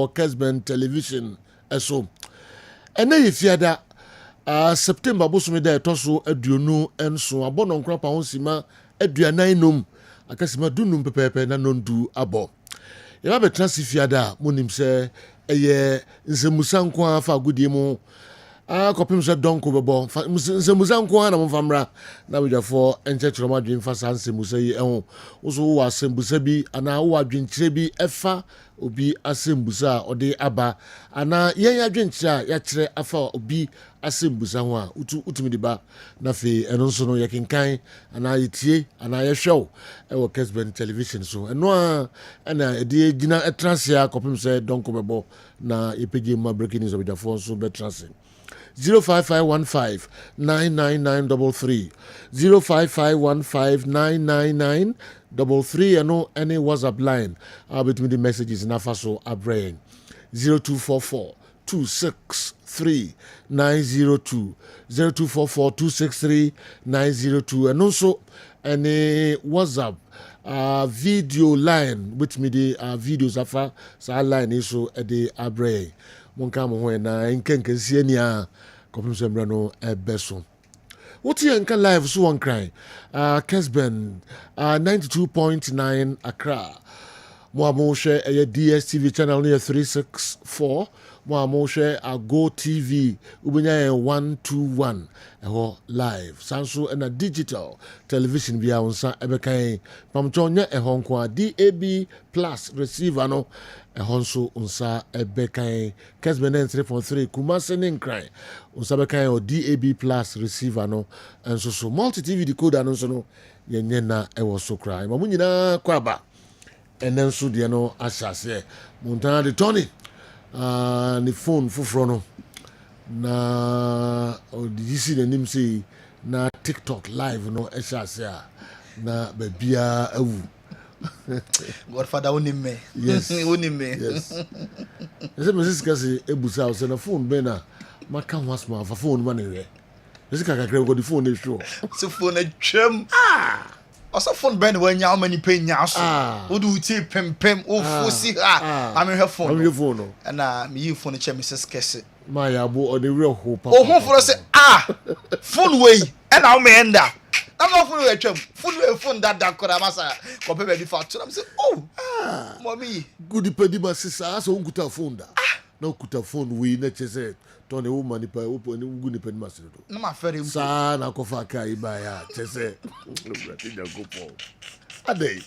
Kessben television eso ene yefiada September bosome da etoso aduonu enso abono nkra pa honsima aduanan num akasima dunum pepepe na nondu abo yaba betra sifiada monim se eye nsemusa nko afa agudie mu kopim se donko bebo nsemusa nko na mfamra na bejafo enchechero madwen fa sansemusa yi ehun wo wa sembusa bi ana wo adwenkyire bi efa obi asembusa ode aba ana yen adwenkyire ya kyere afa obi asembusa ho a utumi diba na fe eno nso no yekenkan ana yetie ana yehwew ewo Kessben television so eno a ana ede gina etransia kopim se donko bebo na yepege ma breaking news obidafo so betransia 05515 99933 05515 99933 and no any WhatsApp line between the messages in Afaso Abrain 0244 263 902 0244 263 902 and also any WhatsApp video line with me the videos afa sa line iso the Abrain monka mo ho na nkenkensie ni a kopimso mbra no ebeso woti enka live so one cry Kessben 92.9 Accra mo amoshe DSTV channel near 364 mo amoshe Go TV ubenya 121 live sanso na digital television bia onsa ebekan pamchonya nko DAB plus receiver no ehonso onsa ebekan Kessben 3.3 Kumasi Ninkran onsa bekan o DAB plus receiver no enso so multi TV decoder no so no yenye na ewo so cry ma munyina kwaba enenso de no asase montana de Tony ni phone fufuro no na odisi de nim say na TikTok live no asase a na babia awu Godfather unime. Yes. Unime. Yes. Ese Mrs. Kasi ebusa o se na phone be na maka ho asma fa phone ma na we. Ese kaka kre go di phone e show. So phone e twam. Also phone ben when nya many pay nya so. Wo do ti pempem o fosi am he phone. Am he phone no. Na me yi phone che Mrs. Kasi. Ma ya bo o the real hope. O ho for say phone wey e na o me enda. I'm not phone with phone that could have massa compare the fact. I'm saying, mommy, good pedi sister, so unkuta phone da. Na ukuta phone we na chese to ne woman pa opo ne good pedi master do. No ma fere sa na ko fa kai ba ya chese. Brati da go po. Ade.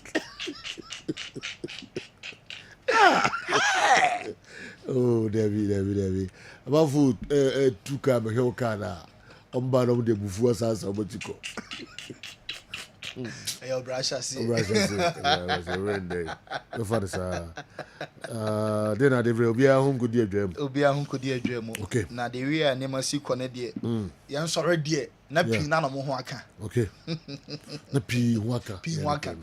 Oh, David. About food two car be ho kana. Omba no de bufu asasa obotiko. Yo brasha si. Was a red day. No father sir. Then I dey obi ahun go die adwam. Obi ahun ko die adwam. Okay. Na de we a nema si kone de. Yan sore de na pi na no mo ho aka. Okay. Na pi ho aka. Pi ho aka.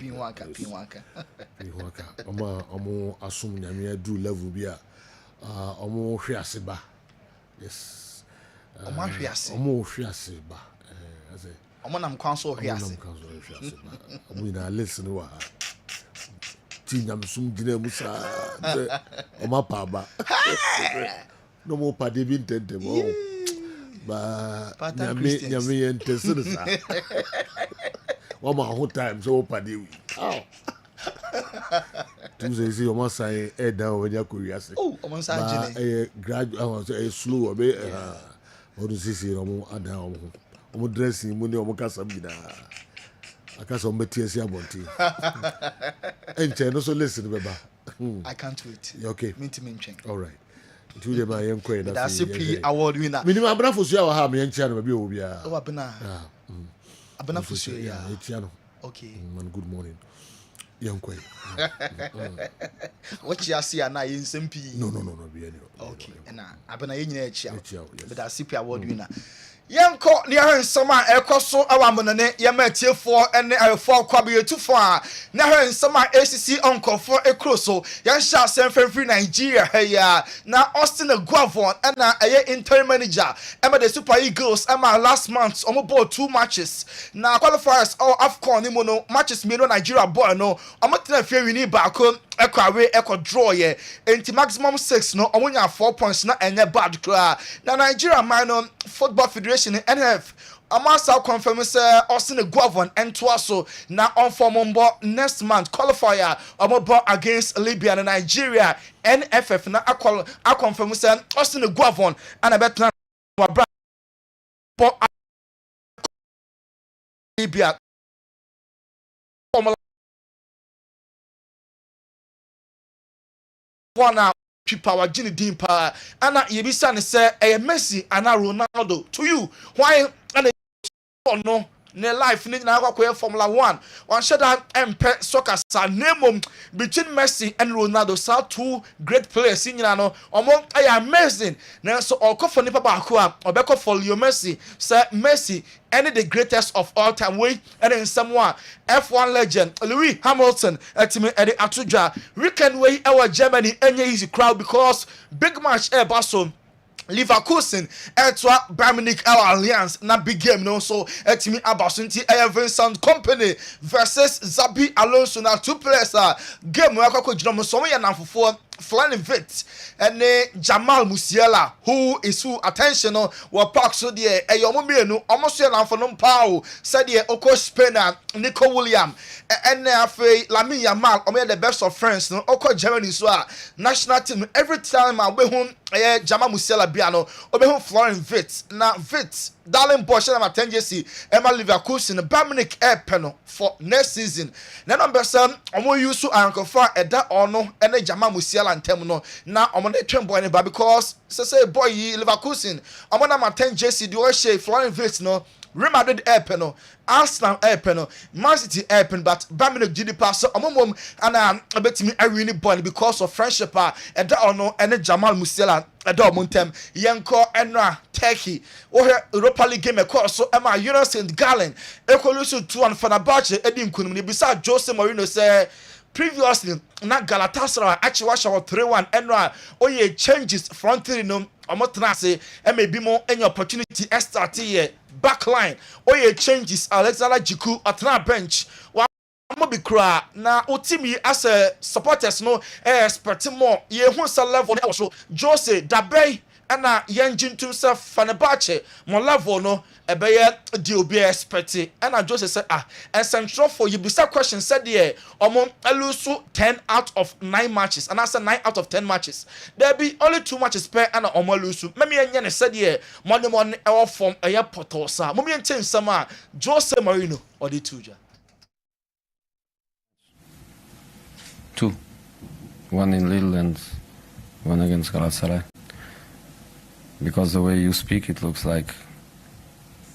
Omo asum nyame adu level bi a omo hwe ase ba. Yes. Omo hwe ase. Omo hwe ase ba. Ase. Omo nam kwan so hwe ase. Omo ina listen wa. Ti nyam sum gina musa. Omo pa ba. No mo pa de bi ntente mo. Ba nyame yentese sa. Omo ho time so pa de wi. Tuesday see omo say e down when you curious. Oh, omo say jine. Gradual slow be odu sisi omo ada omo dressing mu ne omo kasa bina akasa omo tiesi abonti enche no so listen beba. I can't wait. Okay. Minti menchen. All right. Tuesday ma yenko na that's CP award winner. Minimum abna fosu ya wa ha me yenche na ba bi obi a. O abna. Abna fosu ya. Etia no. Okay. Good morning. Yenko. What you see na yin sempi. No be any. Okay. Na abna yin nyina etia. But that CP award winner. Yanko ni ahwen nsama ekoso awamonene yematiefo ene ayefo kwabe yetufo a na ahwen nsama ACC onkofo ekroso yansha semfrefri Nigeria heya na Austin Guavon na eye interim manager ema the Super Eagles ema last month omo ball 2 matches na qualifiers or AFCON ni mono matches me no Nigeria ball no omo tena fie wini baako echo away echo draw ye enti maximum 6 no omunya 4 points na enye bad kra na Nigeria minor football federation NF amasa confirm say Austin Guavon entwaso na on form next month qualifier omobo against Libya and Nigeria NFF na a confirm say Austin Guavon and abetna Libya formula power Gini Dimpa ana yebisa ne say Messi and Ronaldo to you why no ne life ni na akwa Formula 1 one shot that MP soccer sa name between Messi and Ronaldo so two great players in no omo ay amazing na so okofo ni papa ko a obeko for Leo Messi say Messi any the greatest of all time way and in someone F1 legend Lewis Hamilton atimi ede atudwa weekend way our Germany any easy crowd because big match e baso Leverkusen etwa Bayern Munich our alliance na big game no so etimi abasunti Vincent Company versus Zabi Alonso na two players game we akwa gino so ya namfofo Flying Vit and Jamal Musiala who is who attention no wa park so de eyomo mienu almost ya namfo no pao said de oko Spain Nico William and afei Lamine Yamal omo the best of friends no oko Germany so national team every time we hu Jamal Musiala biano obehu Flying Vit na Vit darling boy shall ma 10 JC Emma Leverkusen Bayern Munich air for next season na number 7 omo use ankofa eda ono ene Jamal Musiala ntem no na omo na twem boy ne ba because say boy Leverkusen omo na ma 10 JC the o share Flying Vit no Real Madrid airpen, Arsenal airpen, Man City airpen, but Bayern Munich GD pass omomom and betimi awini ball because of friendship and that ono and Jamal Musiala eda omontem yenko enra Turkey o Europa League game across so Emma Yunus and Galen ekolusu 2-1 Fenerbahce edi nkunum ni bisa Jose Mourinho say previously na Galatasaray actually was 3-1 enra oye changes front three no omotrase e may be more any opportunity start here backline oye changes Alexander Jiku atna bench wa mo bi kra na otimi as a supporters no expect more ye hu sa level no so Jose Dabei ana yenjintum se Fenerbahce mo level no ebeye di obi expect ana Jose say and central for you bisa question said there omo elusu 10 out of 9 matches and I say 9 out of 10 matches there be only 2 matches per ana omo elusu meme enye ne said there money our form eye potosa mo me enten sama Jose Mourinho or the tuja 2 1 in Lille and 1 against Galatasaray. Because the way you speak, it looks like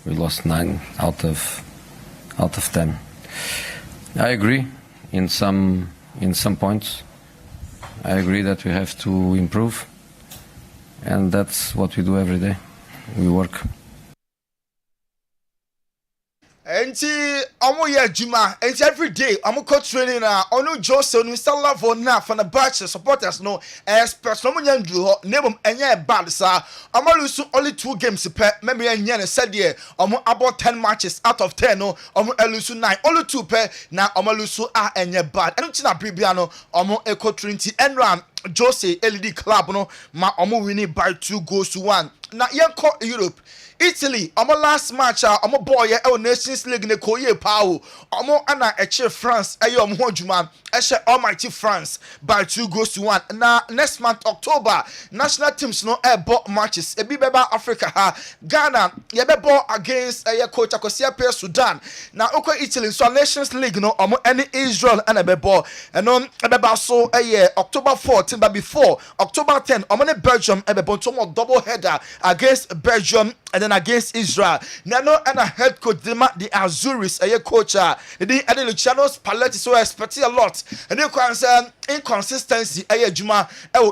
we lost 9 out of 10. I agree in some points. I agree that we have to improve, and that's what we do every day. We work. Enti omo ye juma enti every day omo co training na onu Jose onu sala for na for the batch supporters no expert no nya ndru ho nemum enye bad sa omo lose only 2 games per maybe enye ne said there omo about 10 matches out of 10 no omo lose 9 only 2 per na omo lose enye bad enu tina bibia no omo eco 20 enram Jose LED club no ma omo winning by 2-1 na yenko Europe Italy, our last match, our boy, our Nations League, ne koye pao. Our ana eche France, ayo mhojuma, eche Almighty France by 2-1. Now next month October, national teams no airborne matches. Ebi beba Africa ha, Ghana, yebebo against aye coach akosia pe Sudan. Now oko Italy, so Nations League no, any Israel and ebebo, and ebeba so aye October 14, but before October 10, ne Belgium ebebo tomo double header against Belgium. And then against Israel. Nano and a head coach the Azuris, a coach, the Luciano Spalletti so expecting a lot. And you can say inconsistency, a Juma,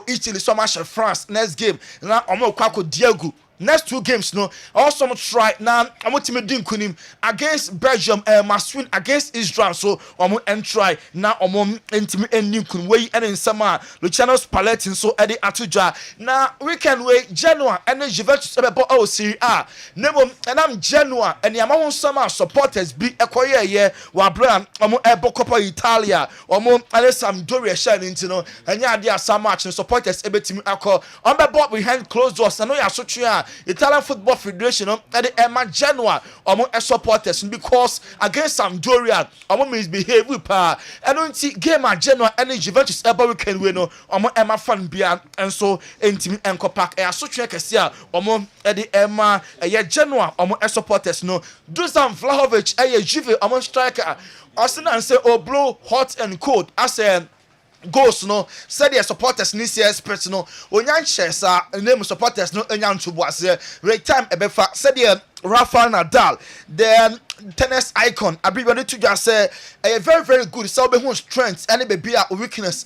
Italy so much France next game. Now Omo Kwako Diego next 2 games no also try now I'm team din kunim against Belgium must win against Israel so and try now team ending kun we and in summer Luciano Spalletti so Eddie Atuja now weekend way Genoa and Juventus about Serie A nemo and I'm Genoa and the summer supporters be acquire here wa brand Copa Italia Sampdoria shining no and ya some match supporters team akọ on the board behind closed doors I know ya so Italian Football Federation at the Emma Genoa supporters because against Sampdoria misbehave with power and don't see game at Genoa and Juventus weekend we no Emma fan bia and so team enko pack so kesia at the Emma Genoa supporters no Dusan Vlahovic Juve striker Arsenal say blow hot and cold as goals no said the supporters this year experts no onyan shesa name supporters no enyan to boase right time ebefa said the Rafael Nadal then tennis icon everybody to just say a very good so be who strength and be a weakness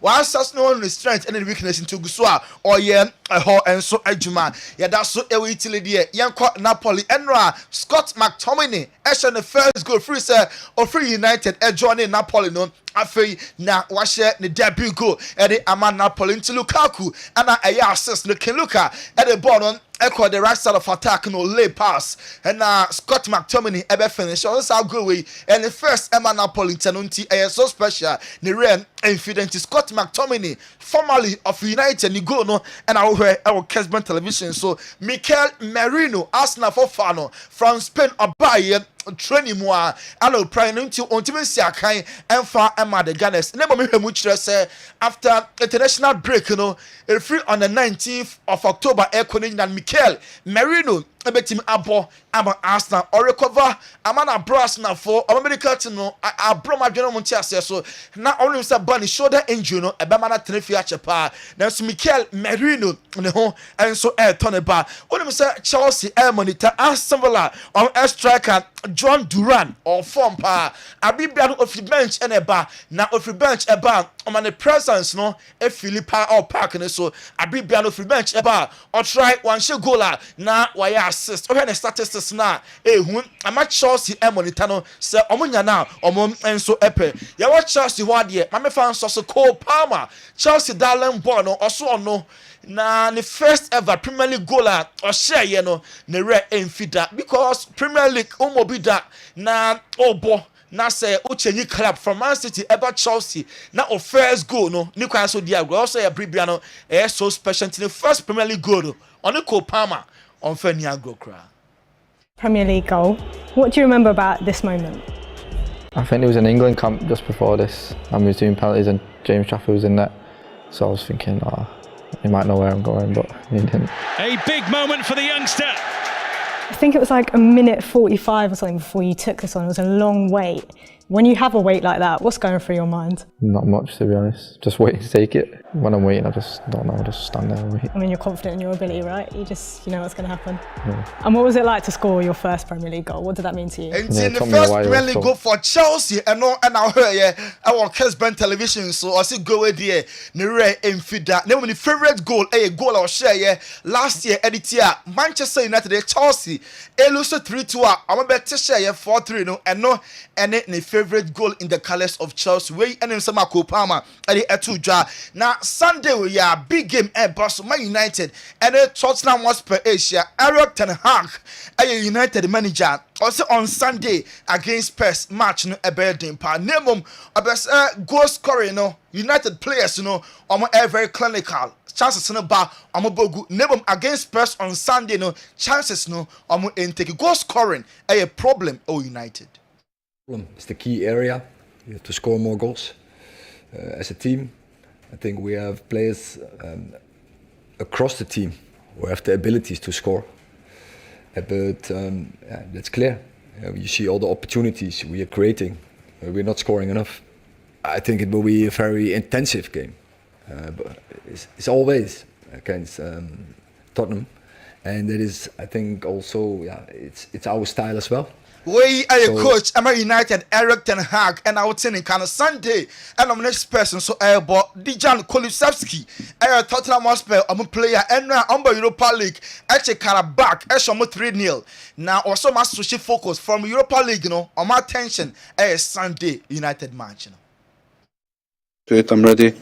one says no strength and weakness into gusua or yeah and so ejuma yeah that's so Italy there yanko Napoli enra Scott McTominay the first goal free say or free United joining Napoli no afei na wahye ne debut goal the ama Napoli into Lukaku and a assist no Ken Luka the ball on echo the right side of attack no lay pass and Scott McTominay ebe finish on how good way and the first Emma Napoli tenunti so special the rain infinity Scott McTominay formerly of United ni go no and I hear our Kessben television so Mikel Merino Arsenal for fano from Spain obaye training moi allo prime until ultimately akan emfa Emma the Gunners name me hwemu kire say after international break no free on the 19th of October econing and Mikel Merino ebetim abo ama Arsenal or recover amana brass na for America no abro madwene mo ntia so na only say bunny shoulder injury no ebema na tenefi achepa na so Mikel Merino ne ho enso toneba only say Chelsea monitor Aston Villa on striker John Duran or form pa abibia no off the bench eneba na off the bench eba on the presence no e Philippa or park ne so abibia no off the bench eba or try one shot goal na wire assist okay the statistics na ehun ama Chelsea monitor no say omunya na enso epe ya wa Chelsea wa de ma me fan so Cole Palmer Chelsea darling boy no also no na the first ever Premier League goal or share you know ne re enfida because Premier League umobida na obo na say uchenyi club from Man City ever Chelsea na o first goal no ni kwa so dia go also ya bribia no so special in the first Premier League goal on Cole Palmer on Feni Agro Kra Premier League goal. What do you remember about this moment? I think it was an England camp just before this and we was doing penalties and James Trafford was in there so I was thinking he might know where I'm going, but he didn't. A big moment for the youngster. I think it was like a minute 45 or something before you took this on. It was a long wait. When you have a wait like that, what's going through your mind? Not much, to be honest. Just waiting to take it. When I'm waiting, I just don't know. I just stand there and wait. I mean, you're confident in your ability, right? You know what's going to happen. Yeah. And what was it like to score your first Premier League goal? What did that mean to you? And in the first Premier League goal for Chelsea, and I heard our Kessben television, so I see go there. Nere infida. Then when the favorite goal, a goal I'll share last year, Editia Manchester United, Chelsea, lose 3-2. I'm about to share 4-3, no, and no, and the favorite goal in the colours of Chelsea. We and some Cole Palmer at the Etuja. Now Sunday we are big game at Barcelona United and Tottenham Hotspur Asia. Eric Ten Hag, a United manager, also on Sunday against Spurs match no a building pa. Name goal scoring no United players very clinical. Chances no ba bogu name against Spurs on Sunday no chances no intake goal scoring a problem United. It's the key area. You have to score more goals as a team. I think we have players across the team who have the abilities to score. But that's clear. You see all the opportunities we are creating. We're not scoring enough. I think it will be a very intensive game. But it's always against Tottenham. And that is, I think, also, it's our style as well. We are a coach, I'm United, Eric Ten Hag, and I was in kind of Sunday, and I'm next person, so but Dijan Kulusevski, Tottenham Hotspur, I'm a player, and I'm Europa League, Eche Karabakh Eshomo 3-0. Now also must switch focus from Europa League, on my attention Sunday United match. I'm ready.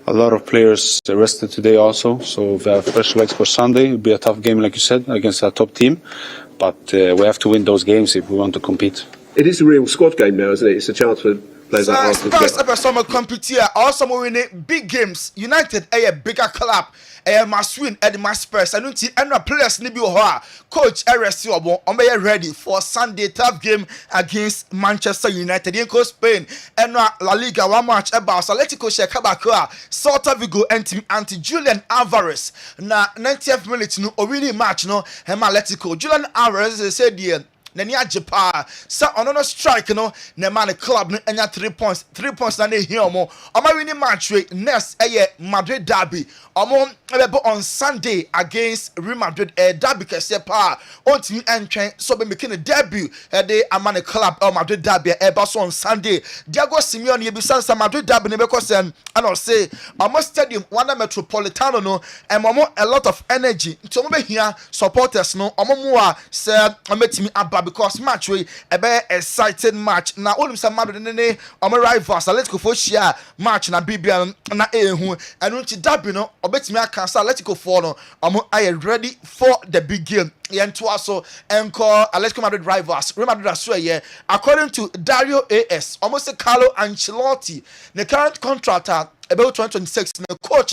A lot of players rested today also, so we have fresh legs for Sunday. It'll be a tough game, like you said, against a top team, but we have to win those games if we want to compete. It is a real squad game now, isn't it? It's a chance for players like Arsenal to Spurs summer compete here. Also winning big games. United a bigger club. Must win at the Spurs. I don't see any players ni bi ho. Coach RSC obo ready for Sunday tough game against Manchester United. In Spain and La Liga one match about Atletico Shekabaka, Celta Vigo anti Julian Alvarez. Na 90th minute no really match no Hema Atletico. Julian Alvarez said here Nani ajepa sa ono no strike no na man club no enya 3 points na na here omo winning match we next Madrid derby omo ebe on Sunday against Real Madrid derby kese pa on team entwen so be making a debut the amane club Madrid derby ebe so on Sunday Diego Simeone ye bi san Madrid derby ne be kosem and say omo stadium Wanda Metropolitano no omo a lot of energy nti omo be here supporters no omo mo a say ometimi aba because match we a very exciting match. Now all of some Madrid ne rivals Atletico for share match na BBL na ehu and unti derby no obetimi akansa Atletico for no are ready for the big game. Yento also encore Atletico Madrid rivals Real Madrid as well. According to Dario AS, almost Carlo Ancelotti, the current contractor about 2026, the coach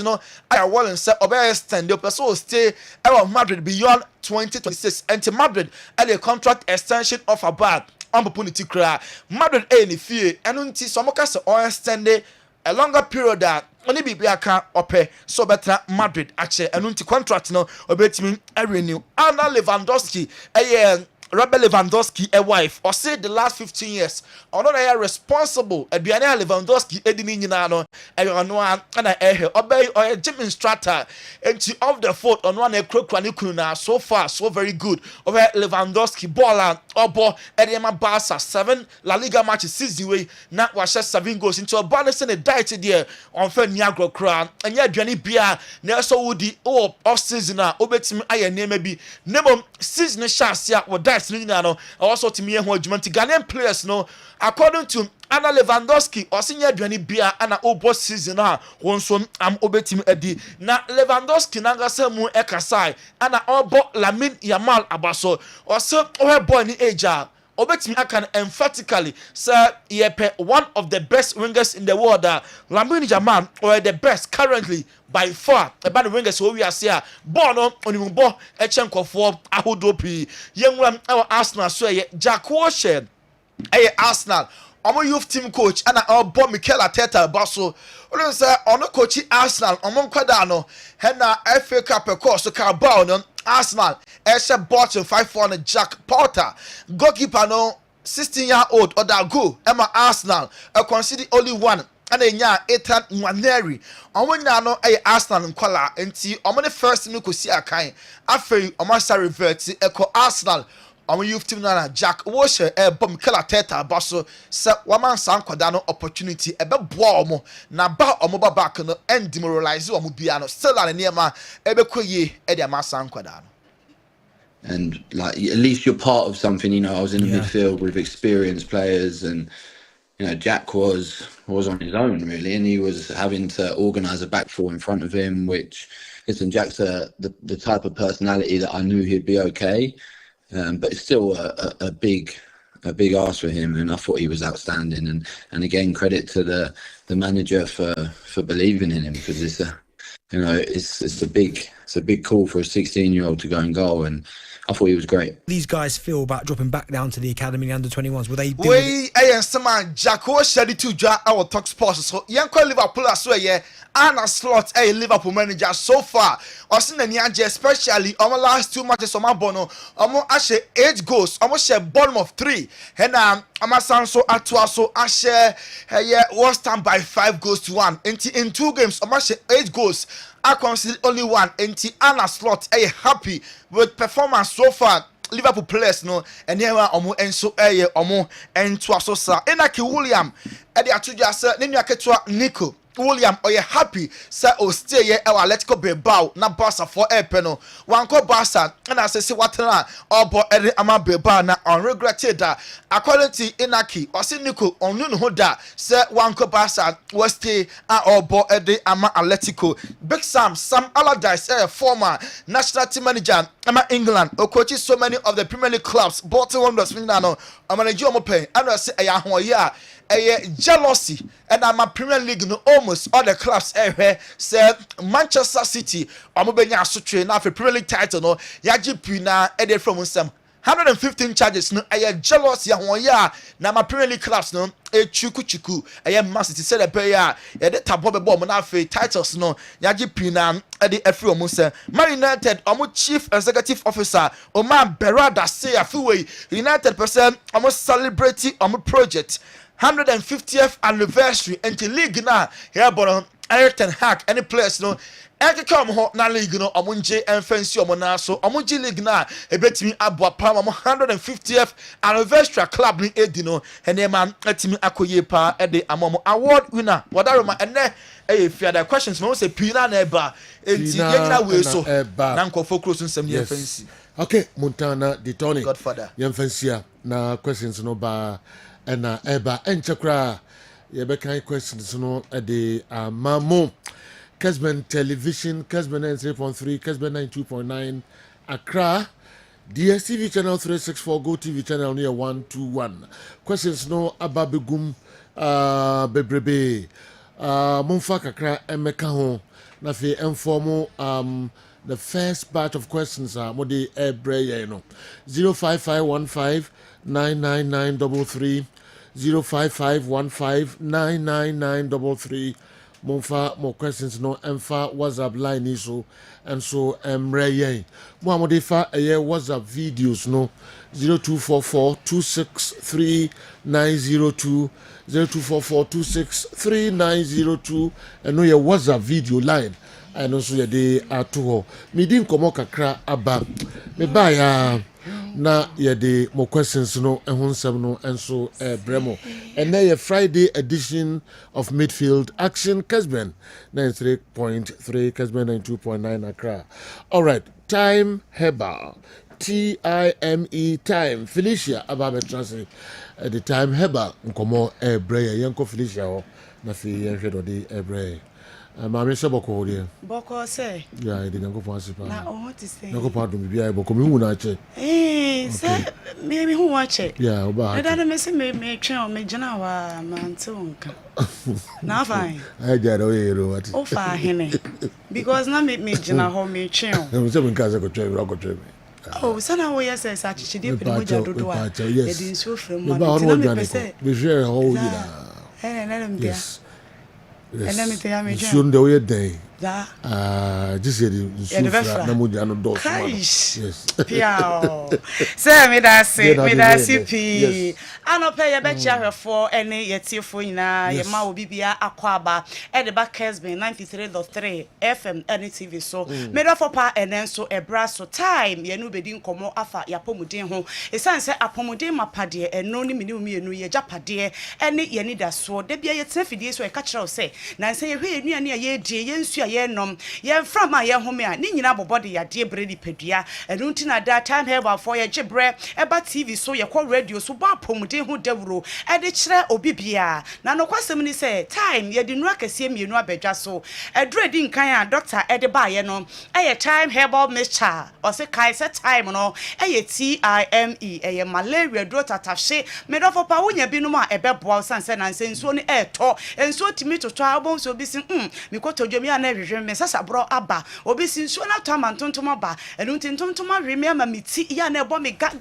I well and said obey extend the person will stay at Madrid beyond 2026 and to Madrid at the contract extension of a bad opportunity cry. Madrid any fear and until some case or extend a longer period that only be aka ope so better Madrid actually and until contract obetimi renew. Anna Lewandowski Robert Lewandowski a wife or say the last 15 years or not are responsible a Biana Lewandowski edini nyina no and obey or a gym instructor and of the foot on one ekrokwani so far so very good over Lewandowski baller obo edema Barca 7 La Liga matches season way na was 7 goals into a bonus in a diet there on fe niagro crown and ya aduane bia na so wudi off season obetimi aye name bi nemo season chance ya also to me Ghanaian players according to Anna Lewandowski or senior aduane bia ana obo season wonso am obetim edi na Lewandowski nanga samu ekasai ana obo Lamine Yamal abaso or so boy ni age obetimi akan emphatically say yepe one of the best wingers in the world Lamine Yamal or the best currently by far about the wingers we are here born onimbo echenkofo ahodopi yenwam our Arsenal so Jack Wilshere Arsenal youth team coach and Bob Mikel Arteta baso we say ono coach Arsenal kwada no hena FA Cup course Carabao no Arsenal bought 5-4 Jack Porter goalkeeper 16-year-old Odago Emma Arsenal consider only one and Ethan Nwaneri no Arsenal nkwala enti the first no kosi akan afei sa revert echo Arsenal youth team na Jack Wilshere Bob Mikel Arteta baso se waman san kwada no opportunity boa omo na ba omo ba back no and demoralize omo bia no still na niema koye e dia san kwada no. And like at least you're part of something, I was in the midfield with experienced players, and Jack was on his own really, and he was having to organise a back four in front of him. Which, listen, Jack's the type of personality that I knew he'd be okay, but it's still a big ask for him, and I thought he was outstanding. And again, credit to the manager for believing in him, because it's a big call for a 16-year-old to go and goal, and I thought he was great. These guys feel about dropping back down to the academy, the under-21s. Will they do Jack Wilshere to draw our talk sports. So young Liverpool as well, Anna Slot Liverpool manager so far. Osin and especially on the last 2 matches on my bono, ashe 8 goals, almost share bottom of 3. Hena Amasanso Atuaso ashe was stand by 5 goals to 1. In 2 games, almost 8 goals. I consider only one. Anna Slot happy with performance so far. Liverpool players and here omo enso omo ento asosa Enaki William e dey atuja say nenu aketwa Nico William oye happy say o stay here e Atletico Bilbao na Barca for epeno wan ko Barca na say watena obo ede ama Bilbao na unregretted that according to Inaki Osiniko onu no da say wan ko Barca was stay obo ede ama Atletico. Big Sam Allardyce former national team manager ama England o coaches so many of the Premier League clubs Bolton Wanderers no amanaji omo pen and say ya ho ya jealousy and I'm a Premier League no almost all the clubs said Manchester City omobenya asotwe na Premier League title no yaji pina ede from some 115 charges no jealousy ya ho ya na ma Premier League clubs no chuku Man City said a player the tabo be ball na fe titles no yaji pina ede every omo Man United omo chief executive officer Omar Berada say afiwe United person omo celebrate omo project 150th anniversary into league na here but Ayrton Hack any players no eke come ho na league no omunje enfancy omona so omunje league na ebetimi abua pam 150th anniversary club ni edino ene man etimi akoye pa ede amomo award winner wadaroma ene fiada questions mo say pina na eba enti yegina we so na nkofo close nsem ni enfancy. Okay, Montana the Tony Godfather yemfancy na questions no ba ena eba enchekra yebeka questions no ede amamo Kessben television Kessben 93.3 Kessben 92.9 Accra DSTV channel 364 Go TV channel near 121 questions no ababegum bebrebe mumfa kakra emeka ho na fe informo the first part of questions are modi ebreye no 05515 99933 05515 Monfa more questions no emfa WhatsApp line iso and so emreye Muhammad fa WhatsApp videos no 0244 263 902 0244 263 902 and no your WhatsApp video line and also your day ato me din komo kakra aba me ba ya na yede more questions no ehonsem no enso bremo and na your Friday edition of Midfield Action Kessben 93.3 Kessben 92.9 Accra. All right, time Herbal time Felicia ababe translate at the time Herbal nkomo ebre yanko Felicia ho na fi yenhwe de ebre Mami se boko de. Boko se. Yeah, I didn't go for asipa. Na what is saying? Na go pardon me bia boko me hu na che. Se me hu wa che. Yeah, oba. Na me se me twen o me gina wa mante wonka. Na fine. I get away what. O fa hene. Because na me gina ho me twen. Na me se me kaza ko twen ro ko twen. Oh, sana wo yes sa chichi de pe mo ja dodo a. E di nsu frem ma. Na me pese. Me share ho yi na. Yes. And let me tell you, soon the way day. Just said yes. Piao. Say me that CP. I no pay your betcha for any yetifo ina ye ma obi bia akwaba e de back Kessben 93.3 FM any TV so me da for pa enen so ebra so time ye no bedi nkomo afa ya pomuden ho esan se apomuden mapade eno ni mini enu ye japade ene ye ni da so de bia ye trafidie so e ka kire o se na se ye hwe enu ane ye die ye nsu ye nom ye from a ye home a ni nyina bobode ya de bre di pedua enu ntina da time Herbal for ye gibre eba TV so ye call radio so ba pomuden hu dewro e de kire obi bia na no kwasem ni say time ye di nu akese mienu abedwa so e dre di nkan a doctor e de ba ye no e ye time Herbal mixture o se kai se time no e ye TIME e ye malaria dro tatahye me do for pa wonya binum a e beboa sanse na nsensuo ni e to ensuo timi toto abon so bi sin mi kotodwemi a na hwehwe me sasa bro aba obi sin nsuo na to amantontom aba enu tintontom ahwemi ama miti ya na ebo me ga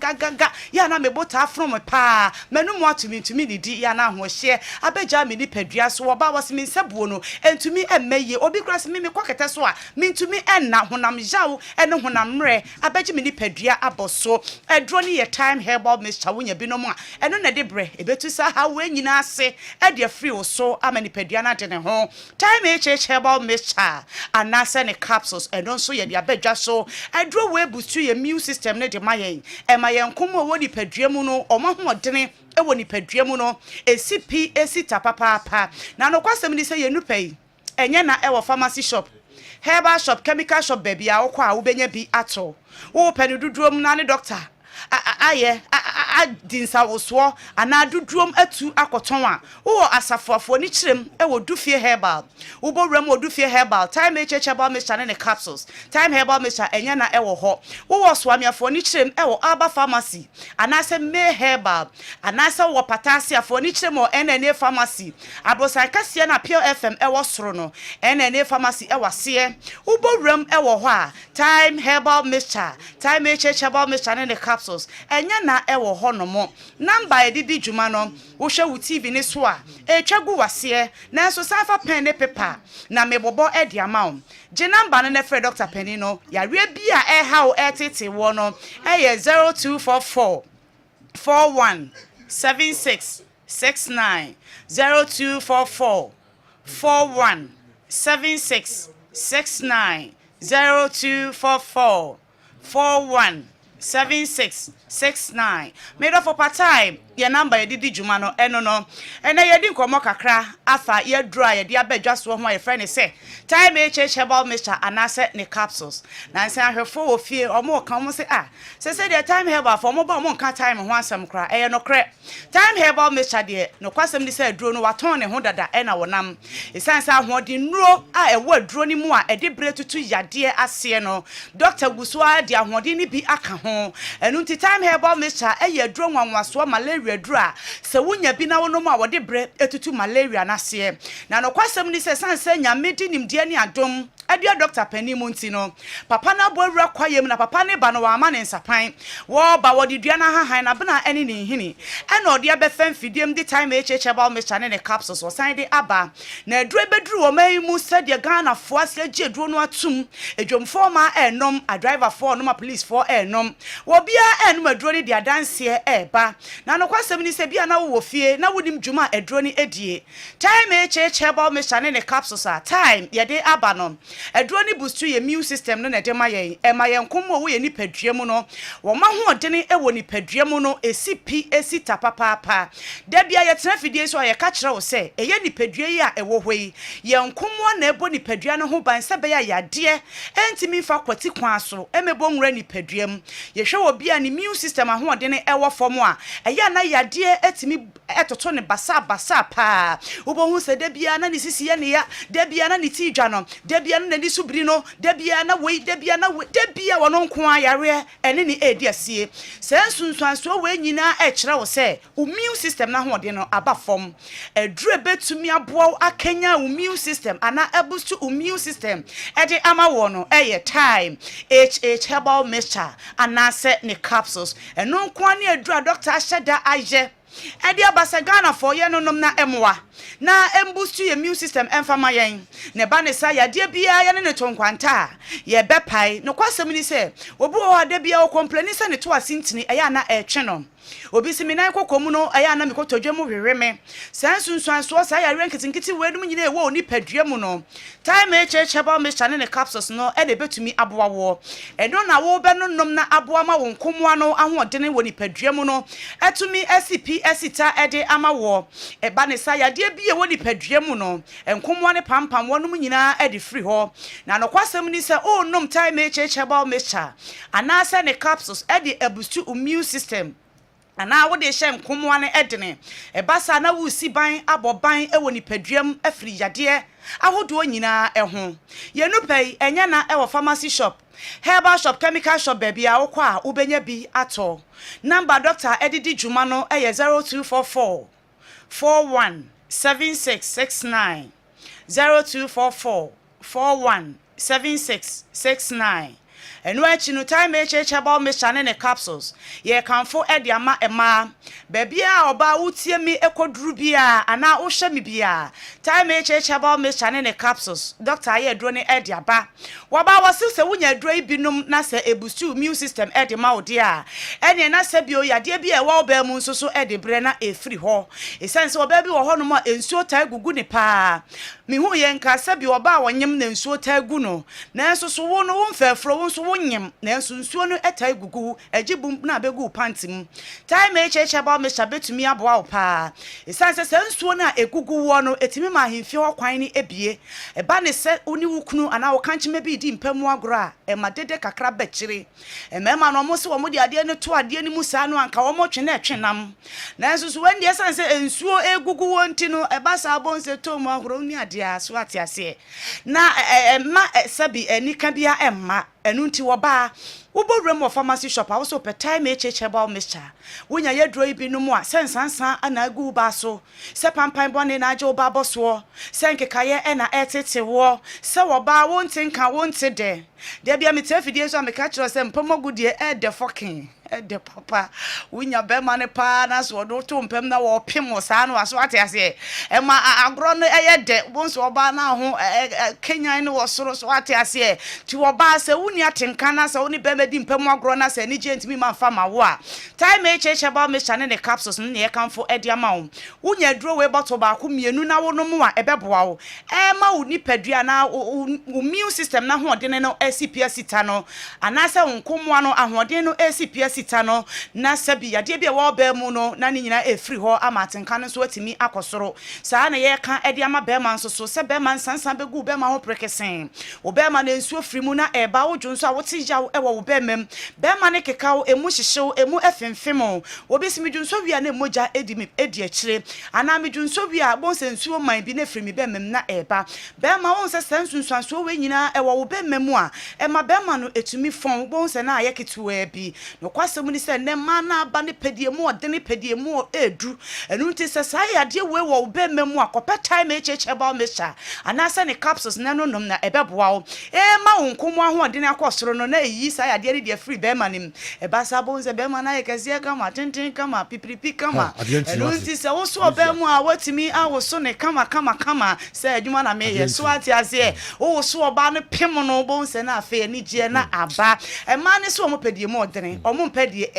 ya na me bota from pa menu mo atumi didi ya na hohye abeja me ni padua so oba wasimi nsebuo no entumi emmeye obi krase me kwakete so a mentumi enna honam jaw ene honam mre abeji me ni padua aboso edro ni ye time Herbal mixture wonya binom a eno na de bre ebetu sa ha wenyina ase e de free wo so amani padua na de ne ho time Herbal mixture anase ne capsules eno so ye de abedwa so edro we bustu ye immune system ne de mayen e mayen komo wo ni padua mu no omo hodene ewo ni padua mu no esipi esita papa na no kwasem ni se ye nupai enye na ewo pharmacy shop herbal shop chemical shop baby a wokɔ a wobenya bi ato wo pɛ duduom na ne doctor aye dinsa woso ana duduom atu akoton a wo asafoafo ni kirem e wo dufie herbal wo bowram wo dufie herbal time herbal mixture ne capsules time herbal mixture enya na e wo ho wo soamiafo ni kirem e wo Alba pharmacy ana se me herbal ana se wo patasiafo ni kirem o NNA pharmacy abosan kase na Pure FM e wo soro no NNA pharmacy e wase wo bowram e wo ho a time herbal mixture time herbal mixture ne capsules enya na e wo ho no mo number edidi djuma no wo hwe wo TV ne so a etwagu wase na so safa pen ne paper na mebobo e di amount je number no ne frɛ Dr. Penny no ya re bia e ha wo etete wo no e ye 0244 41 76 69 0244 41 76 69 0244 41 7669 made up for part time your number ye didi djuma no eno no ena ye di nkomo kakra afa ye dry ye di abadwa so ho ye friend say time herbal mixture anase ne capsules na nse ahwefo wo fie omo kan mo say say the time herbal for mo ba mo kan time ho asem kra e no kre time herbal mixture de no kwasem ni say aduro no waton ne ho dada e na wonam esanse ahodi nuro a e wo aduro ni mu a e de bre tutu yade ase no Dr. Gusua de ahodi ni bi aka ho enu nti time herbal mixture e ye aduro nwanwaso malaria dura se wunya bi na wono mu a wode bre etutu malaria na se na no kwasem ni se sanse nyamedi nimde ni adom adia Dr. Penny Munti no papa na boawura kwayem na papa ne ba no wa ma ne nsapan wo ba wode dua na hahan na bena ene ne hini ena ode abefam fidiem di time herbal mixture ne capsules wo san de aba na aduro beduru wo mai mu sadia Ghana fo ase gie aduro no atum edwomfo ma enom a driver for no ma police for enom wo bia enom aduro ni dia danse eba na no kwasem ni se bia na wo fie na wonim dwuma aduro ni edie time herbal mixture ne capsules a time ye de aba no aduro ni boost your immune system no na de ma yen e ma yen komo wo ye ni padua mu no wo ma ho odene e wo ni padua mu no esipi esita papa da bia ye tena fidie so ye ka kire wo se e ye ni padua yi a e wo hoi yen komo na ebo ni padua no ho ban se be ya yade entimi fa kwati kwa so e mebo nwura ni padua mu ye hwe wo bia ni immune system ho odene e wo fom a e ya na yade etimi etoto ne basa pa wo hu se da bia na ni sisi ye ne ya da bia na ni ti dwa no da bia na ni subri no da bia na wei da bia wono nko ayare ene ni edi asie sensunsuanso we nyina e kire wo se immune system na ho de no aba fom adure betumi aboa akanya immune system ana boost immune system e de ama wo no e time herbal mixture ana se ne capsules eno nko ani adura doctor asheda aje edi abasa Ghana for ye no nom na emwa na emboost your immune system emfama yen ne ba ne sa yade bia ye ne tonkwanta ye bepai no kwasem ni se obi wo ade bia wo complain se ne to asintini eya na etwe no obi simi nan kokomu no eya na mikotodwe mu hwehwe me sansunsuan so sa ya renkinkiti wedum nyina ewo oni padua mu no time herbal mixture ne capsules no e de betumi aboa wo eno na wo be no nom na aboa ma wo nkomoa no ahoɔdene wo ni padua mu no etumi SCP esita e de ama wo e ba ne sa ya de bia wo ni padua mu no nkomoa ne pampam wo nom nyina e de free ho na no kwasem ni se o nom time herbal mixture anasa ne capsules e de boost immune system ana wo de hye nkomoa ne edene e basa na wo si ban aboban e woni paduam afiri yade ahodo nyina e ho ye no pay enya na e wo pharmacy shop herbal shop chemical shop baby a wo kwa wo benya bi ato number doctor edidi djuma no e ye 0244 41 7669 0244 41 7669 enu achi no time herbal mixture ne capsules ye kanfo e de ama ema baby a oba wutie mi ekoduru bia ana wo hye mi bia time herbal mixture ne capsules doctor ye dro ne e de aba woba wase se wunya dro ibinum na se ebustu immune system e de ma wo de a ene na se bio yade bia e wo ba mu nso so e de bre na efiri ho esense oba bi wo ho no ma ensuo tai gugu ne pa me hu ye nka sabi oba wonyem na nsuo ta gu no nanso so wo no wo mfafro wo nso wonyem nanso nsuo no eta gugu agibum na begu pantim time echeche ba me shabetumi aboa opa esanse se nsuo na egugu wo no etimi ma hemfie ho kwan ni ebie eba ne se oni wukunu ana wo kanchime bi di mpamu agro a e madede kakra bekire e mema no mo se wo mo di ade ne to ade ni musa no anka wo mo twe na etwenam nanso so wandi esanse nsuo egugu wo nti no eba sa bonse to mo agro ni ade aso ate ase na ma sabi enika bia emma enu nti wo ba Ubo of pharmacy shop also per time about Mr. When you draw be no more, send sansa and I go basso, Sepan Pine Bonnie and I Joe Babos war, Sanke Kaya and I ate it war, so about won't think I won't sit there. There be a metefi days on the catcher and Pomo good year at the fucking. The papa, when your bemane panas or no to pemna or pim or san was what I say. And my grown a de once or bana Kenya was so what I say. To a bass, a unia tincanas only bemedim pemo gronas and agent me my farmer wa. Time about Miss Shannon the capsules near come for Eddie amount. Unya draw a bottle back whom you know no more a bebow. Emma would nip Pedriana immune system now one didn't know SCPS tano. And I say uncomuano and one didn't know SCPS tano na sabi ya de bia wo ba mu no na ni nyina efri ho amaten kan so atimi akosoro saa na ye kan ede ama be man so se be man sansan be gu be ma ho prekesen wo be ma na nsuo fri mu na eba wo dwonso a wo ti ja e wo be mem be ma ne keka wo emu hyehyew emu efemfem wo be simi dwonso wi na emoja edi akire ana me dwonso wi a bon se nsuo man bi na fri mi be mem na eba be ma wo se sansunsuanso we nyina e wo be mem a e ma be ma no etumi fon bon se na ayeketuwa bi no kwasem ni se ne ma na ba ne pedie mu odene pedie mu edu enu nti se sai ade we wo be mem akopa time echeche ba mesha ana se ne capsules na no nom na ebeboa wo ma wonkomo ahoɔden akɔsoro no na eyi sai ade ne de free be ma nim e ba sa bonze be ma na yekase kama tenten kama pipripi kama enu nti se wo so be mu a watimi a wo so ne kama se adwuma na me ye so ate ase wo so ba no pem no bonse na afa ni gye na aba e ma ne so mo pedie mu odene o mo pedie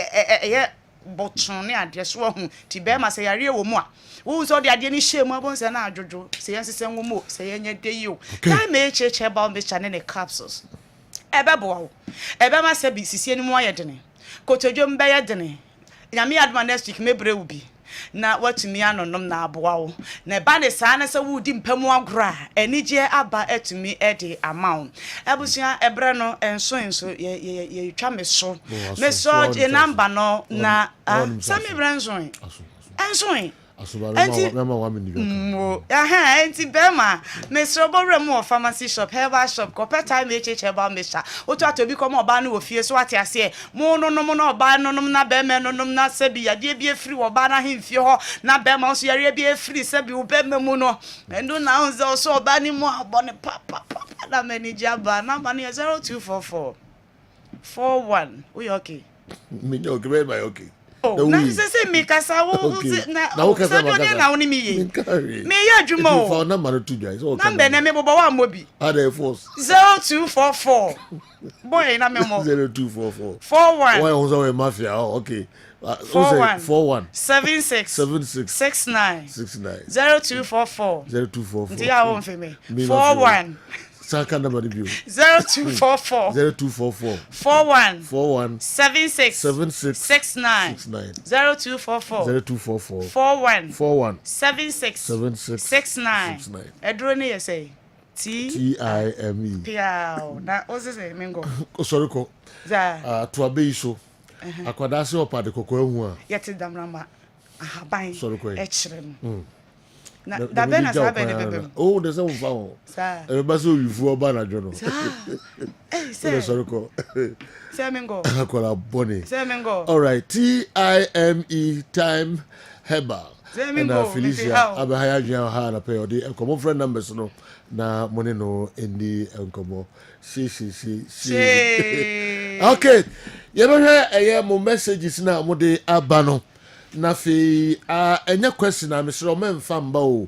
botron ne ade so hu ti be ma se yare wo mu a wo so de ade ni hye mu abonse na adwojo se yensese nwomo se yenye de yo time me cheche ba me chane ne capsules ebe bo ebe ma se bi sisie ni mu ayedene kotodwom be yedene nyame adma next week mebre ubi na watumi anonom na aboa wo na ba ne saa na se wudi mpamu agora enije aba etumi ede amount ebusia ebre no enso ye twa me so e number no na sami branzo enso enti bema Mr. Boremu of pharmacy shop herbal shop Comparative herbal mesha oto atobi komo oba na ofie so ate ase mo no na oba no na bema no na sabi ya de bia free oba na hemfie ho na bema so yare bia free sabi wo bema mu no endo na unzo so oba ni mo abone papa na manager ba na ba 0244 41 we okay me okay very okay. Na se me kasa wo na wo kasa na wo ni mi ye me ye adwuma o for na manu tu guys okay number na me bobo wa mobi other force 0244 boy na me mo 0244 41 why on so mafia okay 41 76 69 0244 ndi ya won fe me 41 Saka number review 0244 41 76 69 0244 41 76 69 edro ne yesay TIME piao na ozese mingo sorry ko za to abe so akwada se opade kokko ehu a yete damrama ahaban sorry ko e kire no na da bena sa be ne bebe oh de se wo fa ho e ba so wifu oba na dwo no say sorry ko say mingo akola boni say mingo all right TIME time herbal na Felicia abahaya dwan ha na pay odi enkomo friend numbers no na money no endi enkomo si okay ye no hwe mo messages na mo de abano na fi enya question na mesro memfa mba o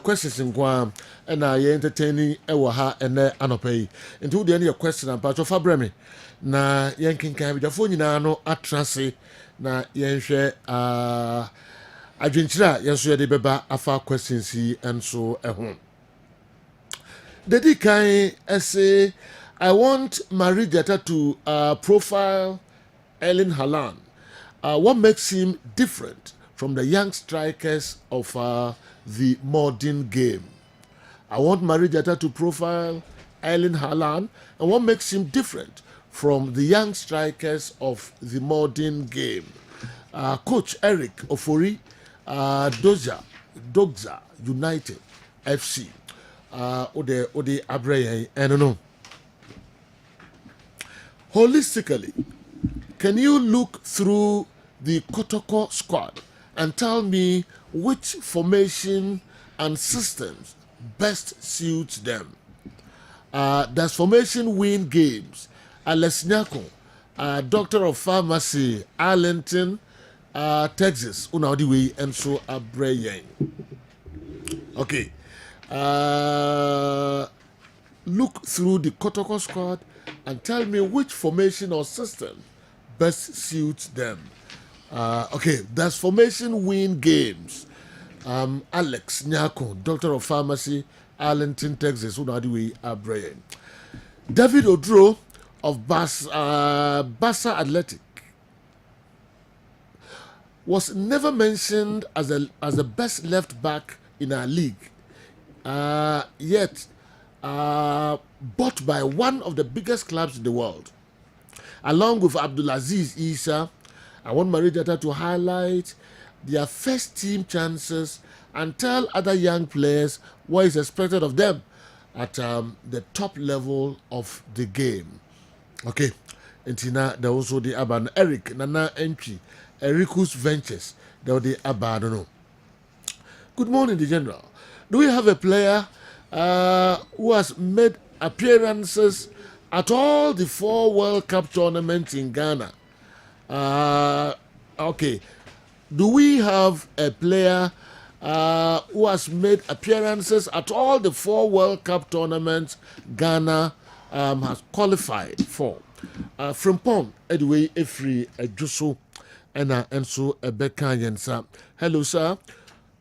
questions nkwa na ye entertaining ewo ha ene anopai nti wo de ne question na pa cho fa breme na yen kinkan bidafo nyina no atrase na yen hwe adwenkyira yen so ye de beba afa questions yi enso eho Dedi Kai say, I want Marie Jetta to profile Erling Haaland. What makes him different from the young strikers of the modern game? I want Marie Jetta to profile Erling Haaland, and what makes him different from the young strikers of the modern game? Coach Eric Ofori, Dogza United FC. Ode Abreye, I don't know. Holistically, can you look through the Kotoko squad and tell me which formation and systems best suits them? Does formation win games? Alex Nyako, Doctor of Pharmacy, Arlington, Texas, Unaudiwe, and so Abreye. Okay. Look through the Kotoko squad and tell me which formation or system best suits them. Okay, does formation win games? Alex Nyako, Doctor of Pharmacy, Arlington, Texas, Unadiwe Abreye. David Odro of Bassa Athletic was never mentioned as the best left back in our league. Yet bought by one of the biggest clubs in the world. Along with Abdulaziz Isa, I want Marie Jetta to highlight their first team chances and tell other young players what is expected of them at the top level of the game. Okay, and now there also the Aban Eric Nana Entry, Ericus Ventures, there the Aban. Good morning, the General. Do we have a player who has made appearances at all the 4 World Cup tournaments in Ghana? Okay. Do we have a player who has made appearances at all the 4 World Cup tournaments Ghana has qualified for? Frimpong, Edway, Efri, Juso, and so Ebeka Yensa. Hello, sir.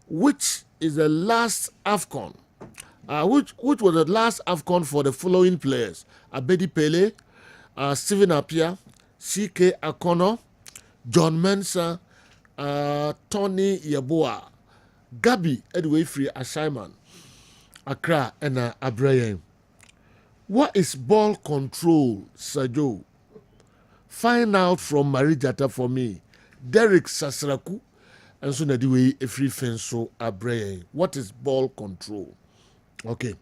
Which is the last AFCON? Which was the last AFCON for the following players? Abedi Pele, Stephen Appiah, C.K. Akono, John Mensah, Tony Yeboah, Gabi Edway Free Ashaiman, Accra, and Abraham. What is ball control, Sajo? Find out from Marie Jetta for me. Derek Sasraku, and so Nadiwe a free fence so Abraham. What is ball control? Okay.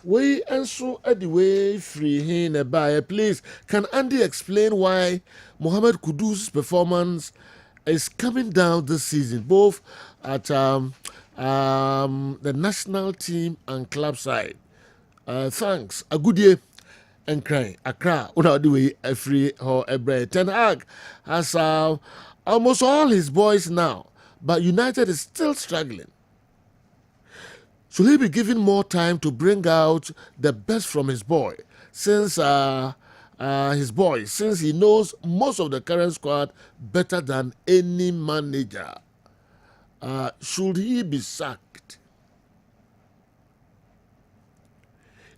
We also at the way free in a buyer. Please, can Andy explain why Mohamed Kudus' performance is coming down this season, both at the national team and club side? Thanks. A good year and crying. Accra, without the way a free or a bread. Ten Hag has almost all his boys now, but United is still struggling. Should he be given more time to bring out the best from his boy, since he knows most of the current squad better than any manager? Should he be sacked?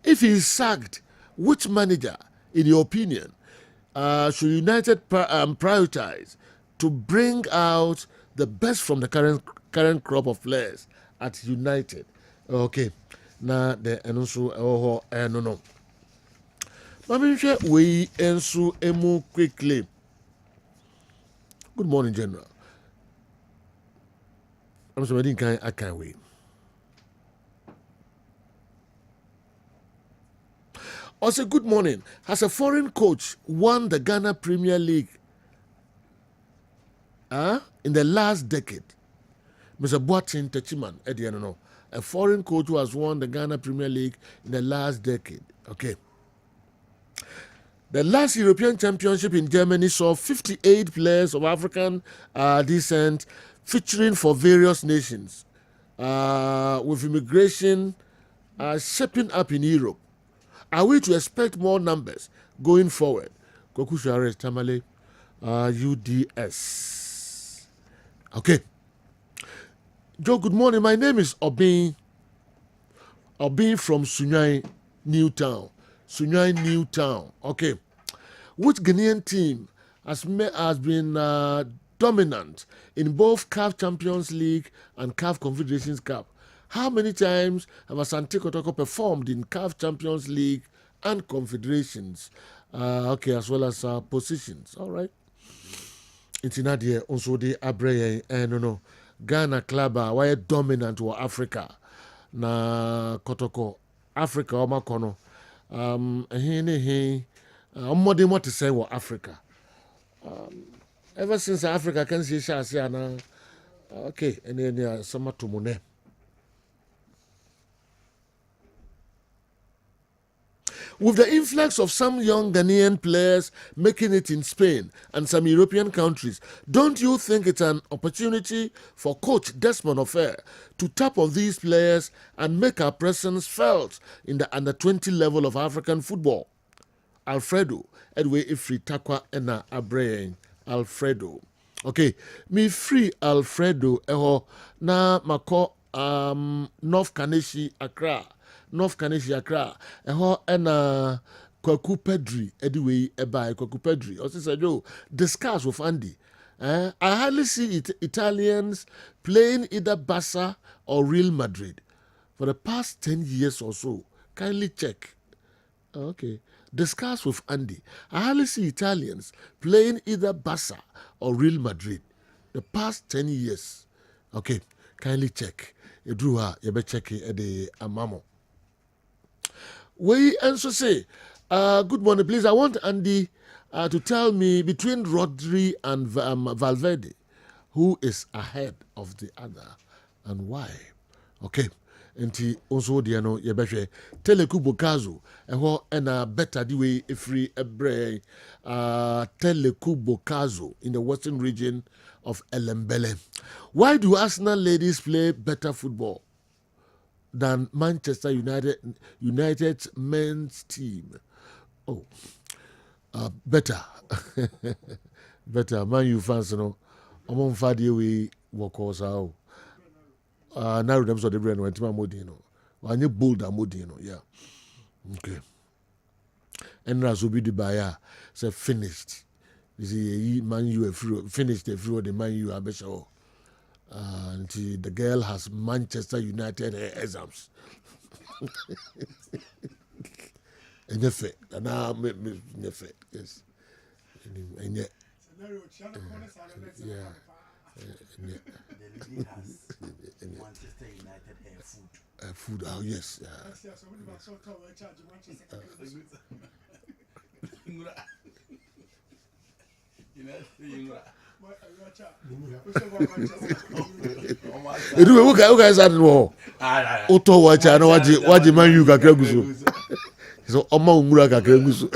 If he is sacked, which manager, in your opinion, should United prioritize to bring out the best from the current crop of players at United? Okay, now the also no. Mamisha, we answer emu quickly. Good morning, General. I'm sorry, I can't wait. Also, good morning. Has a foreign coach won the Ghana Premier League in the last decade? Mr. Boatin Techiman, no. A foreign coach who has won the Ghana Premier League in the last decade. Okay. The last European Championship in Germany saw 58 players of African descent featuring for various nations, with immigration shaping up in Europe. Are we to expect more numbers going forward? Kokushare Tamale, UDS. Okay. Joe, good morning. My name is Obin being from Sunyai Newtown. Okay. Which Ghanaian team has been dominant in both CAF Champions League and CAF Confederations Cup? How many times have Asante Kotoko performed in CAF Champions League and Confederations? Okay, as well as positions. All right. It's in that also the Abreye and Ghana club why dominant to Africa. Na Kotoko Africa Omakono. More than what to say was Africa. Ever since Africa can see Shasiana. Okay, and then some to Monet. With the influx of some young Ghanaian players making it in Spain and some European countries, don't you think it's an opportunity for Coach Desmond Ofer to tap on these players and make our presence felt in the under-20 level of African football? Alfredo, Edway Ifri Takwa Ena Abraying, Alfredo. Okay, me free Alfredo na mako North Kaneshi Accra. And Kwaku Pedri, anyway, by Kwaku Pedri. Also said, discuss with Andy. I hardly see Italians playing either Barca or Real Madrid for the past 10 years or so. Kindly check. Okay. Discuss with Andy. I hardly see Italians playing either Barca or Real Madrid the past 10 years. Okay. Kindly check. You drew her, you better check it at the Amamo. We also say, good morning, please. I want Andy to tell me between Rodri and Valverde, who is ahead of the other and why. Okay. Enti also diano yebehwe Telekubo Kazo eho ena better the way free ebre Telekubo Kazo in the western region of Elembele. Why do Arsenal ladies play better football than Manchester United's men's team? Oh, better. Better. Man, you fans, no. Among Fadi, we walk us out. Now, them so the brain went to my Modino. When you bold a Modino, yeah. Okay. And as we the buyer, say finished. You see, man, you finished the fruit, the man you are better. And the girl has Manchester United exams. And effect, and now effect, yes. And yet, yeah. Manchester United food. Food, oh yes. Who guys are no? Auto watch, I know what you man you got. So, Oma Umura Kakegusu.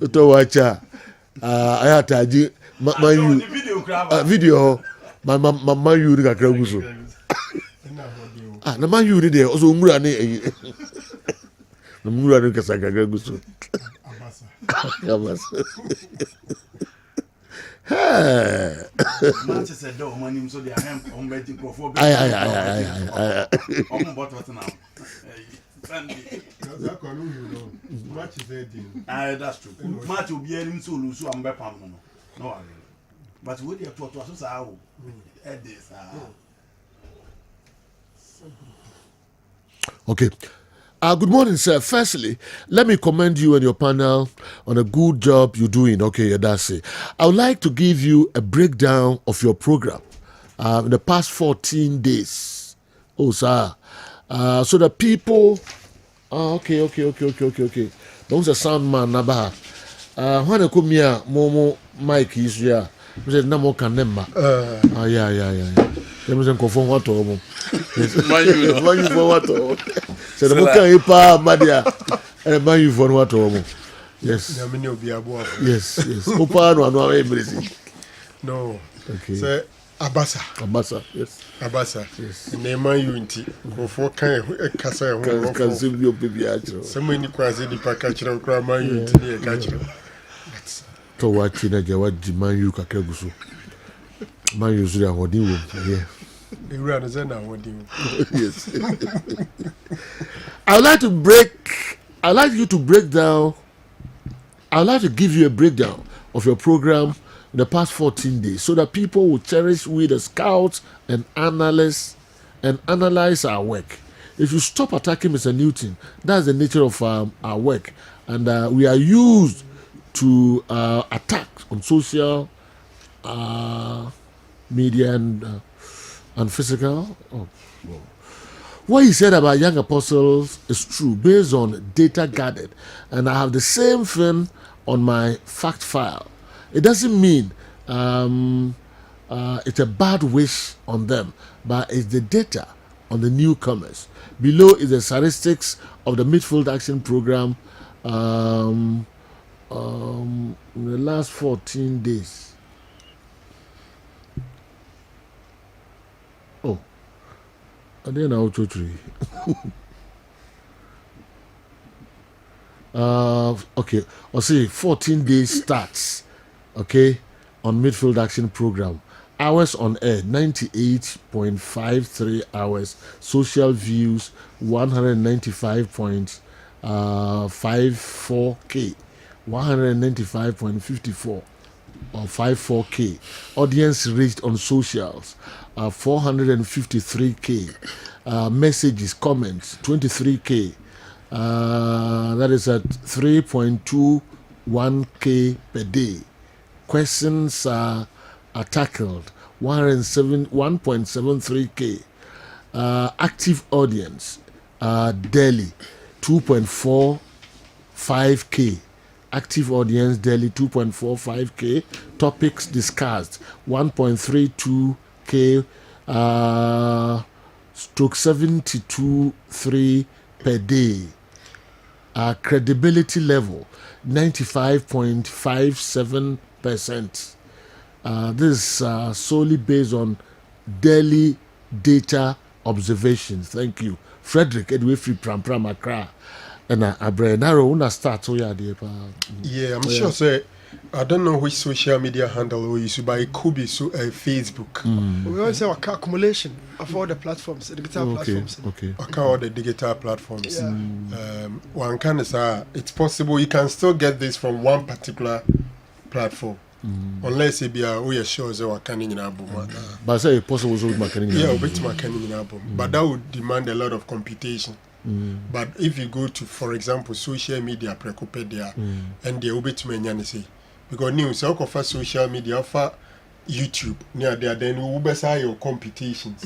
Auto watch, I had to do my video. My man, you got Kakegusu. The man you did there also Umura. The Mura Kasakagusu. Manchester door money so they are hemp on betting for that's true. Match will be in so lose so I'm back no. But with your to us how this okay. Good morning, sir. Firstly, let me commend you and your panel on a good job you're doing. Okay, that's it. I would like to give you a breakdown of your program in the past 14 days. Oh, sir. So the people... okay. Those are sound man, Nabaha. When I come here, Momo, Mike is here. I said, no more can remember. Yeah. Let me say, confirm what to him. Man, you for what to so the book is Madia. Man, you for what to him. Yes. Yes. Opa no everything. No. Okay. So Abasa. Yes. Yes. Neman you inti. Confirm can kasa ho. Can see your baby actually. Somebody kwase di pakachira okra man you inti ne kachira. To watch na je what man you kakeguso. Man usually what do you yeah. Yes. I'd like you to break down. I'd like to give you a breakdown of your program in the past 14 days so that people will cherish we the scouts and analysts and analyze our work. If you stop attacking Mr. Newton, that's the nature of our work. And we are used to attack on social media and physical. Oh, well. What he said about young apostles is true based on data gathered, and I have the same thing on my fact file. It doesn't mean it's a bad wish on them, but it's the data on the newcomers. Below is the statistics of the Midfield Action Program in the last 14 days. Oh. And then I'll to okay, I'll say 14 days starts, okay, on Midfield Action Program. Hours on air 98.53 hours. Social views 195.54K, 195.54 or 54K. Audience reached on socials 453K. Messages, comments 23K. That is at 3.21K per day. Questions are tackled 1.73K. Active audience daily 2.45K. Active audience daily 2.45K. Topics discussed 1.32K stroke 72.3 per day. Credibility level 95.57%. This is solely based on daily data observations. Thank you. Frederick Edwefri Pram Accra. And Naro una start so yeah, I'm sure say I don't know which social media handle we use, but it could be Facebook. We always say accumulation of all the platforms, the digital platforms. Okay. All the digital platforms. One can say it's possible you can still get this from one particular platform. Unless it be we are sure they were canning in album. But say possible so with canning in album. But that would demand a lot of computation. But if you go to, for example, social media, Precopedia, and the Ubit say, because news for social media for YouTube near there, then we will say your competitions.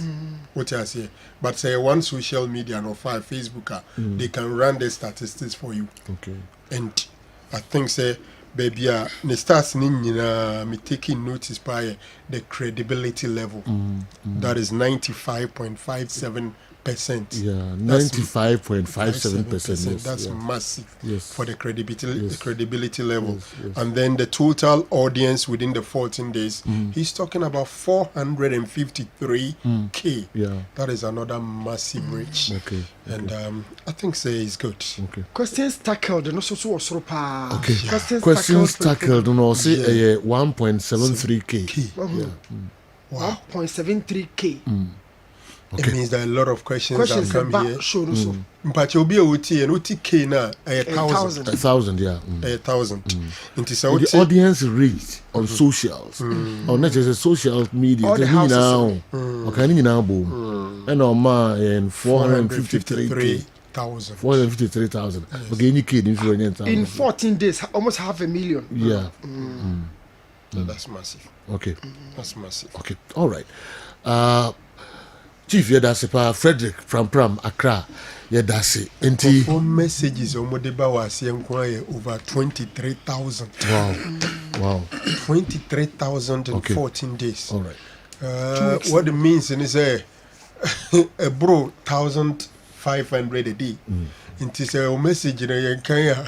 What I say, but say one social media and or Facebook, they can run the statistics for you. Okay, and I think say. Baby, me starts me taking notice by the credibility level. That is 95.57%. Yeah, 95.57%. That's massive for the credibility level. Yes. And then the total audience within the 14 days, he's talking about 453K. Yeah, that is another massive reach. Okay. And I think say it's good. Okay. Questions tackled and also okay. Questions tackled and also 1.73K. Wow. 1.73K. Okay. It means that a lot of questions have come here. But you'll be a OT and OTK now 1,000. 1,000, yeah. 1,000. The audience reached on socials, or not just social media. All the houses. And on my and 453,000. 453,000. Okay, any kid in 14 days, almost 500,000. Yeah. So that's massive. Okay. That's massive. Okay. All right. Chief Yedasipa Frederick Pram Accra Yedasi. And for messages on Modeba was over 23,000. Wow. 23,000 in 14 days. All right. What it means is a bro 1,500 a day. It is a message in Kenya.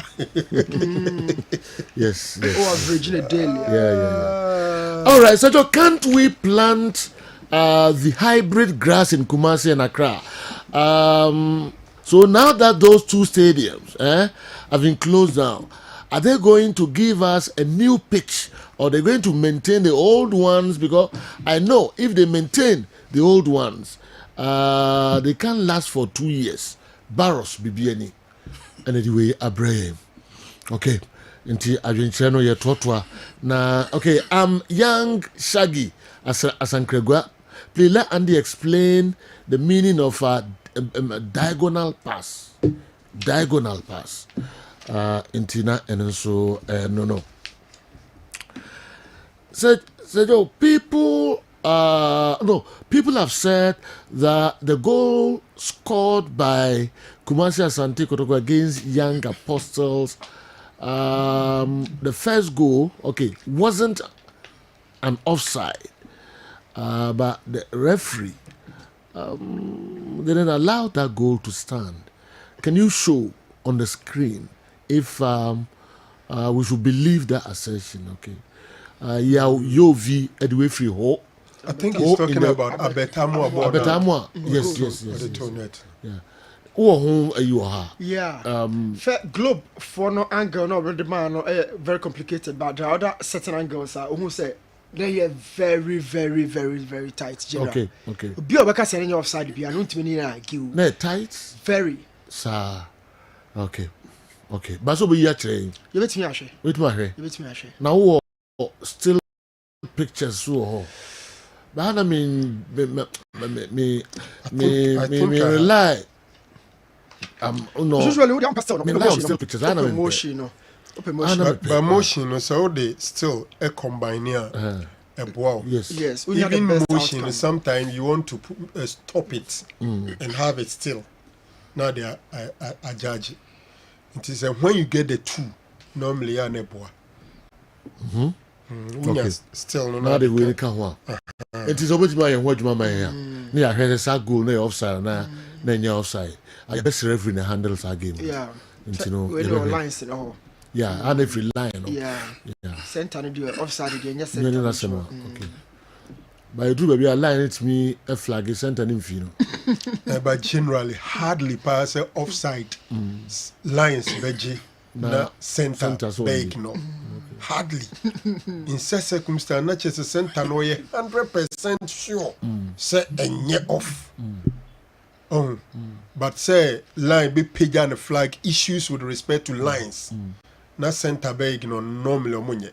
Yes. Average a daily. Yeah. All right. So can't we plant the hybrid grass in Kumasi and Accra? So now that those two stadiums have been closed down, are they going to give us a new pitch or they're going to maintain the old ones? Because I know if they maintain the old ones, they can't last for 2 years. Barros Bibiani. And anyway, Abraham. Okay. Inti adwenkyerɛ no yɛ toatoa na okay, I'm young Shaggy Asankregwa. Please let Andy explain the meaning of diagonal pass. Diagonal pass. Intina and so no. So people people have said that the goal scored by Kumasi Asante Kotoko against Young Apostles, the first goal, okay, wasn't an offside, but the referee didn't allow that goal to stand. Can you show on the screen if we should believe that assertion? Okay. Yovi Edway Free Ho. I think he's talking about Abetamwa. Abetamwa. Yes. Yeah. Who you are? Yeah. Globe for no angle, no the man, no very complicated. But the other certain angles are who say they are very, very, very, very tight. General. Okay. Be a worker saying offside. Be a no give. No tight. Very. Sir. Okay. But so be train. You bet me ashe. Wait my hair. You bet me ashe. Now still pictures so. But I mean, me rely. No. Usually we don't pass on still pictures. I motion. But motion, so they still a combiner. A wow. Yes. Even motion, sometimes you want to stop it and have it still. Now they are a judge. It is when you get the two, normally you are a boy. Okay. Still now they will come. It is always my watch my here. Near a goal, no offside, then you're offside. I best referee the handles our game. Yeah. Lines in all. Yeah, and every line. Yeah. Center do offside again. Yes, okay. But you do baby a line it me a flag is center in fino. But generally hardly pass offside lines veggie na center bake no. Hardly. In such circumstance, not just a center no 100% sure. Say enye off. But say line be page and flag issues with respect to lines. Na center bake no normally omunye.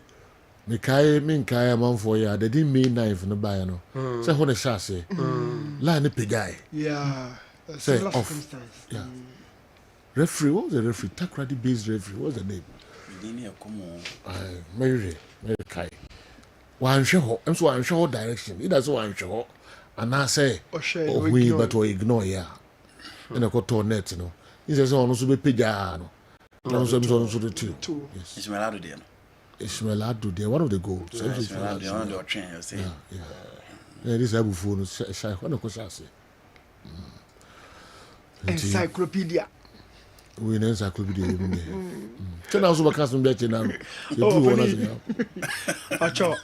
Minkai man for ya, they didn't mean knife no buy no. Say when a chassis. Line the pigay. Yeah. Say off. Yeah. Referee, what was the referee? Takrady based referee, what's the name? Mary Kai. One show, I'm so unsure direction. It does one show. And I say, we but we ignore ya. And I got to net, you know. He says, on also be pijano. No, so the two. Yes. Ishmael Adu there, one of the goals. One of the train, you see. Yeah. This Abu phone, shy, one of course I say. Encyclopedia. We in encyclopedia. Can also be custom bet now. Acho.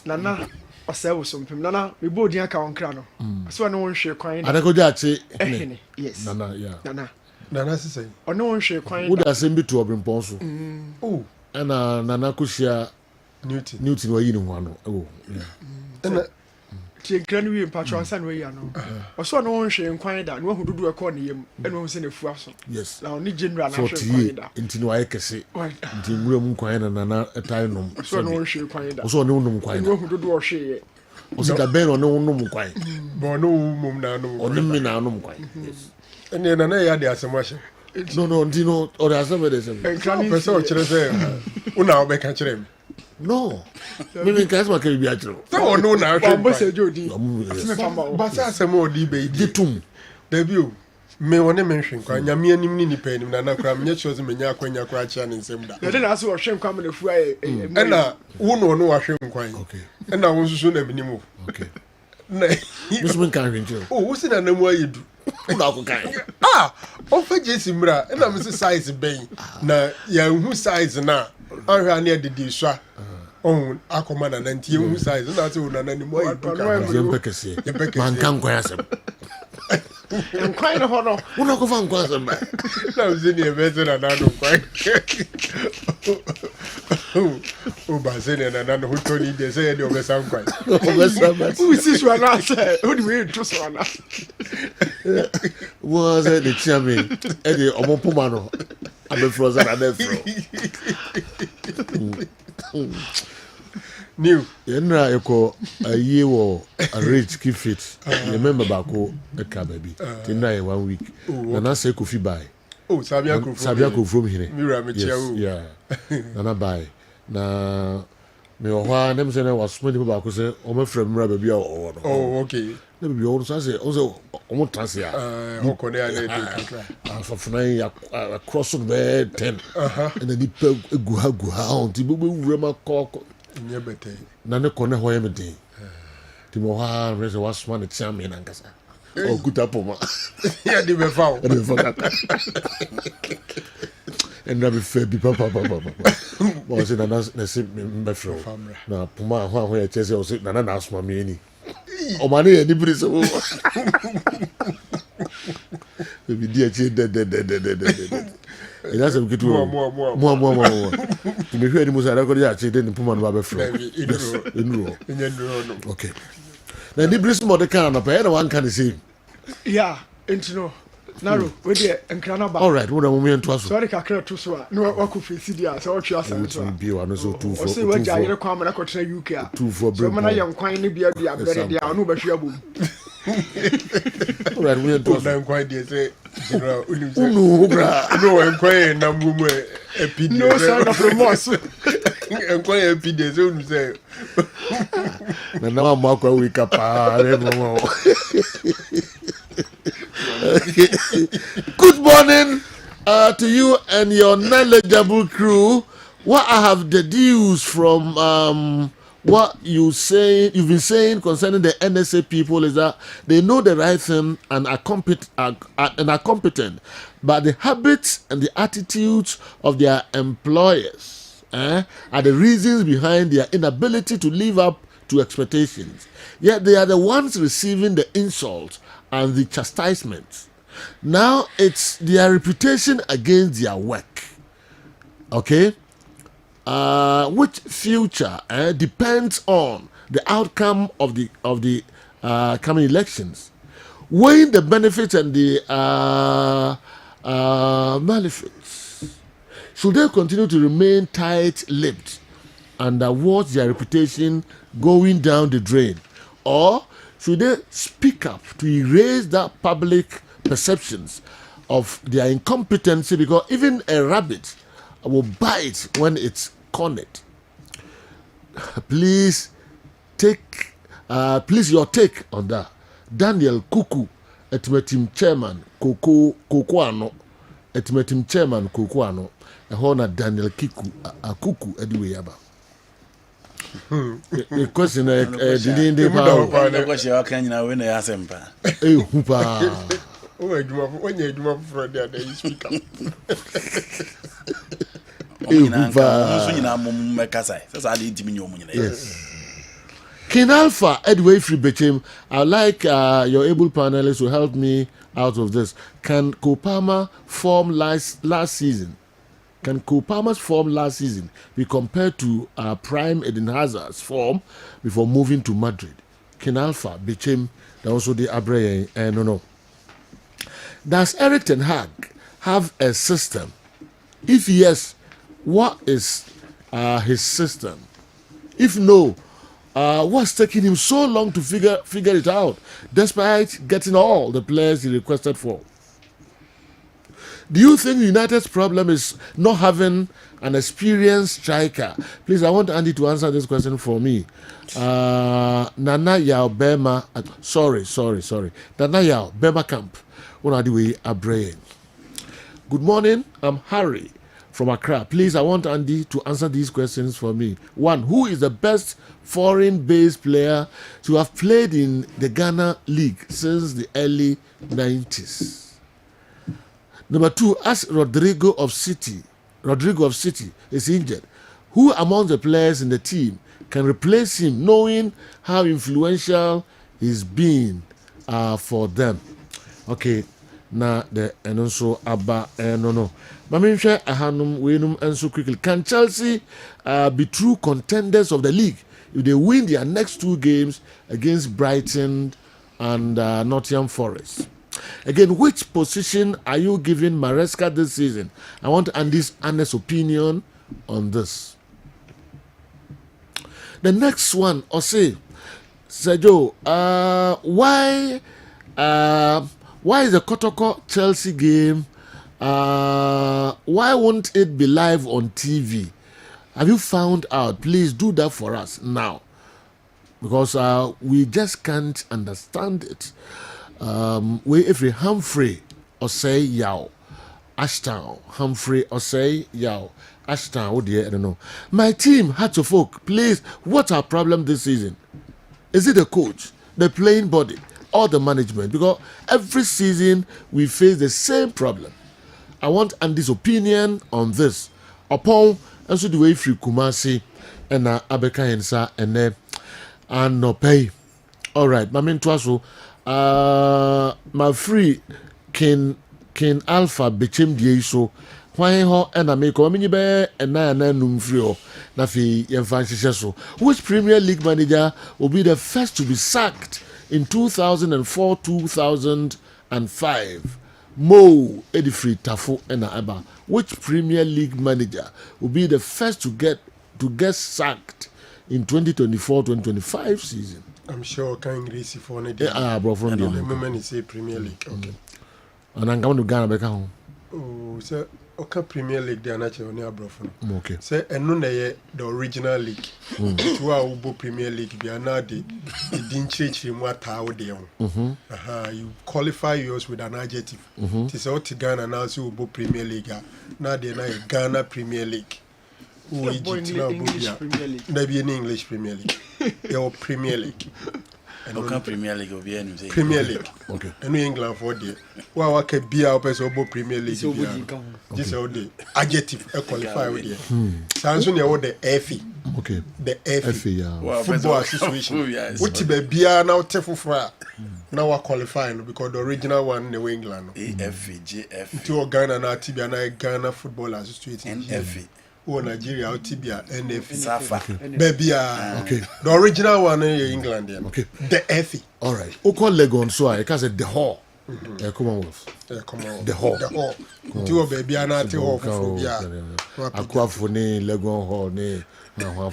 Nana, I say was something. Nana, we both the account crano. So no one share coin. And I go that say. Yes. Nana, yeah. Nana say. Or no one share coin. Would assemble to Obin Ponso. Oh. And Nana Kushia Newton were in one. Oh, yeah. Grand we patron san we no. Also no one share coin that no who do a corner him and no send a fuaso. Yes. Now ni general na share coin that. Into no kese. Into room coin and Nana a time. So no one share coin that. Also no coin. No who do share. Was it a ben or no coin? But no mum na no. Or me na no coin. Yes. And then Nana ya dey asemwashe. No, Dino, or the assembly. Person say, una obeka kire me. No. Maybe Kessben can be actual. No, now. But say Jody. But say more di be ditum. Debut. Me wone mention kwa nyame anim ni nipa anim na na kra me choose me nya kwanya kwa acha ne nsem da. Dey na so ohwe nkwa me na fu aye. Na wo no no ahwe nkwan. Okay. Na wo nsusu na minimu. Okay. Na Muslim kan renjo. Oh, wo si na namu ayedu. Una ko kan. Ofa jesi mra na me size ben na ya hu size na ahwa na didi swa. Oh, akoma na nti hu size na se una na ni mo ayedu ka. Yempekese. Man kan kwa yasem. And quite a honor. We're not going to find man. I was in the event and I don't quite. Oh, Basin and another who told you they say you're the sound quite. Who is this one? I said, who do we trust one? Was it the chairman? Eddie Omopumano. I'm a frozen and New. Yenra eko a year or a rich keep fit. Remember Bako a baby. Tinda 1 week. And I say coffee buy. Oh, Sabiako from here. Yes, yeah. Nana buy. Na me wa nem say na was small Bako say o me frem ra baby o. Oh, okay. Na baby o so say o say o mo trans ya. Hoko na dey. For flying across the bed 10. And then the guha on the bubu rema cock. Nane kone ho yeme din. Ti mo ha rese was man the champion ankasa. Oh good up ma. Ya di be fa. E be fa. And na be fe bi papa. Bo se na se me fro. Na puma ho e chese o se na asma me ni. O mane e ni brise o. Be di e che de. And that's a good one. More. To be fair, most I record actually then Puma no from. Okay. Now the British mother can up and one can see. Yeah, into no. Naro, we there and Cranaba. All right, what a moment to us. Sorry, Kakra to so. No, what could face it? So what you are saying. Be one so 2 for. See what I come and I could say UK. 2 for so man I am quite be a very no but you all right, we to them quite dey say no bra. No, I'm quite na mumu epi. No sign of remorse. I'm quite epi dey say. Na na ma kwa we kapa mo. Good morning to you and your knowledgeable crew. What I have deduced from what you've been saying concerning the NSA people is that they know the right thing and are competent, but the habits and the attitudes of their employers are the reasons behind their inability to live up to expectations. Yet they are the ones receiving the insults and the chastisement. Now it's their reputation against their work. Okay? Which future depends on the outcome of the coming elections. Weighing the benefits and the malefits. Should they continue to remain tight-lipped and watch their reputation going down the drain? Or should they speak up to erase that public perceptions of their incompetency? Because even a rabbit will bite when it's cornered. Please your take on that. Daniel Kuku, etimetim chairman Kokoano, etimetim chairman Kokoano, a hona Daniel Kuku ediwe yaba. The question didn't they power. The question can you know when they ask him. Oh, when you do for there, you speak up. Yes. King Alpha, Edway Free Bechem, I'd like your able panelists to help me out of this. Can Kopama form last season? Can Kopama's form last season be compared to prime Eden Hazard's form before moving to Madrid? King Alpha, Bechem, also the Abreye, no. Does Eric Ten Hag have a system? If yes, what is his system? If no, what's taking him so long to figure it out, despite getting all the players he requested for? Do you think United's problem is not having an experienced striker? Please, I want Andy to answer this question for me. Nana Yao Bema, sorry. Nana Yao Bema Camp. Good morning, I'm Harry from Accra. Please, I want Andy to answer these questions for me. 1. Who is the best foreign-based player to have played in the Ghana League since the early 90s? Number 2, as Rodrigo of City is injured, who among the players in the team can replace him, knowing how influential he's been for them? Okay. Na the and also Abba no. Mami share ahanum wenum and so quickly. Can Chelsea be true contenders of the league if they win their next 2 games against Brighton and Nottingham Forest? Again, which position are you giving Maresca this season? I want Andy's honest opinion on this. The next one, Ose, Sergio, why is the Kotoko Chelsea game? Why won't it be live on TV? Have you found out? Please do that for us now, because we just can't understand it. We every Humphrey or say Yao, Ashtown, Humphrey or say Yao, Ashtown. Oh dear, I don't know. My team had to folk. Please, what's our problem this season? Is it the coach, the playing body, or the management? Because every season we face the same problem. I want Andy's opinion on this. Upon and so the way free Kumasi and Abeka Hensa and no pay. All right, my main twaso. My free Ken Alpha became the so. Why ho and I make mini bear and num free na fi so. Which Premier League manager will be the first to be sacked in 2004-2005? Mo Edifree Tafo and Aba. Which Premier League manager will be the first to get sacked in 2024-2025 season? I'm sure can race for an idea. Bro, from the moment you say Premier League. Okay. And I'm going to Ghana back home. Oh, sir. Okay, Premier League, they are not your near bro. Okay. Say, and no, the original league. To our Ubo Premier League, be another. It didn't change him what how they are. You qualify yours with an adjective. It's all to Ghana now, so Ubo Premier League. Now they're not Ghana Premier League. Who Egypt now, maybe an English Premier League. Your Premier League. And Premier League will be anything. Premier League. Okay. And New England for the. Well, I can be our person about Premier League. Just all the adjective qualify with you. Sounds when you the FE. Okay. The FE. Yeah. Football Association. What be now tefu now I qualifying because the original one in New England. AFE. To Ghana now Tibia now Ghana Football Association. NFE. Oh, Nigeria, Tibia, NF. Safa. Baby, okay. The original one in England. Okay. The FE. All right. Oko Legon, so I can say the hall. Commonwealth. The hall. The hall. Two baby, and not hall for Phobia. Aquafone, Legon Hall, ne. The hall.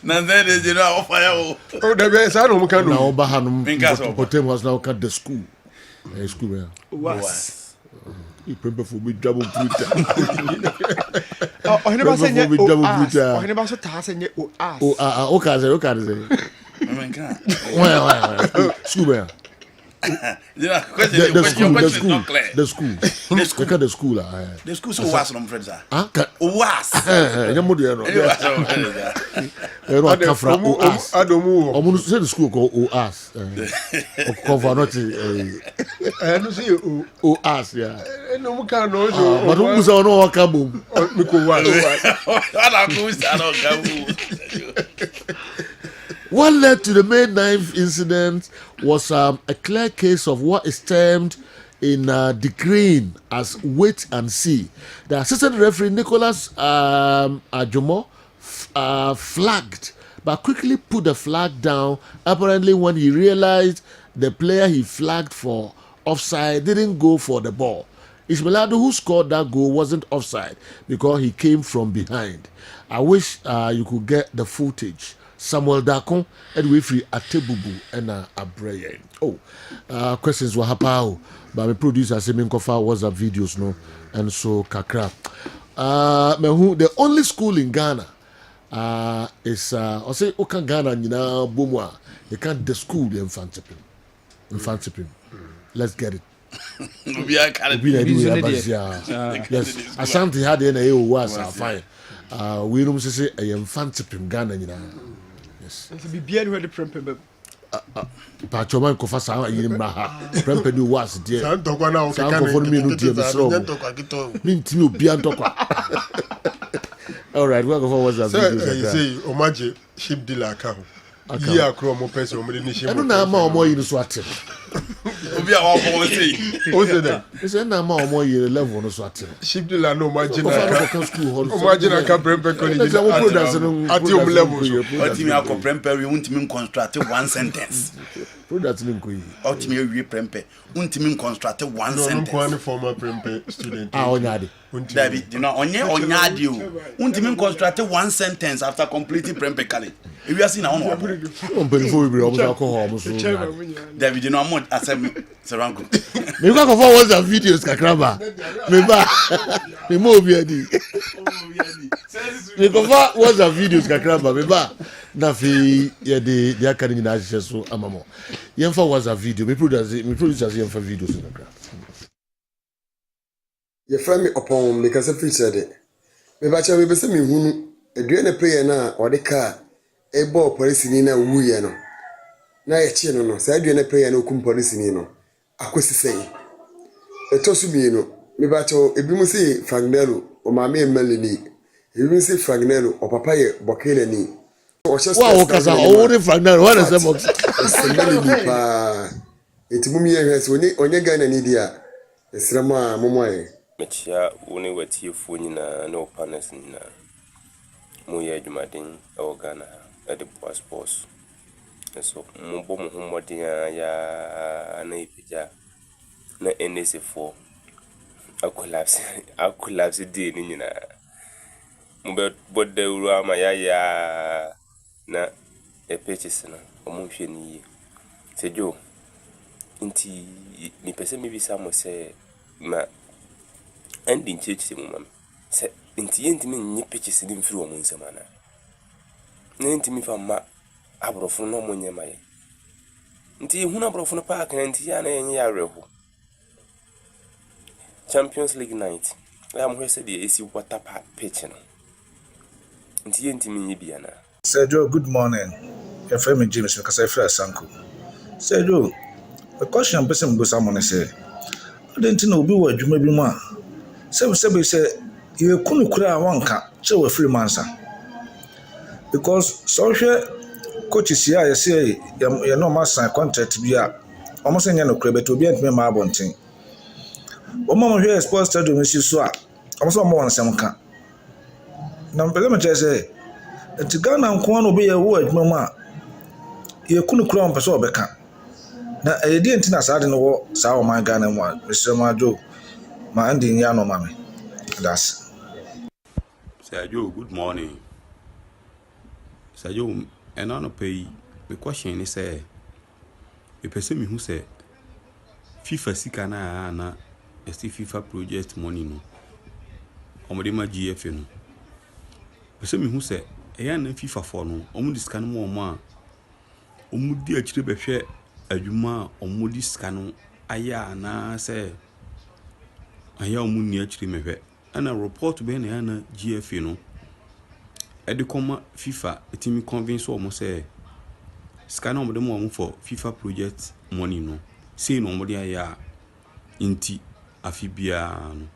Then is you know fire. Oh, the best I don't can now. Bahanum, Potem was now cut the school. School. Was. You remember for me double Twitter. Oh, I never said it. I never said it. Oh, okay. Well, school. The school. The school so was on friends. Was. I don't say the school called OAS. Cover not I don't see OAS, yeah. No can know. But who was on all kaboom? What led to the May 9th incident was a clear case of what is termed in decreeing as wait and see. The assistant referee Nicholas Ajomo flagged, but quickly put the flag down, apparently when he realized the player he flagged for offside didn't go for the ball. Ismailado, who scored that goal, wasn't offside because he came from behind. I wish you could get the footage. Samuel Dakon, Edwin Free Atebubu, and Abreye. Questions were happening, but my producer said me kofa WhatsApp videos no, and so kakra. The only school in Ghana is I say Oka Ghana nyina bomwa. They can't the school the infantipim. Let's get it. Yes, Ashanti had in a was fine. We don't say a infantipim Ghana nyina. To be beer where the prempe. Pachoman Kofasa in Maha. Prempe do was dear. Santo for me no dear. Mean to you, Biantokwa. All right, welcome for what's that? You say, Omaji, ship dealer account. Yeah, Chrome person, I'm going to I don't know how more you swat. Obi a wa bo say. O say that. It's a na ma more you level no swat. Ship the la no imagine ka school hall. Imagine ka Prempeh college. That's our products at your level. Otimi akọ Prempeh we untimi construct one sentence. Products nim ko yi. Otimi we Prempeh untimi construct one sentence. No one former Prempeh student. Onyade. David, you know, onyade o. Untimi construct one sentence after completing Prempeh college. If you are seeing on before we almost alcohol so. David, you know I'm asem Serango. Me go for watch the videos kakraba. Me ba. Me mo obi adi. Me go for watch the videos kakraba. Me ba. Na fi ye de academy na hye so amamo. Yen for watch the video. Me producers yen for videos kakra. Ye friend me upon me kase free said it. Me ba cha we be se me hunu eduane prayer na ode ka ebo police ni na wuye no na ye chi no sa eduane prayer na okum police ni no akosi sei etosu bi no me ba cha ebi mu se Fragnello o ma me emelini ebi mu se Fragnello o papa ye bokele ni wa o kasa o re Fragnello wa na se box emelini pa etimumi ye hwese onye Ghana ni dia esrama momoye mechia woni watiefo nyina na opanes nyina mo ye adwumaden e Ghana e de passports so mo bo mo homodin ya na ipija na NS4 akolapse de ni nyina mo be bodde uru ama ya na e purchase na mo hwe ni sejo nti ni pese mi bisa mo se ma ending chechi mu mam se nti yentimi nyi purchase ni mfiri wo mo nsema na nti fa ma abrofo no mo nyema ye nti huna abrofo no park na nti ya na yenye ya reho Champions League night I am here said the AC water park pitch no nti yentimi nyi bia na Sergio, good morning. Your friend James because I feel Sanko. Sergio, the question person go someone say I didn't know be what you may be man. Say you couldn't cry one cat, so a free mansa. Because social coaches here, I say, you're no master contract to be up. Almost any no crab to be at me, my bunting. But Mamma here is supposed to do Mrs. Swap. Almost one more on some cat. Now, Pelamacha say, to Ghana and Kwan will be a word, Mamma. You couldn't cry on Paso Becca. Now, I didn't think I didn't know Sour my Ghana one, Mr. Majo, my ending Yano Mammy. That's Sergio, good morning. Sergio, and on a pay, the question is a person who said FIFA Sikana na a FIFA project money no. Omodema GF no. Person who said a yan FIFA for no, omudis can more ma. Omudi a chile befe a juma omudis cano aya na say aya omuni actually meve. And a report ben na GF no. Edikoma FIFA etimi convince almost say scan on them for FIFA project money no say no more ya inti afibia no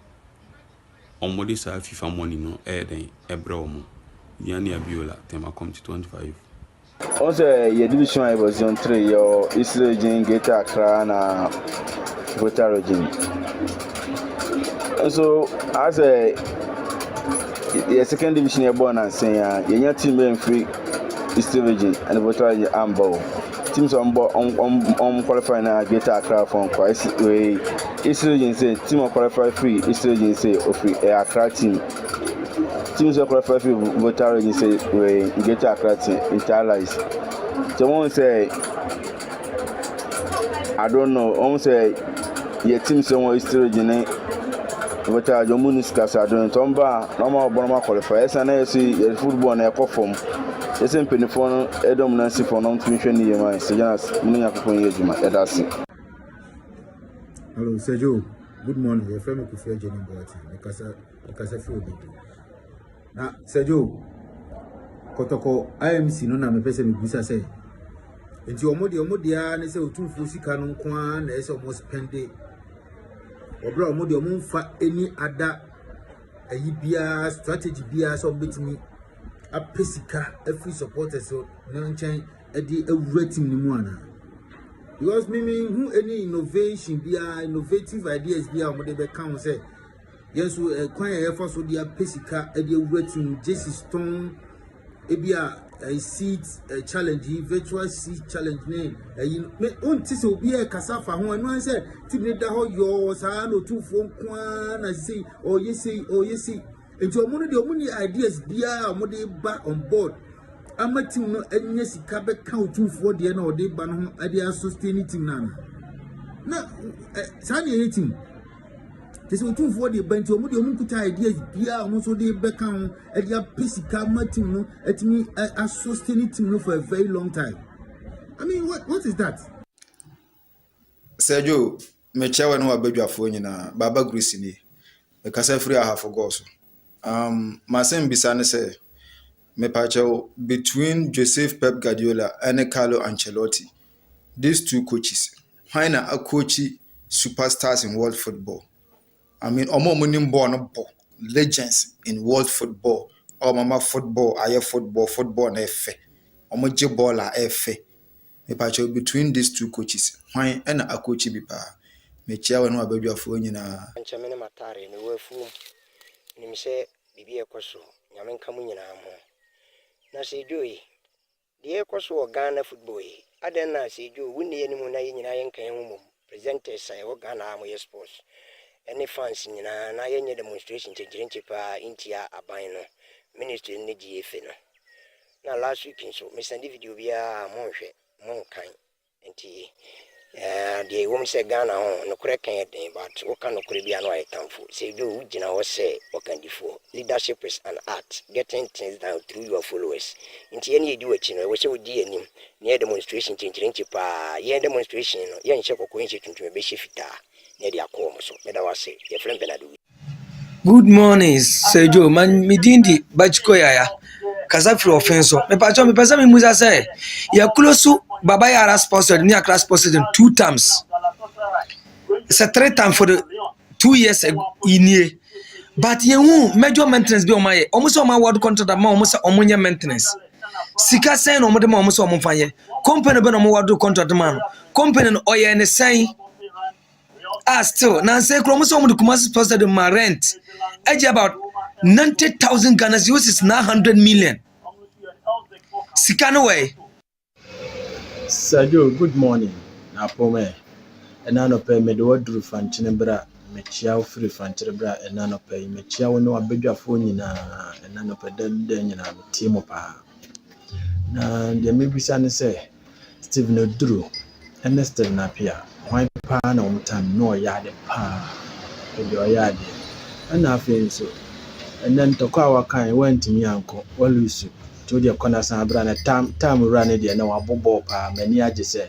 omode sa FIFA money no den ebro mo yani abiola tema come to 25 also your division I was on 3 your Israel region get Accra na Volta region so as a the second division you're born and saying your team being free Eastern region and the Volta Ambo teams on qualifying now get Accra from quite way Eastern region say team on qualify free Eastern region say free Accra team teams on qualify free Volta region say we get Accra team internalize someone say I don't know almost say your team somewhere Eastern region but your municipal are doing Tomba, normal Bonama qualifiers, and I see the football and a perform. The same penifon, a dominancy for non commission near my Sejanas, Munia, that's it. Hello, Sergio. Good morning. Your friend could feel Jenny Boaty because I feel it. Now, Sergio Kotoko, IMC, no, I'm a person with Visa say. And your modia, and say 2 Fusi Canon Kwan, is almost pending. Obra mo de mo fa any other bia strategy bia so betimi apesika every supporters so no nchen the team ni mu ana. Because me who any innovation be innovative ideas be am dey be count say yes so kwan e for so dia pesika e dey team Jesse Stone e be a seat challenge virtual seat challenge name me on ti se obi e kasa fa ho anu say team ni da ho yo sa no two phone kwan na say oh yes enti omo no dey omo ni ideas bia omo dey back on board ama team no enye sika be count two for dey na o dey ba no e dey sustain team na sa dey team this is two for the bench omo dey omo kuta ideas bia omo so dey be count e dey pesika ma team no etimi sustain team no for a very long time. I mean what is that? Sergio mechewe no abadwafo nyina baba Greece ni me kasa free half goals masem bisane say me pacho between Joseph Pep Guardiola and Carlo Ancelotti, these two coaches why na a coachy superstars in world football. I mean omo munim born legends in world football or mama football aye football na efe omo je ball a efe me pacho between these two coaches why na a coachy bi pa me chiawe no abadwafo nyina Anchemene matare ne wafu nimse bibi ekoso nyame nka mu nyina mo na sejoyi de ekoso Ghana football yi aden na sejo wunni yenimu na nyina yenka yenmu presenters say o Ghana mo sports any fans nyina na yenye demonstration chenchirenchi pa intia aban no ministry ne GFA no na last week so me send video bia mo hwe mo kan enti the woman say Ghana on no correct kan den but o kan no kure bia no ay tamfo say do ugina wo say o kan difo leadership is an art getting things down through your followers nti any edi wachi no we say odi anim na demonstration chenchirenchi pa ye demonstration no ye nche kokko nche tuntum be she fita na dia ko mo so me da wase ye friend Benadu. Good morning Sergio man midindi bachiko yaya Kazafri offenso me pacho me pesa me muza say ya close Baba Yara sponsored me Accra sponsored 2 times. It's a 3 time for the 2 years in year. But you major maintenance be on my almost on my word contract that almost on maintenance. Sika say no more than almost on fire. Company be no more word contract man. Company no oya and say still now say chromosome the commercial sponsored my rent. Edge about 90,000 Ghana cedis is 900 million. Sika no way. Sergio, good morning. Na pome. Enano pe me do dru fanchine bra me chia free fanchine bra enano pe me chia wo no abedwafo nyina enano pe de nyina me team pa. Na de me bisa ne say Steve Oduro Ernest na pia. Why pa na umtam no yade pa. E do yade. Na afi so. Enen tokwa wakan went mi anko walusu. To the corner sabra na time run it na wabobo pa mani age say.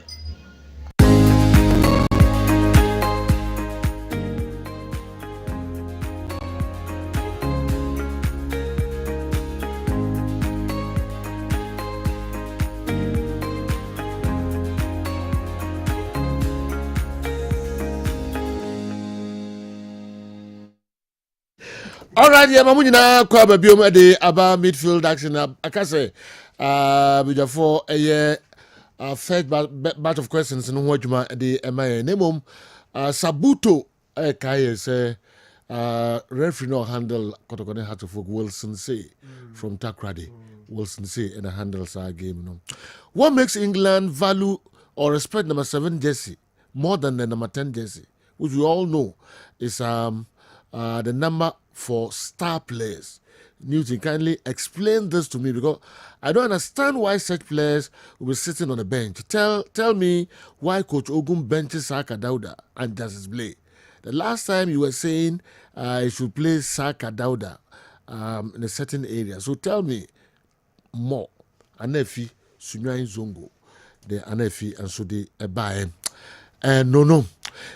All right, yeah, mamunyina kwa babiom de aba midfield action akase before a first batch of questions no hojuma de emaye nemom Sabuto kai say referee no handle kotokone Hatofok Wilson say from Takrade Wilson say and handles our game no. What makes England value or respect number 7 jersey more than the number 10 jersey, which we all know is the number for star players? Newton, kindly explain this to me because I don't understand why such players will be sitting on the bench. Tell me why Coach Ogun benches Saka Dauda and Justice Blay. The last time you were saying he should play Saka Dauda in a certain area. So tell me more. Anefi Sunyain Zongo, the Anefi and so the Ebae. And no.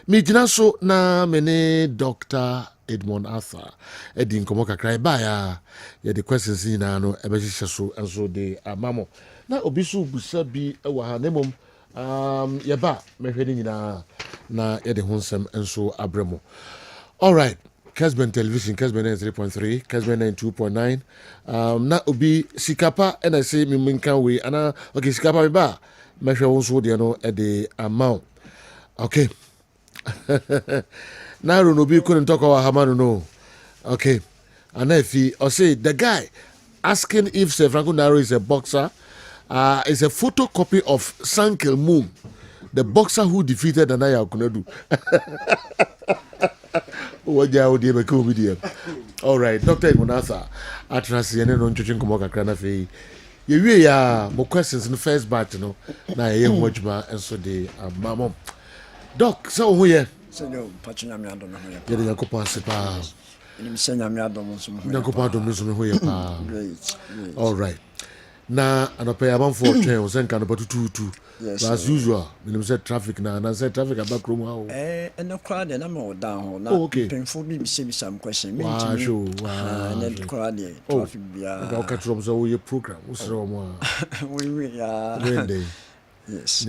Me so na mene Dr. Edmond Arthur Edin Komoka Kraibaya. Yeah, the questions in no ebeshisha so and so the mamo. Na obisu busa bi ewa nemom yeba mehwede nyina na ye de honsem and so abremo. All right. Kessben television, Kessben 3.3, Kessben 2.9. Na obi sikapa and I say minka we ana okay sikapa ba. Measure also the no at the amount. Okay. Now Runobi couldn't talk about Hamano no. Okay. And if he or say the guy asking if Sir Franco Naro is a boxer, is a photocopy of Sankel Moon, the boxer who defeated Anaya Kunadu. All right, Dr. Monatha, Atras Yenen on Chuchin Kumoka Kranafi. You are more questions in the first batch, no. Now, I am much more, and so the mamma. Doc, so who ye? So, no, Pachinam, I don't know. You're the Yakopa Sepa. I'm saying I'm not almost great. All right. Now, and I pay a month for train was kind of 2. Yes, as usual. When you said traffic now, and I said traffic about room. And no crowd, and I'm all down. Okay. Painful me, some question. Wow, sure. And crowd, traffic. I'll catch rooms over your program. What's wrong? We are. Yes.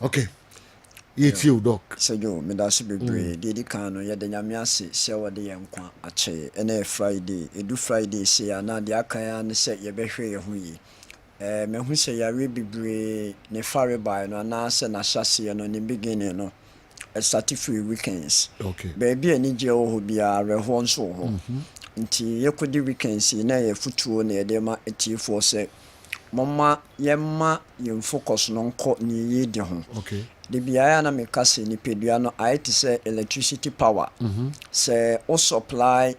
Okay. It's you, Doc. So, you, Medasi Bebre, Didicano, Yadanyamiasi, Sawadi and Qua, Ache, and Friday, do Friday, say, and Nadiaka, say, Yabehe, hui. Me who say, ya Bebre, ne fare by no, and answer, na chassis, and on the beginning, no, a 33 weekends. Okay. Baby, and Nigel who be a rehon so. Until you could do weekends, in a footwood near them at T4 say, Mama, Yemma, you focus non caught near ye, okay. The biana me kase ni peduano I to say electricity power. Say o supply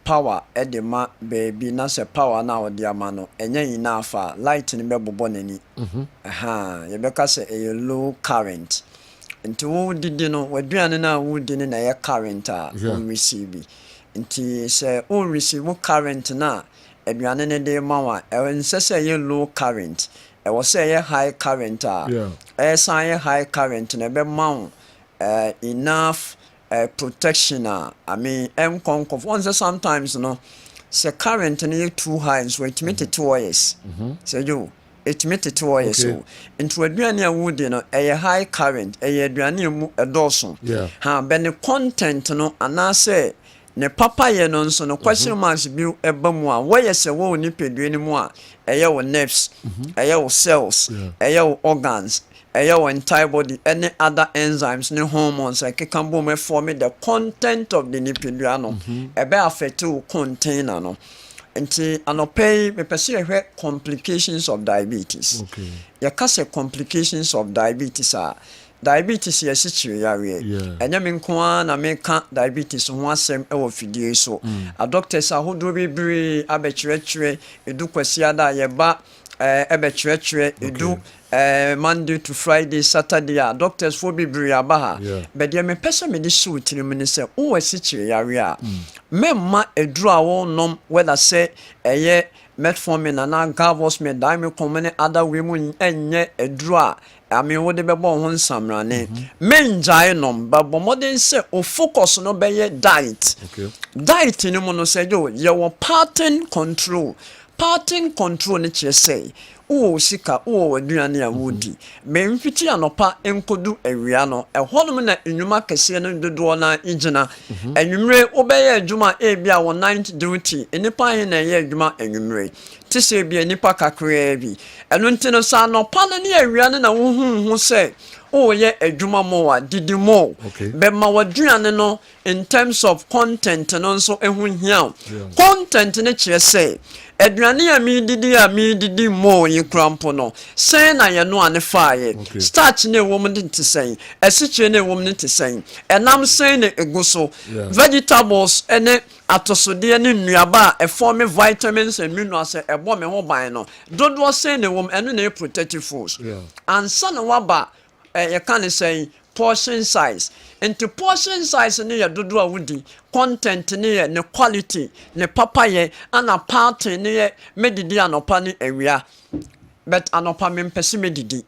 power at the ma baby na say power na o dia ma no enye enough light ni be bobo nani. You be kase a low current. Nti wo didi no waduane na wo didi na ye current a o receive. Nti say o receive current na aduane ne de ma wa e say ye low current. I was say a high current, sign high current, and a mount enough protection. I mean, once sometimes, you know, say current and too high, so it made it 2 years. So you, it made it 2 years. So into a Duania wood, you know, a high current, a Duania a dorsal. Been the content, you know, and I say. Ne papa ye no nso no question marks bi eba mu a where say wo ni pedue ni mu a eye wo nerves eye wo cells eye wo organs eye wo entire body any other enzymes ne hormones like can bo me form the content of the nipedua no ebe affect wo container no nti anopay me pese hwe complications of diabetes ya kase complications of diabetes are diabetes yes chiriare enya me nko na me ka diabetes ho asem e wo fidie so a doctors ahodo bebre abechirechire edu kwasia da ye ba ebechirechire edu Monday to Friday Saturday doctors for bebre abaha but ye me pese me di shoot tiri me se o wasi chiriare a memma edru a wo nom whether say eye metformin na gavos me dime common other women enye edru a I mean, what the baby on samrane. Menjai nom, but modern say o focus no be ye diet. Diet in mono say yo, your pattern control. Pattern control ni say. O sika o aduane a wodi. Me mfiti anopa enkodu awia no. E honom na enwuma kese no dodo na igina. Enwumre obeye adwuma e bia wo night duty. Enipa he na ye adwuma enwumre. Tise bia nipa kakra bi. Eno ntino sa anopa na ne awia na wo say o ye adwuma mo a didi mo. Be ma waduane no in terms of content no so ehu hia. Content ne kire say aduane a mi didi mo yi krampo no say na ye no ane faaye starch ne wo mu de say esiche ne wo mu de say enam say ne eguso vegetables ene atosode ne nnuaba e form vitamins and minerals e bo me ho ban no dodo say ne wo eno na protective foods and san waba ye kan say portion size into portion size ne ya dodo a wudi content ne ye ne quality ne papaye ana pattern ne ye medidi anopa ne awia but anopa me mpese medidi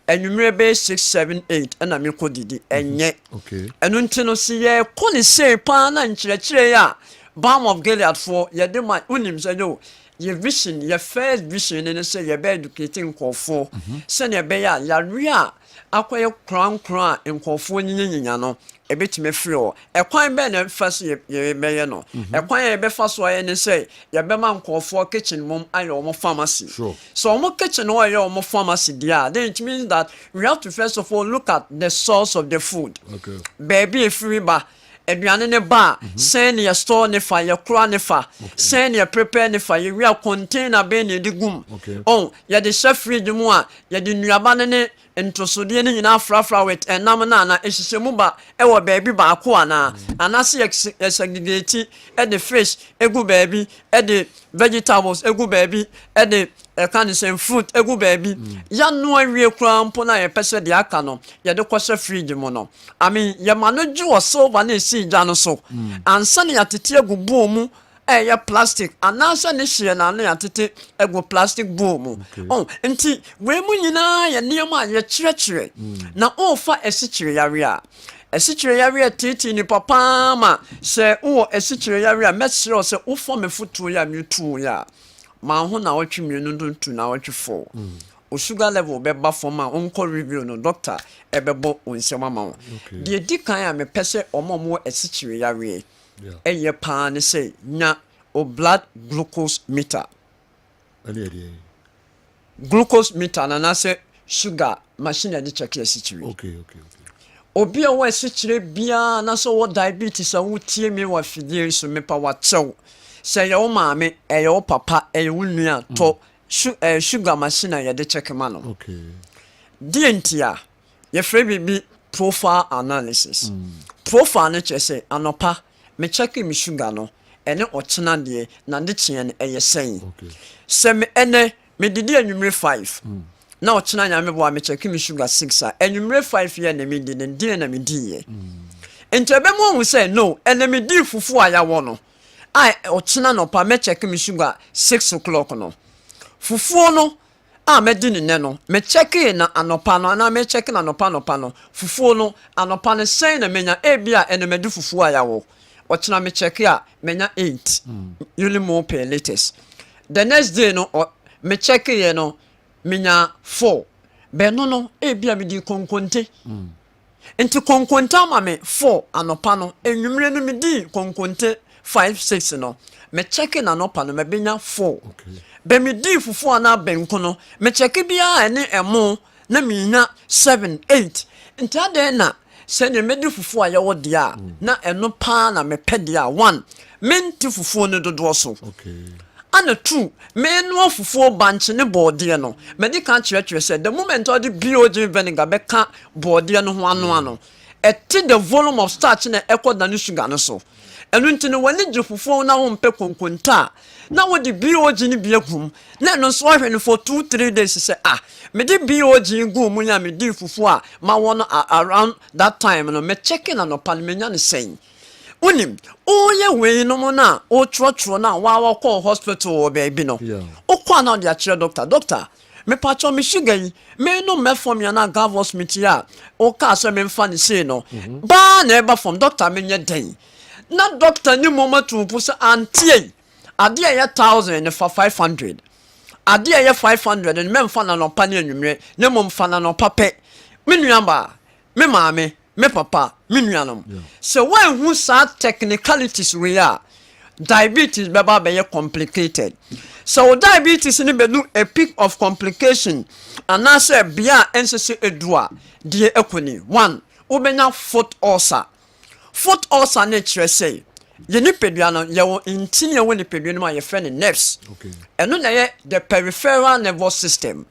enwumre be 6 7 8 ana me kodidi enye enu ntino si ye koni say pa na nkyerɛkyerɛ ya Balm of Gilead for ye de my unim say yo ye vision ye first vision ne say ye be educating nkofo say ne be ya rea akɔyɛ kronkron a nkɔfoɔ nyinya no ebetime free o ekwan be na fa so ye beye no ekwan ye be fa so ye ne say ye be ma nkɔfoɔ kitchen mom ayo omo pharmacy so omo kitchen no ye omo pharmacy dia then it means that we have to first of all look at the source of the food baby e free ba aduane ne ba send your store ne fa your kura ne fa send your prepare ne fa you we container be ne di gum oh ya de chef fridge mu a ya de nuaba ne ntosodie ne nyina frafra with enam na ehihye mu ba e wo baby ba ko ana anase segregate e de fish egu baby e de vegetables egu baby e de kind of fruit egu baby ya no awie kura mpo na ye pese de aka no ye de kwose fridge mu no I mean ye ma no ju o silver na si gya no so ansa ne yatete egu bo mu ya plastic anasa ne hye na na yatete egu plastic bowl mu oh enti we mu nyina ye niam a ye kyerɛkyerɛ na ofa esikyere yare a esikyere yare titi ni papa ma se wo esikyere yare a mesere o se ufo mefutu ya mitu ya ma ho na wotwe mienu ntu na wotwe fo o sugar level be ba for ma onko review no doctor ebebo onsema ma wo de di kan a me pese omomo esikyere yare eye pa ne say nya o blood glucose meter glucose meter na say sugar machine de check esikyere okay obi a wo esikyere bia na so wo diabetes a wo tie me wa fidie so me pa wa chew say yo maame yo papa wo nua to sugar machine ya de check ma no dientia ye frɛ bibi profile analysis profile ne chese anopa me check me sugar no ene ochena de na de kyen eye sen se me ene me didi anwumre 5 na ochena nya me bo me check me sugar 6 a anwumre 5 ye na me di ne na me di ye entebe mo hu say no ene me di fufu aya wo no ai ochena no pa me check me sugar 6 o'clock no fufu no me di ne no me check na anopa no na me check na anopa no fufu no anopa ne sen na menya ebia ene me di fufu aya wo ochina me check ya menya 8 usually more per latest the next day no me check ye no menya 4 be no bia me di konkonte enti konkonta ma me 4 anopa no enwumre no me di konkonte 5 6 no me check na anopa no me benya 4 be me di fufu ana benko no me check bia ene emo na me nya 7 8 enti ade na send me di fufu a yawo dia na eno pa na me pedia 1 menti fufu ne dodo so ana 2 me no fufu banche ne body no me di kan kyerɛkyerɛ sɛ the moment all the BOG vinegar beka body no ho ano eti the volume of starch na ekɔ da ne sugar no so enu nti no wani gye fufu na wo mpe konkonta na wo di BOG ni bia gum na no so ahwe no for 2-3 days say me di BOG gum mu nya me di fufu a ma wono around that time no me checking na no palmenya ne sen unim oye we no mo na o trotro na wa call hospital baby no o kwa na dia kire doctor me pacho me sugar yi me no me form ya na gavos metia o ka so me mfa ne sei no ba na eba from doctor me nye den na doctor ni moma to pusa antie ade ya 1000 and for 500 ade ya 500 and me mfa na no pa ne anwumre ne mo mfa na no pape me nuamba me maame me papa me nuanom so when who sa technicalities we are diabetes beba be complicated so diabetes ni be do a peak of complication and na say bia ensese edua de ekoni 1 ubenya foot ulcer ne kire say ye ni pedua no ye wo intine wo ni pedua no ma ye friend nerves eno na ye the peripheral nervous system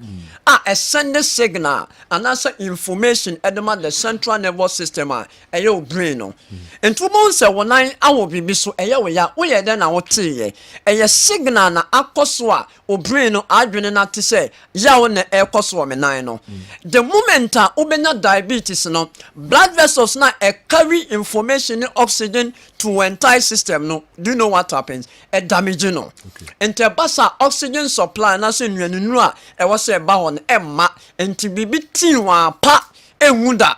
a send signal and answer information edema the central nervous system e ye brain no entumo nse wonan awo bibi so e ye wo ya wo ye den na wo te ye e ye signal na akoso a o brain no adwene na te say ya wo na e koso me nan no the moment a obenya diabetes no blood vessels na e carry information oxygen to entire system no do you know what happens a damage no ente basa oxygen supply na se nuanunu a e wo se ba ho no emma enti bibi tin wa pa enwuda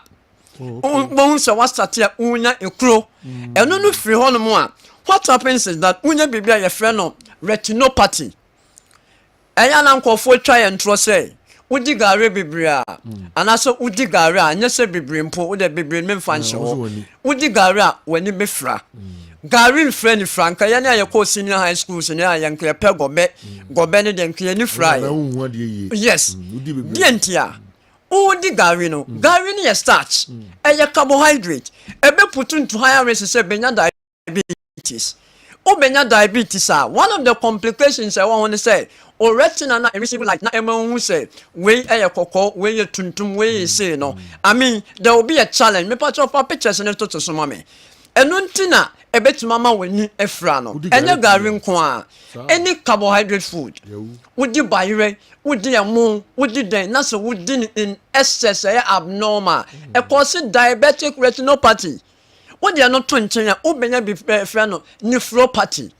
bon se wa start ya unya ekro eno no free ho no mo a what happens is that unya bibi a ye frɛ no retinopathy eya na nkofo twa ye ntro say wodi gare bibria anaso wodi gare a nyese bibri mpo wo de bibri memfa nhyɛ ho wodi gare a wani befra gare friend franka ya na yɛkɔ senior high school so na yɛnkɛ pɛ gobe ne de nkɛ ni fry yes die ntia wodi gare no gare ne yɛ starch ɛyɛ carbohydrate ebe put into higher risk say benya diabetes benya diabetes one of the complications I want to say or retina na receive like na who say we kokko we tuntum we say no I mean there will be a challenge me part of pictures in to so mama enu ntina ebetuma ma wani efra no enye gari nko a any carbohydrate food wodi bayire wodi amo wodi den na so wodi in excess abnormal e cause diabetic retinopathy what they are not to nchen o benya bi friend no nephropathy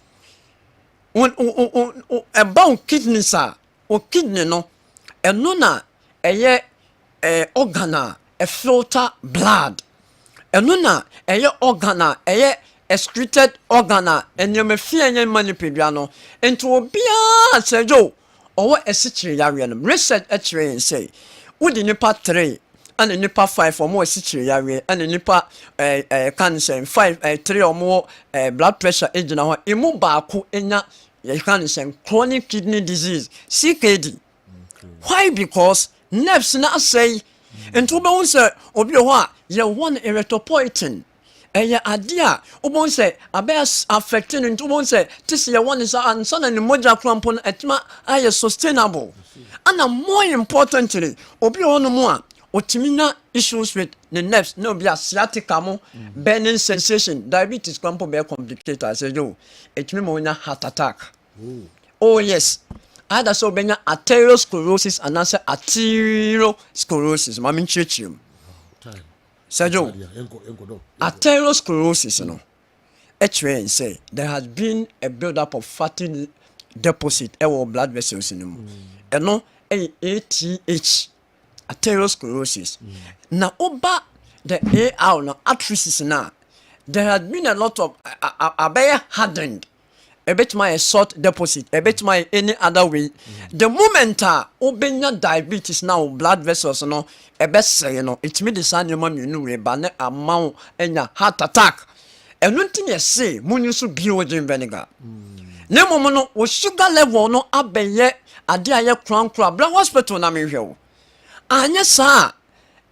about kidneys o kidney no eno na eye organ a filter blood eno na eye organ eye excreted organ enyem fie enye manipedua no ento obia sejo owo esichiri yare no research actually say wodi nipa 3 and nipa 5 or more sichiri yare and nipa cancer 5 3 or more blood pressure ejina ho imu baako enya cancer chronic kidney disease CKD. Why? Because nerves na say into be say obi ho a ye one erythropoietin eye adia obon say abes affecting into obon say this ye one is and na ni moja krampon etma aye sustainable and more importantly obi ho no mo a otimina issues with the nerves no be sciatica mo burning sensation diabetes crampo be complicated as you etimi mo nya heart attack oh yes either so benya arteriosclerosis and answer arteriosclerosis mami chechim Sergio arteriosclerosis no HN say there has been a build up of fatty deposit our blood vessels in them and no ATH arteriosclerosis. Now, over the AR no arthritis now, there has been a lot of a hardened, a bit my salt deposit, a bit my any other way. The moment obenya diabetes now, blood vessels no, a best say you know, it's me the son you know, but amount and heart attack. And one thing you say, Munusu Biogen vinegar. No moment no, sugar level no abeye, a dear crown crab, blood hospital na me here. Anya sa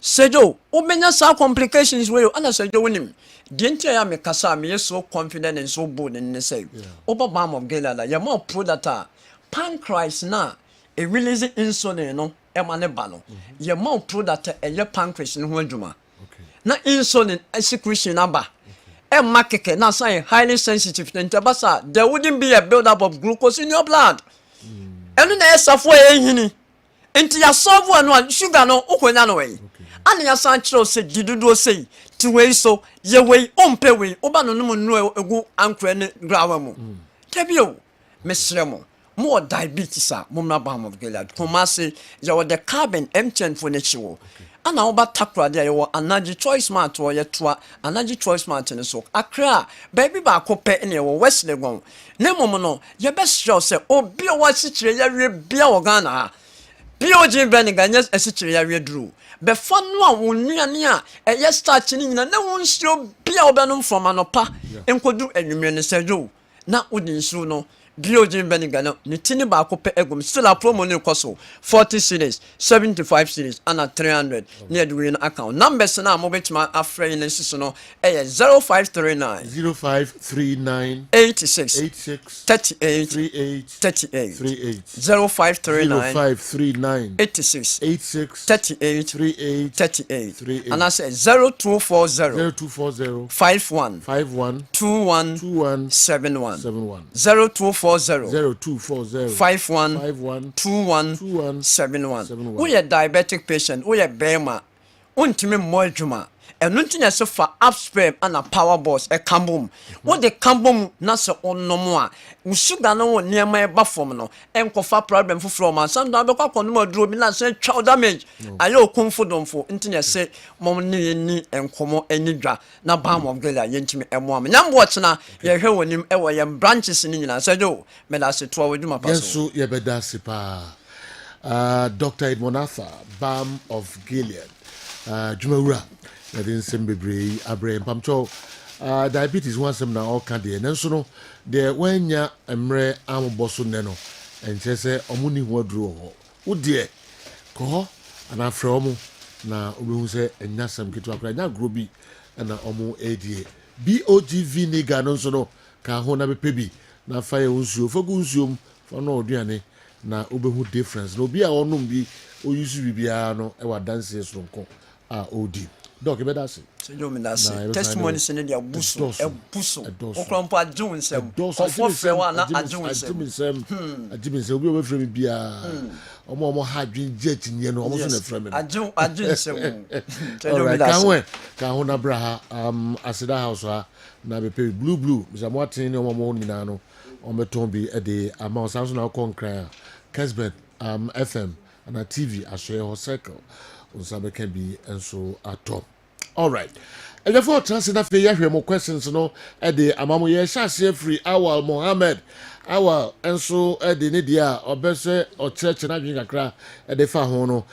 sejo o menya sa complications we ana sejo wonim de ntia ya me kasa me so confident and so bold and say over balm of Gilead ya more product pancreas na e release insulin no e ma ne ba no ya more product e pancreas no ho adwuma na insulin secretion aba e ma keke na say highly sensitive to basa there wouldn't be a build up of glucose in your blood enu na esafo e hini enti ya solve one sugar no okonya no we ani ya san chiro se didudu sei ti we so ye we ompe we oba no no nu egu ankre ne grawa mu tebio mesremo more diabetes mo na ba mo Gilead kuma se ya wo the carbon empty for ne chiwo ana oba takra de ye energy choice mart wo ye toa energy choice mart ne so akra baby ba kope ne wo west legon ne mom no ye be sure se obi o wa sichire ye wie bia wo Ghana ha Biogen vinegar nyes esichire ya wedru be fa no a wonnuane a eye starch ni nyina na wonsiro bia obenum from anopa enkodu anwumre ne sejo na odi nsu no Biogen vinegar no ne tini ba kope egum still a promo ne koso 40 cedis 75 cedis and 300 near the win account numbers na mo betima afre ne siso no 0539 86 38 0539 86 38 and I say 0240 51 21 71 0240 51 21 71 we are diabetic patient we are bema untimi moljuma enuntinya so fa upstream and a power boss e kambom what the kambom na so onomo a usuga no wo niema e ba form no enkofa problem from man some don be kwakọ no maduro bi na say child damage ayo konfodomfo ntinya say mom ne ni enkomo anidwa na balm of Gilead yentimi emo am nyambo ochena ye hwe wonim e wo ye branches ni nyina say do me da se to awuduma paso yesu ye beda sipa Dr. Edmonatha, Balm of Gilead, Jumawura, that in Sembebre, Abraham Pamcho, diabetes once na all candy, and so no, there when ya emre amboso neno, and say omuni wadro, would dear, ko, and after omu, na ubu say, and nasam kitu akra, na grobi, and na omu ADA. BOGV nigga no so no, ka ho na be pebi, na fire unsuo, fogu unsuo, for no duane. Na obehu difference na obi a onum bi oyusu bibia no e wa dance sonko a odi doc be dance so you mean that testimony sene dia buso e buso okrompo adwun sem ofo fe wa na adwun sem adwun sem obi o be frame bia omo ha adwun jet nye no omo so na frame adwun sem so you mean that ka ho na bra asida house ha na be pay blue mr martin omo nyina no ometon bi e de ama osanso na konkran Kessben FM and a TV as your circle on Sabe can be and so at top. All right. And therefore, transfer that you have more questions, no, at the Amamoye Shasi free Awal Mohammed. Awal and so at the Nidia or Besse or Church and Agrica at the Fahono.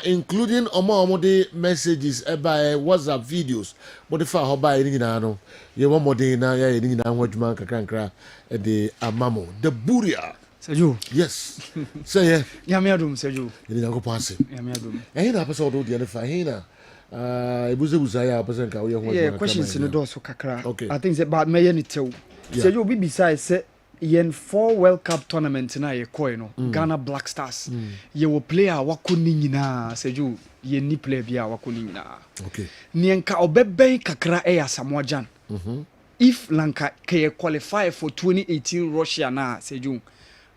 Including Omomode messages by WhatsApp videos, but the far by Nino, you want more day now, you need to watch Manka Kankra at the Amamo, the Buria. Seju. Yes. Say yeah. Yami adum Seju. Yini yango panse. Yami adum. Eh na person do the fa hina. Ebuze ya person ka wo ye ho. Yeah, questions no do so kakra. Okay. I think say but me ye ni tew. Seju obi beside say yen 4 World Cup tournament na ye koi no. Ghana Black Stars. Ye wo player wakoni nyina Seju ye ni player bia wakoni nyina. Okay. Ni enka obeben kakra e ya Samoa Jan. If Lanka can qualify for 2018 Russia na Seju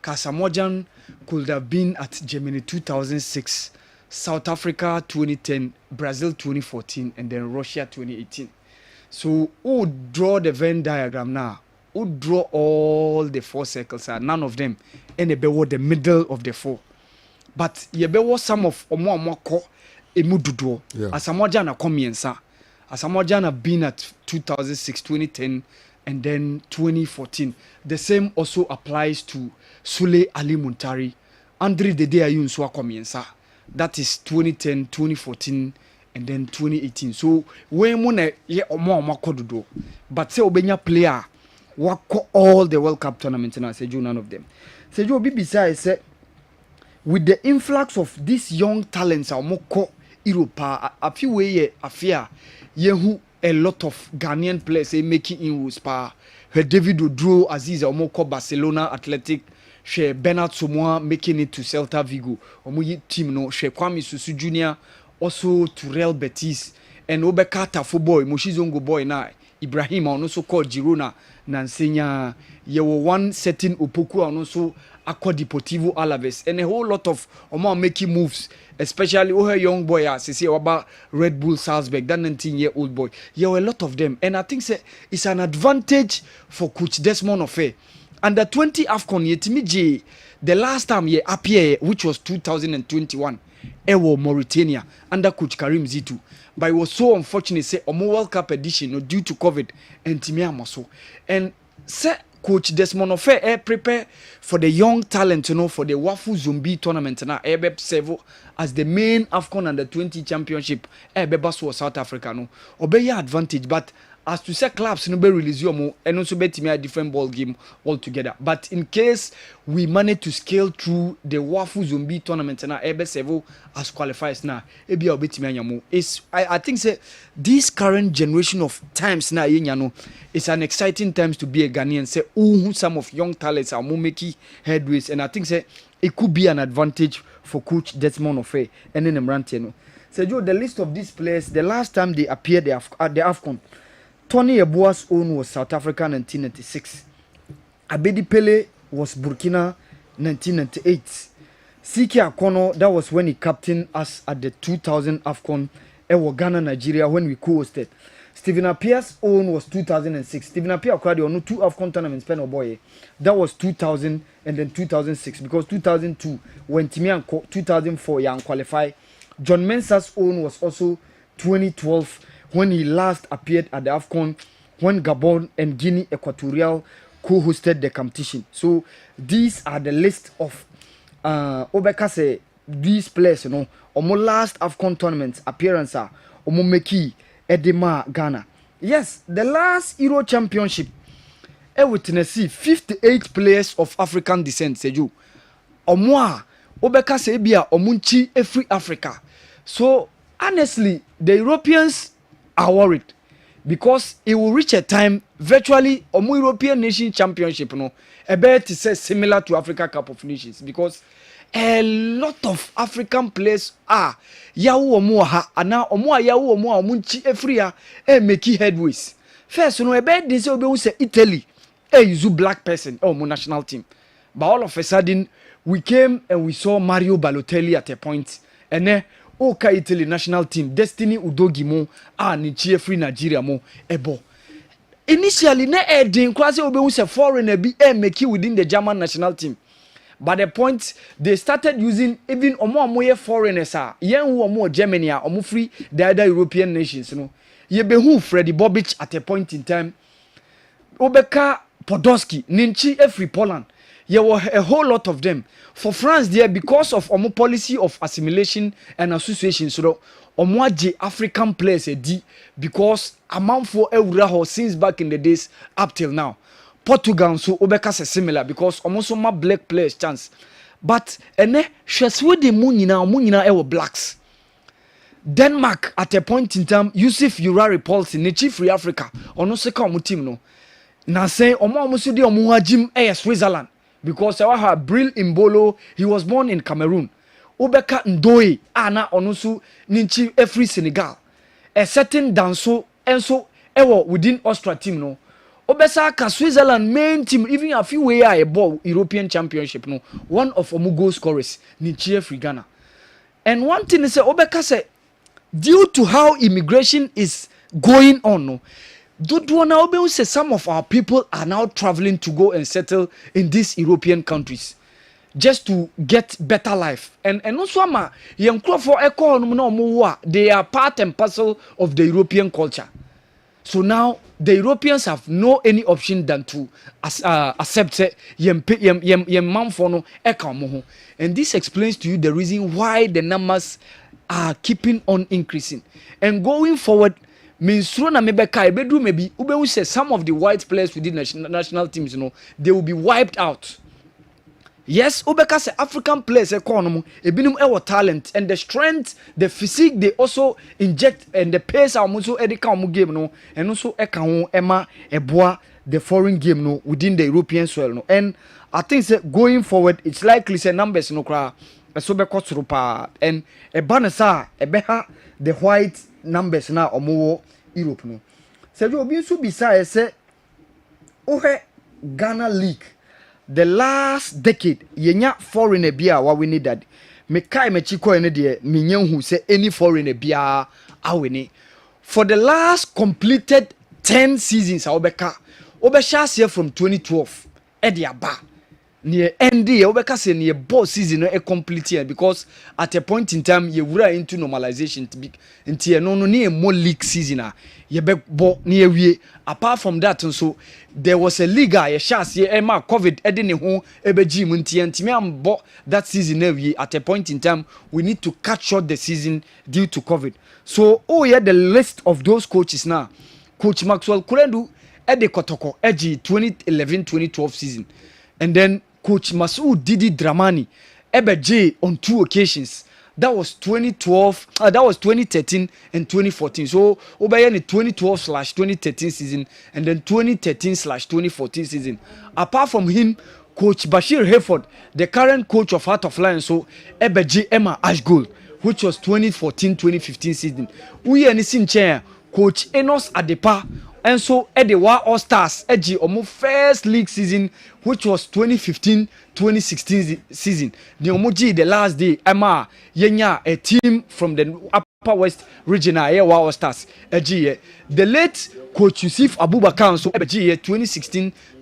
Kasamojan could have been at Germany 2006, South Africa 2010, Brazil 2014, and then Russia 2018. So, who draw the Venn diagram now? Who draw all the 4 circles? None of them. And the middle of the 4. But you some of Omo ko emududo. Asamojan na komiensa. Asamojan have been at 2006, 2010, and then 2014. The same also applies to Sule Ali Muntari, Andre Dede Ayew nso akomiensa. That is 2010, 2014, and then 2018. So when mo na ye omo kododo, but say obenya player wako all the World Cup tournaments na say none of them. Say obi beside say with the influx of these young talents omo ko Europe a few way afia yehu a lot of Ghanaian players making inroads pa. Her David Odro Aziz omo ko Barcelona Athletic. She Bernard Somoa making it to Celta Vigo. Omo team no she Kwame Susu Junior also to Real Betis and Obekata for boy Moshizongo boy na Ibrahim also called Girona Nansenya. Ye were one certain Opoku and also Aqua Deportivo Alaves and a whole lot of omo making moves, especially her young boy as about Red Bull Salzburg, that 19-year-old boy. There were a lot of them, and I think it's an advantage for Coach Desmond Ofe. Under 20 AFCON yetimi the last time ye appear, which was 2021, Ewo Mauritania under Coach Karim Zitu. But it was so unfortunate say Omo World Cup edition no due to COVID and Timmy Amoso. And say Coach Desmond Ofe prepare for the young talent, for the Wafu Zumbi tournament na serve as the main AFCON under 20 championship. Basu South Africa no. Obey advantage, but as to say clubs no be release you mo and also bet me a different ball game altogether. But in case we manage to scale through the Wafu Zumbi tournament na serve as qualifiers na ebi a bet me anyamo is I think say this current generation of times na yenya no it's an exciting times to be a Ghanaian. Say some of young talents are making headways, and I think say it could be an advantage for Coach Desmond Ofe and then Mranteno. Say Joe, the list of these players, the last time they appeared at the AFCON, Tony Ebua's own was South Africa 1996. Abedi Pele was Burkina 1998. Siki Akono, that was when he captained us at the 2000 AFCON. Ewo Ghana, Nigeria when we co-hosted. Stephen Appiah's own was 2006. Stephen Appiah acquired on 2 AFCON tournaments, pen or boy. That was 2000 and then 2006 because 2002 when Timian 2004 young qualify. John Mensah's own was also 2012 when he last appeared at the AFCON when Gabon and Guinea Equatorial co-hosted the competition. So these are the list of obeka say these players no omo last AFCON tournament appearance omo meki edema Ghana. Yes, the last Euro Championship witness 58 players of African descent seju omo a obeka say bia omunchi every Africa. So honestly the Europeans are worried because it will reach a time virtually omo European nation championship no ebe to say similar to Africa Cup of Nations because a lot of African players are yawo omo ha ana omo a yawo omo a omunchi every a make headways. First no ebe dey say obe say Italy use black person omo national team. But all of a sudden we came and we saw Mario Balotelli at a point and then Oka Italy national team Destiny Udogi mo ni chie free Nigeria mo ebo. Initially na edin kwase obe use foreigner bi make within the German national team. But the point they started using even omo foreigners yen who omo Germany omo free the other European nations no. Ye be who Freddy Bobic at a point in time. Obeka Podolski ninchi every Poland. There were a whole lot of them. For France there because of omo policy of assimilation and association so omo African players because amount for Euraho since back in the days up till now. Portugal so obeka se similar because almost my black players chance. But sheswe de mu nyina e blacks. Denmark at a point in time Yusuf Urari Paulson ne chief free Africa ono se ka omo team no. Na say omo so de omo hajim Switzerland because I have Bril Imbolo he was born in Cameroon. Obeka Ndoye ana ono so ninchi every Senegal. A certain danso enso ewo within Austria team no. Obesa ka Switzerland main team even a few way a ball European Championship no one of omu goal scorers ni chie free Ghana. And one thing is obeka say due to how immigration is going on no do na obe say some of our people are now traveling to go and settle in these European countries just to get better life and also ama yenkrofo for economy no omo they are part and parcel of the European culture. So now the Europeans have no any option than to accept yem man for no ekamoho. And this explains to you the reason why the numbers are keeping on increasing. And going forward, means na mebeka ebedu maybe ube say some of the white players within national teams, they will be wiped out. Yes, Obeka say African players economy, ebinum ewo talent and the strength, the physique they also inject and the pace also edika omo game no, and also eka ho ema eboa the foreign game no within the European soil no. And I think say going forward it's likely say numbers no kra so be kotoro pa and ebanesa ebeha the white numbers na omo Europe no. Say you obi so bisa say ohe Ghana League the last decade yenya foreigner bia wa we need that me kai me chiko ene de me nyanhu say any foreigner bia awene for the last completed 10 seasons obeka obesha from 2012 e de aba near ND obeka say near boss season e complete because at a point in time ye wura into normalization to be into no near more league season ye be bo near we apart from that so there was a league ye shas ye ema covid ede ne ho ebeji mu ntimi ambo that season we at a point in time we need to cut short the season due to covid. So the list of those coaches now. Coach Maxwell Kurendu ede kotoko eji 2011-2012 season and then Coach Masoud Didi Dramani ebeje on 2 occasions. That was 2012, that was 2013 and 2014. So obey the 2012/2013 season and then 2013/2014 season. Apart from him, Coach Bashir Hayford, the current coach of Heart of Lions, so ebeje Emma Ashgold, which was 2014-2015 season. We any sin chair, Coach Enos Adepa. And so Edewa All Stars Eji Omo first league season, which was 2015-2016 season. The Omoji the last day Emma Yenya a team from the Upper West region Edewa All Stars Eji the late Coach Yusuf Abubakar so Eji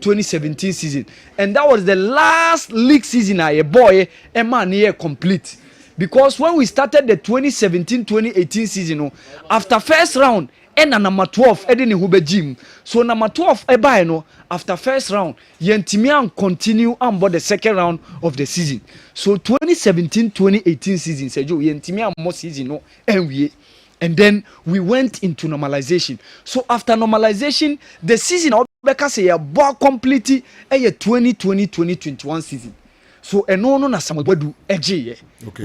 2016-2017 season, and that was the last league season a boy Emma near complete. Because when we started the 2017-2018 season, after first round, ɛna number 12 ɛde ne ho bɛgym so number 12 ɛbae no after first round yɛntumi an continue ambɔ the second round of the season so 2017-2018 season sɛ jo yɛntumi ammɔ season no ɛnwie and then we went into normalization so after normalization the season a wɔbɛka sɛ yɛbɔ complete ɛyɛ 2020-2021 season so ɛno no na Samuel Boadu ɛgyeeɛ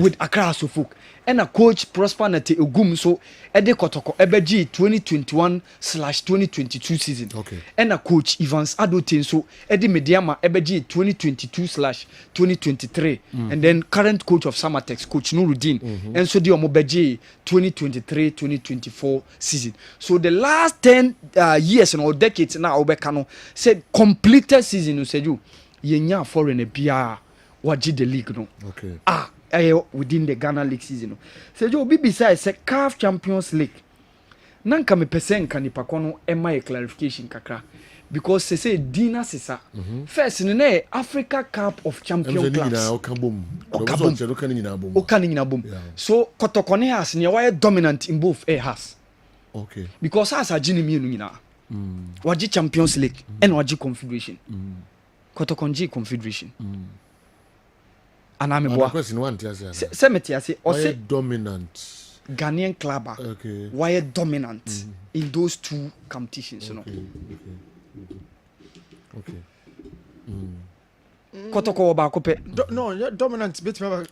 with Accra Asofok ɛna coach Prosper Nate Ogum so ɛde kɔtɔkɔ ɛbɛgye 2021/2022 season ɛna coach Evans Adotin so ɛde Mediama ɛbɛgye 2022/2023 and then current coach of Samatex coach Nurudin ɛnso de ɔmo bɛgye 2023/2024 season so the last 10 years or decades na ɔbɛka no sɛ completed season no sɛ jo yɛnya foreigner biara wagye the league no within the Ghana League season no sɛ jo obi beside sɛ CAF Champions League na nka mepɛ nka nipa kɔ no ɛma yɛ clarification kakra because sɛ dina sesa first no na Africa Cup of Champions Clubs oka ne nyina bom so kɔtɔkɔ ne has ne why dominant in both has because has agye ne mienu nyina wagye Champions League and wagye Confederation kɔtɔkɔ ngye Confederation aname boa se metiase o se dominant Ghanaian club why dominant in those two competitions kotoko ba ko pe no dominant bit me ba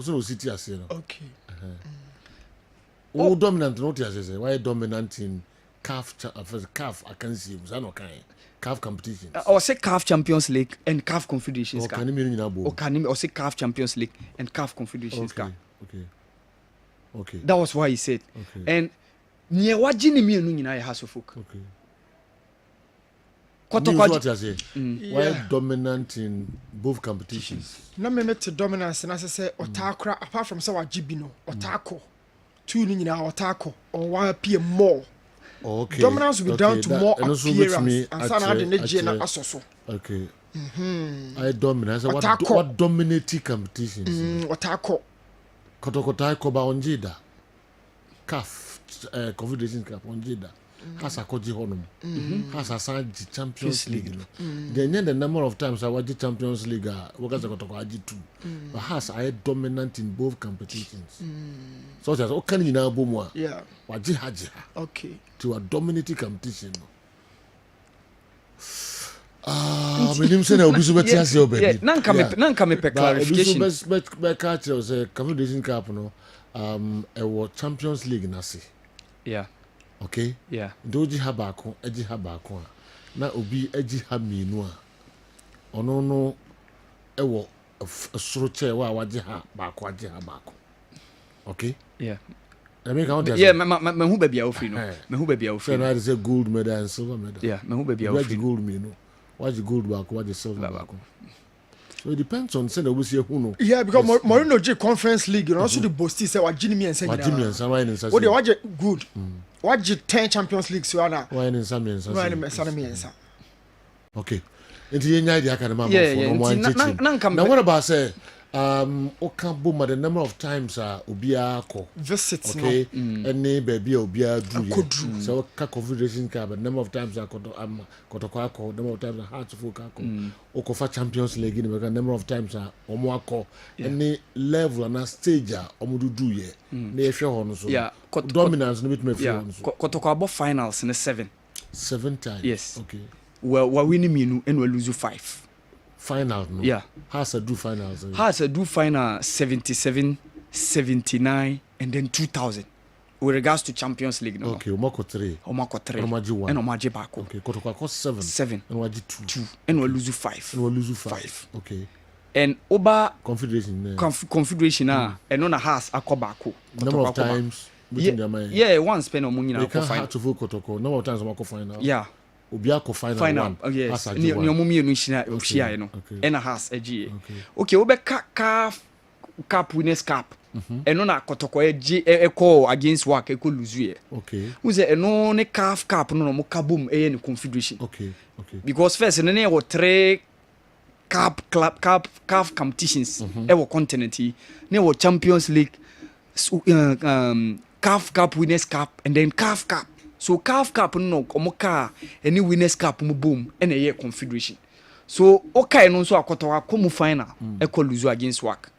so city ase no o dominant no tiase why dominant in CAF I can see no kind CAF competitions. Or say CAF Champions League and CAF Confederations. Or say CAF Champions League and CAF Confederations. Okay. That was why he said. And near what Jimmy me no nyina has of folk. What you say? Why dominant in both competitions? No me met dominance and as I say otakra apart from say wajibino otako. Two nyina otako or one PM more. Okay. Dominance will be down to more appearance and sana the next na asoso. Okay. I dominate. What dominating competitions? Otako. Kotokota koba onjida. CAF Confederation Cup onjida. Has a koji honum. Has a signed the Champions League. Then the number of times I watch the Champions League. Workers are kotoko aji too. But has I dominant in both competitions. So that's okay. You know, bomwa. Yeah. Waji haji. Okay. To a dominating competition. Menim say na obi so beti ase obabi. Nanka me pe clarification. Be catch was a Confederation Cup no. A Champions League na se. Yeah. Okay? Yeah. Doji ha baako, eji ha baako na obi eji ha mienu a. Ono no ewo soro che wa waji ha baako aji ha baako. Okay? Yeah. Me hu baby ofri no. Me hu baby ofri. So na say gold medal and silver medal. Yeah, me hu baby ofri. Waji gold me no. Waji gold baako, waji silver baako. So it depends on say we see who no. Yeah, because Morino J Conference League, you know, also the boasty say wa Jimmy and Senga. Jimmy and Sam in What they waje good. Waje 10 Champions League so na. Why in Sam and Sam. Why in Sam and Sam. Okay. Enti yenya idea kan ma for no one teaching. Now what about say oka boom the number of times obia ko visit okay any baby obia do so ka Confederation Cup number of times kotoko number of times heart of ko okofa Champions League number of times omo akọ any level na stage omo do ye na ye hwe ho no so dominance no bit me feel so kotoko abo finals in 7 times. Yes. Okay. Well, we win minu and we lose 5. Final, no? Yeah. Has a do finals. Has a do final 77, 79, and then 2000. With regards to Champions League, no. Okay, Omako 3. Omako 3. Omaji 1. And Omaji Bako. Okay, Kotoko 7. 7. And Omaji 2. And we lose 5. And we lose 5. Okay. And Oba Confederation. Confederation, and on a house, Akobako. Number of times. Yeah, one spend on money now. They can't have to vote Kotoko. Number of times Omako final. Yeah. Obiako final 1. Oh, yes. Ni omumi no shia no. And a house AG. Okay, we be cap winners cap. Eno na Kotoko call against work e ko lose. Okay. We say eno ne CAF cap no mo kabum e ne Confederation. Okay. Because first eno ne wo 3 CAF competitions e wo continent ne wo Champions League CAF Cup Winners Cup and then CAF Cup. So CAF Cup no omoka any Winners Cup mu boom and a year confederation. So okay no so akoto akomu final e call lose against WAC.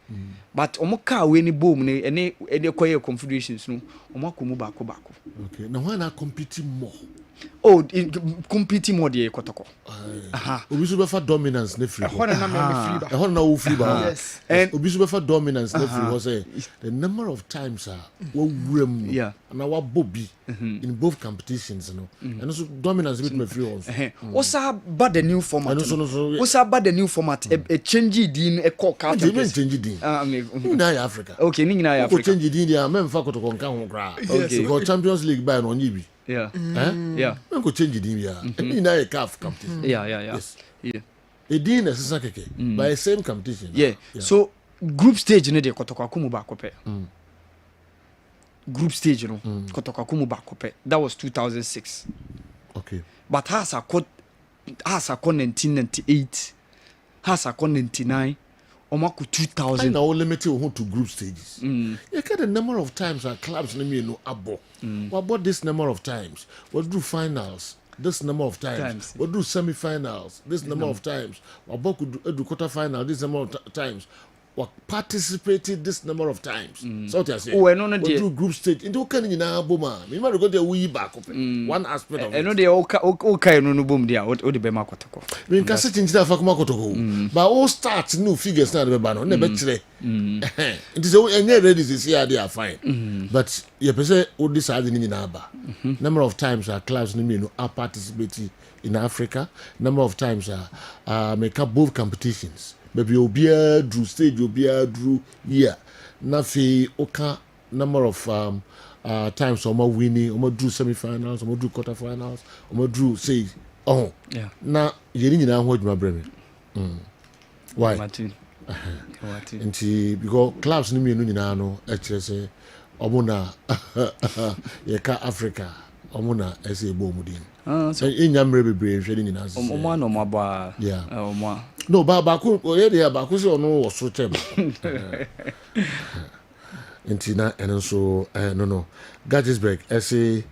But omoka we ni boom ne any year confederations no omakomu bako. Okay. Now when are competing more? Oh, competing more the kotoko. Obisu befa dominance ne free. Ehona na me free ba. Ehona na wo free ba. Yes. And obisu befa dominance ne free was the number of times wo wurem yeah na wa bobby in both competitions you know. And so dominance bit me free also. Osa bad the new format. And Osa bad the new format a change din e call card. You mean change din. Ni Africa. Okay, ni na Africa. Ko change din dia men fa kotoko nka ho kra. Okay. Because Champions League by no nyi bi. Yeah. Yeah. Men ko change din ya. Ni na CAF competition. Yeah. Yes. Yeah. A din is keke by same competition. Yeah. So group stage ne de kotoko akumu ba kope. Group stage no kotoko akumu ba kope. That was 2006. Okay. But has a 1998. Has a 99. Omako 2000. I now limit you to group stages. You get the number of times our clubs name you know abo. What about this number of times? What do finals? This number of times. What do semi-finals? This number of times. What about do quarter-final? This number of times. What participated this number of times? So what I say. Oh, I know what do group stage? Into can you na boma? Me might go there we back up. One aspect of it. I know they okay no boom there. What the be makotoko. We can say things that for makotoko. But all starts new figures na the be no. Never try. It is any ready to see they are fine. But you say all this are the nyina number of times our clubs are participating in Africa. Number of times make up both competitions. Maybe Obia drew stage, Obia drew year. Nafi Oka number of times Oma winning, Oma drew semi-finals, Oma drew quarter-finals, Oma drew say yeah. Na yeni na ho adwuma breme. Why? Martin. Nti because clubs ni mienu nyina no e kire se omo na yeka Africa omo na ese ebo mu din. So enyamre bebre hwe ni nyina se. Omo na omo aba. Yeah. Omo. No, ba ku o ye de ba ku se ono wo so tem. Nti na eno so no. Gattisburg ese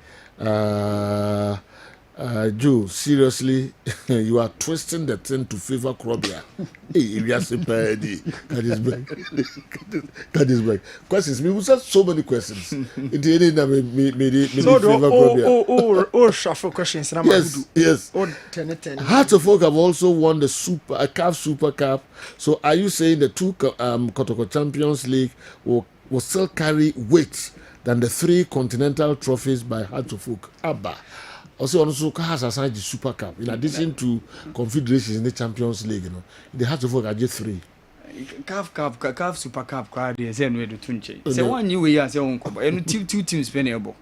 Joe, seriously, you are twisting the thing to favor Krobia. Hey, we are super Gattisburg. Questions. We will have so many questions. It didn't so favor Krobia. Oh, shuffle questions. Yes. Hearts of Oak have also won the CAF Super Cup. So, are you saying the two Kotoko Champions League will still carry weight than the 3 continental trophies by Hearts of Oak? Abba. Also has assigned the Super Cup in addition to confederations in the Champions League, you know. They had to work at just 3. CAF Super Cup crowd is anyway the tunche. Say one new way say on kobo. And two teams playable.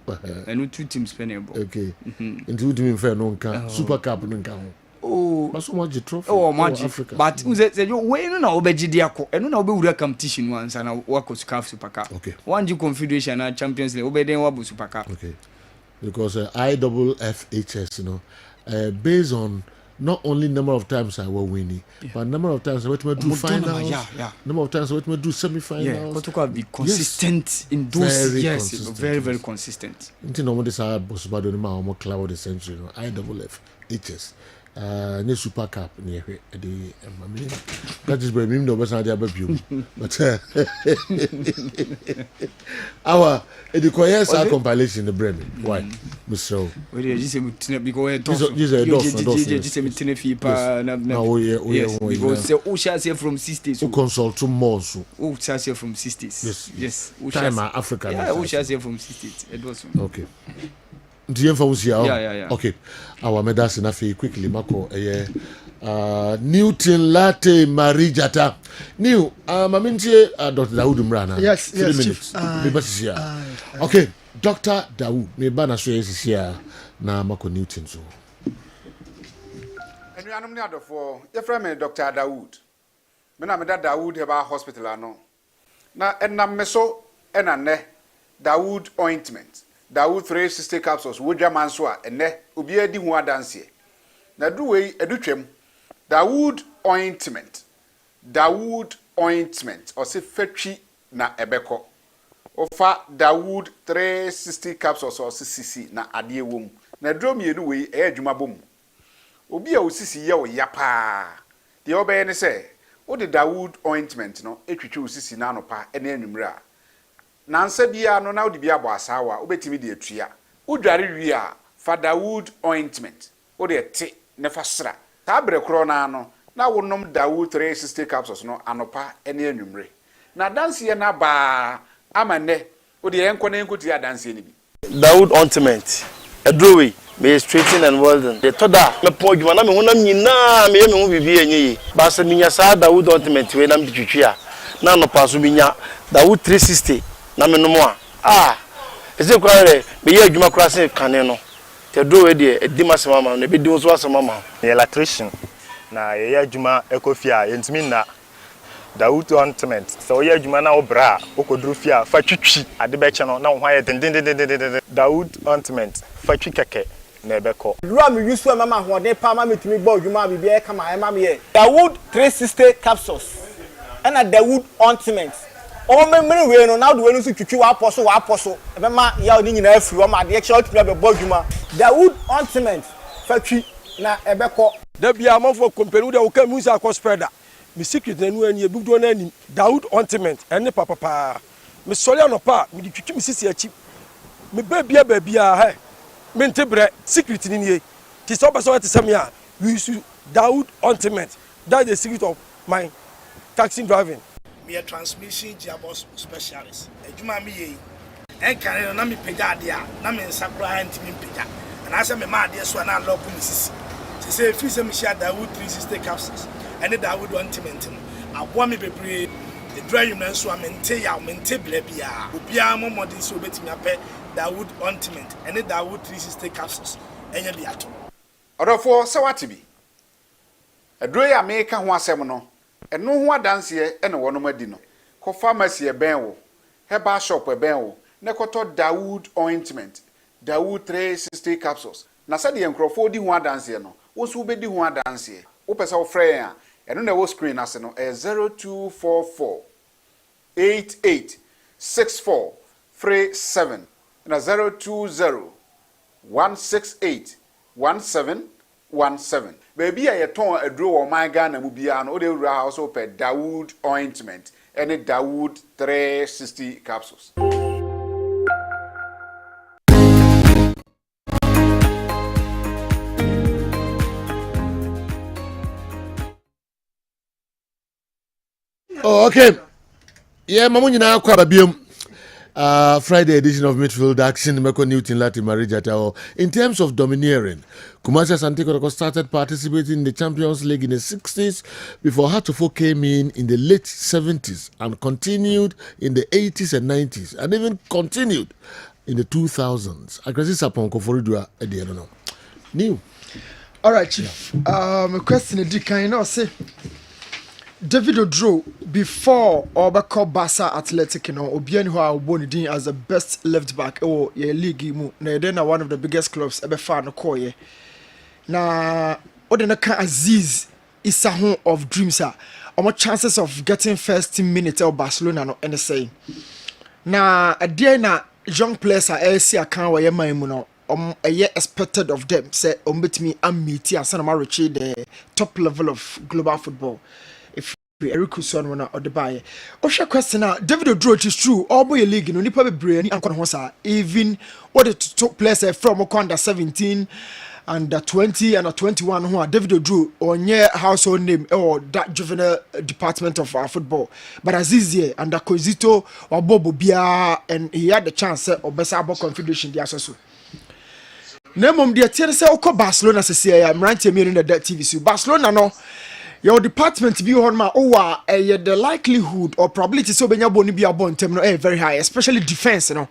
And 2 teams playable. Okay. And 2 teams fair no can Super Cup no can. Oh, but so much trophy. Oh, Africa. But who say you we no na obeji dia ko. Eno na obewura competition once and work CAF Super Cup. Okay. One confederation and Champions League obeden wa Super Cup. Okay. Because IFFHS, you know, based on not only number of times I will winning, but number of times I will do finals, number of times I will do semi-finals. Yeah, but to be consistent in those years, very consistent. Until no one decide boss about the more cloud of the century, you know, IFFHS. Ne Super Cup near the that is where we know what's not the but our the compilation the brain. Why, Mr. Because from 60s. Who consult to more so? Who shall say from 60s? Yes. Time African. Yeah, who shall say from 60s? It was okay. Yeah. Yeah. Okay. Our medicine afi quickly mako Newton Latte Marijata. New mamintie Dr. Dawood Mrana. Yes, 3 minutes. Okay, Dr. Dawood me bana so here na mako Newton so. Enu anum ni adofo, ye frame me Dr. Dawood. Me na me da Dawood Heba Hospital ano. Na enam me so enane Dawood ointment. Dawood 360 capsules wodwa manso a ene obi adi hu adanse na duwei edutwem Dawood ointment o se fatwi na ebeko ofa Dawood 360 capsules or CC na ade wom na duro mienu we e adwuma bom obi a osisi ye o yapa de obeye ne se wo de Dawood ointment no etwitwe osisi na anopa ene anwumre a nansa bia no na wo de bia bo asawa obetimi de atua udware wi a fa Dawood ointment wo de te ne fa sra ta bre kro na no na wonom Dawood 360 capsules no anopa ene anwumre na danse na ba amane wo de enko na enko ti adanse ni bi Dawood ointment edrowe me straighten and welding the toda me po djuma na me honam nyina me hu bibi enyi ba se minya sa Dawood ointment we na me twitwi a na no paso minya Dawood 360 na me no mo a eze kware me ye adwuma kura se kane no te drowe de edi masema ma no be di so asema ma electrician na ye adwuma ekofia yentimi na Dawood ointment so ye adwuma na obra okodru fia fa twitwi ade be che no na wo hwa ye den Dawood ointment fa twi keke na ebeko lua me yusu mama hoden pa ma metumi gba adwuma bibia e kama e ma me ye Dawood 360 capsules and a Dawood ointment o memre we no na do we no so twitwi wa aposo e be ma ya oni nyina afiri o ma de che otumi be gba adwuma Dawood ointment fa twi na ebeko da bia amfo company da wo ka musa akospreda mi secret na nu ani ebudo na ani Dawood ointment ene papa mi sori anopa mi twitwi mi sisi achi mi babia he mi ntebre secret ni nie ti so ba so what say me a we use Dawood ointment that is the secret of my taxi driving me a transmission gearbox specialist ejuma mi ye en kan na mi pega ade a na mi nsakura ntimi pega na ase me ma ade so na lock mi sisi se fi se mi share Dawood 360 capsules and the Dawood ointment aboa me bebre the dry man so amente ya mente bla bia obia mo modern so betimi ape Dawood ointment and the Dawood 360 capsules enya biato odofo se wate bi aduro ya me ka ho asem no eno ho adanse ene wono madi no ko pharmacy e ben wo herbal shop e ben wo ne koto Dawood ointment Dawood 360 capsules na se de enkrofo di ho adanse no wo so bedi ho adanse wo pesa wo frɛ a eno na wo screen ase no 0244 88 64 37 na 020 168 1717 baby a yeton aduro wo man Ghana mu bia no o de wura house o pe Dawood ointment and Dawood 360 capsules. Oh, okay. Yeah, mamu nyina kwa babiom. Friday edition of Midfield Action, Meko Newton Lati Marijata. In terms of domineering, Kumasi Asante Kotoko started participating in the Champions League in the 60s before Hatofo came in the late 70s and continued in the 80s and 90s and even continued in the 2000s. Agresi Sapon Koforidua at the end. New. All right, Chief. A question is, can you know, say, David Odro, before Obako Basa Athletic, you know, Obiani who are born as the best left back or your league, na one of the biggest clubs ever found no koye. Na Odenaka Aziz is a home of dreams. More chances of getting first team minutes of Barcelona no NSA. Na a day na young players are LC account where you a year expected of them. Say bet me and meet and Sanama reach the top level of global football. Eric Kuson wana odebaye. Osha question now, David Odro, it is true, all boy league no nipa bebre ni ankon hosa even what it took place from under 17 under 20 and 21 who are David Odro onye household name or that juvenile department of football. But Azizie under Kozito or Bobo Bia and he had the chance of Besabo Confederation the asoso. Nemom dia tiere se okọ Barcelona se se ya mrante mi in the TV so Barcelona no your department be on my the likelihood or probability so benya boni be abon tem no very high, especially defense, you know.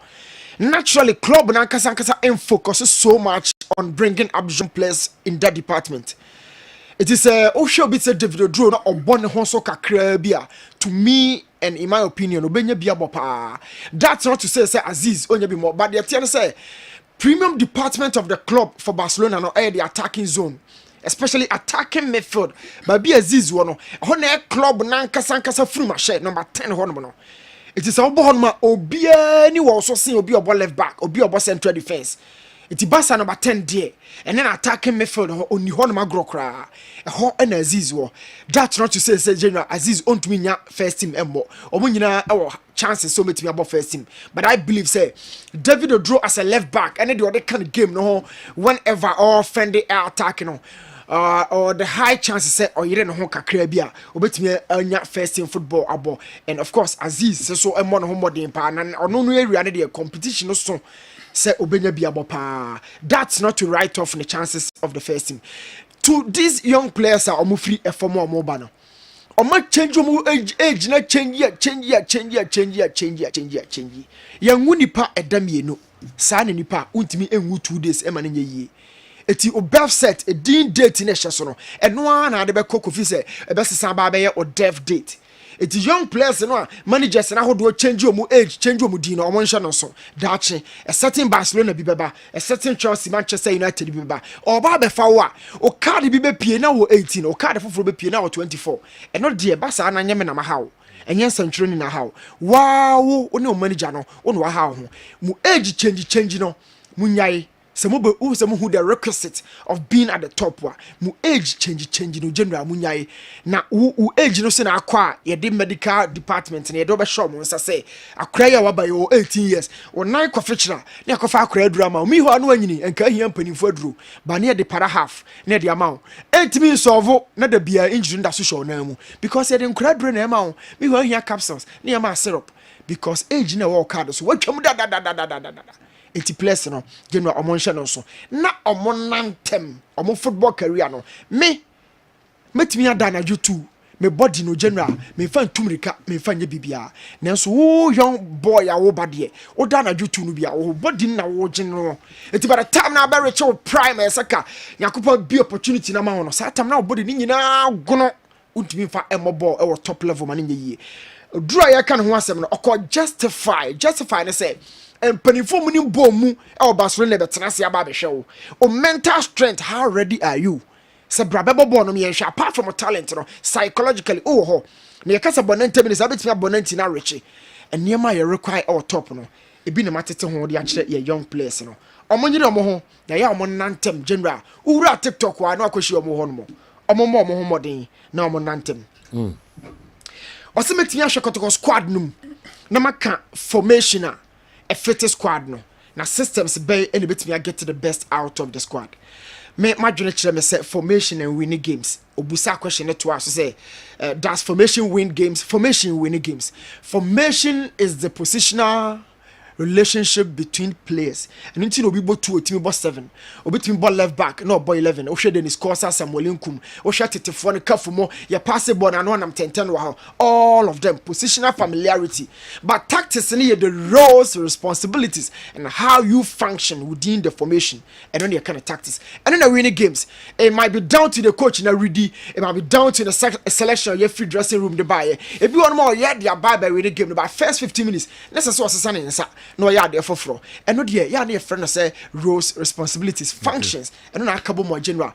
Naturally, club na kasa focus so much on bringing up young players in that department. It is Osho bit David Odro or born honso kakra bia to me, and in my opinion, obenya bia bopa. That's not to say Aziz only be more, but the tell say premium department of the club for Barcelona no the attacking zone. Especially attacking midfield. But be Aziz one. Hone club nankasa from a share number 10 hono. it is obo hon ma obia ni wo so sen obi obo left back obi obo central defense it basa number 10 there and then attacking midfield oni hon ma grokra ho na Aziz wo that not to say general Aziz on to nya first team embo omo nyina e chances so metimi abo first team but I believe say David Odro as a left back and the other kind of game no whenever all friendly attacking no or the high chances say or you don't kakra bia obetimi anya first team football abo and of course Aziz so emmo no modern pa na ono no area na the competition so say obenya bia bo pa that's not to write off the chances of the first team to these young players are omo free e form omo ba no omo change omo age na change yangu nipa edamienu saa ne nipa untimi enwu 2 days e ma ne ye eti o birth set a din date na ehye so no eno a na de be kokofi se e be sesa ba be ye o death date eti young players no a managers na hodo change omu age change omu din no omo nhye no so dache a certain Barcelona bi beba a certain Chelsea Manchester United bi beba o ba be fa wo a o card bi be pie na wo 18 o card foforo be pie na wo 24 eno de ba sa na nyeme na ma hawo enye santro ni na hawo wow oni o manager no oni wa hawo ho mu age change no mu nyai some who the requisite of being at the top wa mu age change no general munyai na u age no se na akwa ye de medical department na ye do be show mo nsa say akra ya waba yo 18 years o nine kofechira na akofa akra adurama mi ho anu anyini enka hia mpanimfo aduru ba na ye de para half na de ama 8 means solve na da bia injury nda so show na mu because ye de nkra aduru na ama mi ho hia capsules na ye ma syrup because age na wo card so watwam da eti place no genu omo nhye no so na omo nantem omo football career no me metimi ada na YouTube me body no general me fa ntumrika me fa nye bibia nanso wo young boy a wo bade wo da na YouTube no bia wo body na wo general eti by the time na ba reach prime esaka yakopa bi opportunity na ma ho no sa time na wo body ni nyina gono untimi fa emobo e wo top level man nye yie dura ya kan ho asem no okọ justify ne say empanifo mu ni bomu e Barcelona be tenase aba be hwe o mental strength how ready are you se brabebo bo no me hwe apart from talent no psychologically ho na ye kasa bonante minutes abetimi abonanti na reche eniema ye require our top no ebi na matete ho de akire ye young players no omonyire omo ho na ya omo nantem general ura TikTok wa na akoshi omo ho no omo ho modern na omo nantem osemetimi ahwekotoko squad num na maka formation a fit squad no na systems bay any bit me get to the best out of the squad me madwene kire me say formation and winning games obusa question to us say does formation win games formation winning games formation is the positional relationship between players and until obi bo 2 team bo 7 obi team bo left back no boy 11 o hwe Dennis Kosa Samuel Nkum o hwe tetefo ne kafo mo ya pass ball na no nam 10 wa all of them positional familiarity but tactics ne the roles responsibilities and how you function within the formation and on the kind of tactics and in the winning games it might be down to the coach na ready it might be down to the selection of your free dressing room the buy if you want more yeah they buy by winning game by first 15 minutes necessary asesane nsa no ya de foforo eno de ya na friend say roles responsibilities functions eno na akabo mo general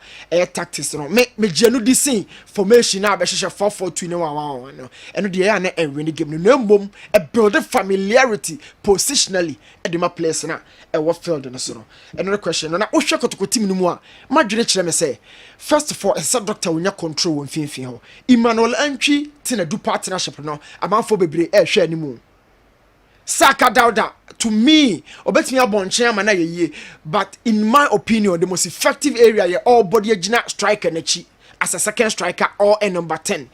tactics no me genu di sin formation na be hwehwe 442 ne 111 no eno de ya na win game no mbom a build familiarity positionally e de ma place na e wo field no so no eno question no na wo hwe kotoko team no mu a madwene kire me say first of all a doctor wonya control won finfin ho Emmanuel Antwi tina du partnership no amanfo bebre e hwe animu Saka Dauda to me obetimi abonche ama na ye but in my opinion the most effective area ye all body agina striker na chi as a second striker or a number 10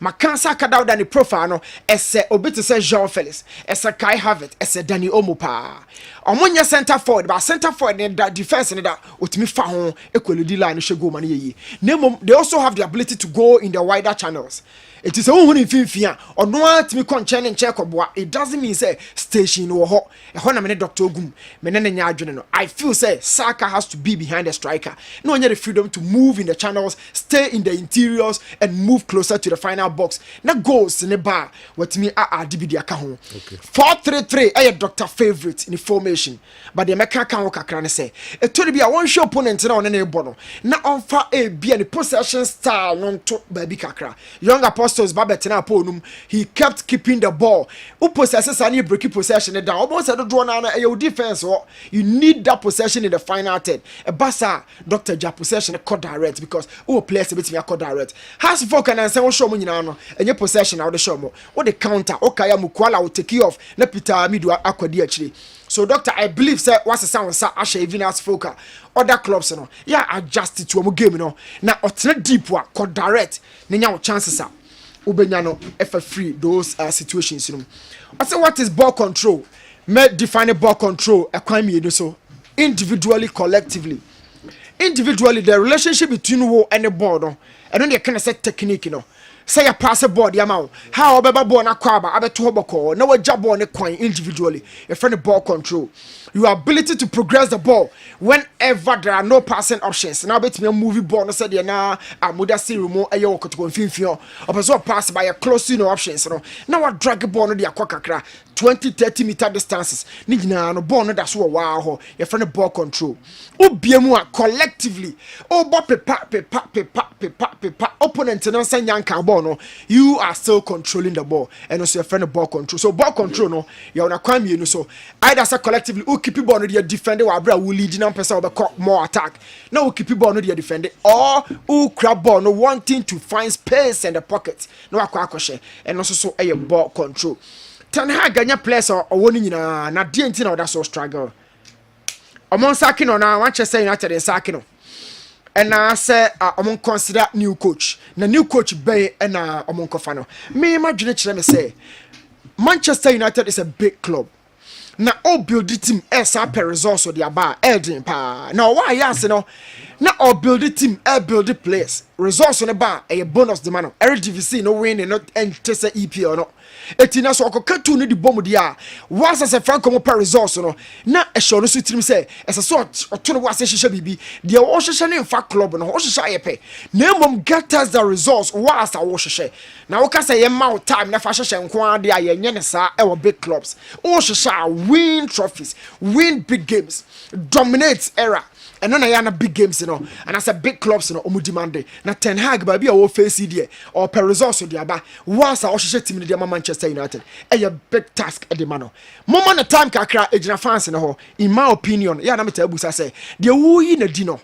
Makansa Kadauda ni profile no ese obeti se Jean Felix ese Kai Havertz ese Dani Omopa omonya center forward ba center forward ne da defense ne da otimi fa ho equality line no shego man ye nemom they also have the ability to go in the wider channels. It is a woman in Finfia or no to me conchen and check of what it doesn't mean say station or hot a honor Dr. Gum menena. I feel say Saka has to be behind the striker. No one the freedom to move in the channels, stay in the interiors, and move closer to the final box na goals ne ba watimi a dibidi aka ho 4-3-3 ɛyɛ doctor favorite in formation but the meka kan wo kakra ne sɛ etori bi a one show opponent na one ne bɔ no na onfa e bia ne possession style no to baabi kakra young apostles ba betina ponum he kept keeping the ball who possesses any breaking possession down almost said do na your defense you need that possession in the final third a basa Dr. Ja possession cut direct because who players bit me cut direct has folk and say show mo nyina no enye possession out the show mo what the counter okay mukwala will take you off na Peter Midu akwadi actually so doctor I believe say what's the sound sa asha even as folk other clubs no yeah adjust it to a game no na otene deep wa cut direct na nya chances are ubenya no efa free those situations you know I say what is ball control may define ball control a crime you so individually collectively individually the relationship between you and the ball no and then you can say technique you know say a pass a ball the amount how obeba ball na kwaba abeto hoboko na waja ball ne kwan individually a friend ball control your ability to progress the ball whenever there are no passing options now bet me a movie ball no said na amuda see room ayo koto finfio opeso pass by a close no options no now what drag ball no dia kakra 20-30 meter distances ni nyina no ball no da so wa ho your friend ball control obiemu a collectively obo pepa opponent no say nyanka ball no you are still controlling the ball and also your friend ball control so ball control no you na kwam you so either say collectively who keep ball no dey defend wa bra who lead na person we more attack now who keep ball no dey defend or who grab ball no wanting to find space in the pocket no akwa akoshe and also so a ball control Ten Hag ganya players or woni nyina na die nti na oda so struggle omon saki no na Manchester United en saki no and I say omon consider new coach na new coach bay and omon kofa no me imagine kire me say Manchester United is a big club na all build the team esa per resource or the aba eldin pa na why yes no na all build the team build the players resource on the bar a bonus the man RDVC no win not enter say EPL no etina so okokatu no di bom dia once as a franco mo per resource no na e show no so tirim say esa so oto no wase hihye bibi dia wo hihye ne mfa club no wo hihye ayepe na mom get us the resource was a wo hihye na wo ka say ye ma time na fa hihye nko ade a ye nye ne sa e wo big clubs wo hihye win trophies win big games dominate era and then I am big games, you know, and as a big clubs, you know, omu demand. Na Ten Hag, baby, I will face it or per resource of the aba. Once I also team in the Manchester United, a big task at the mano. Moment the time kakra ejina fans in the hall. In my opinion, yeah, na me tell you, I say, the woo in the dino.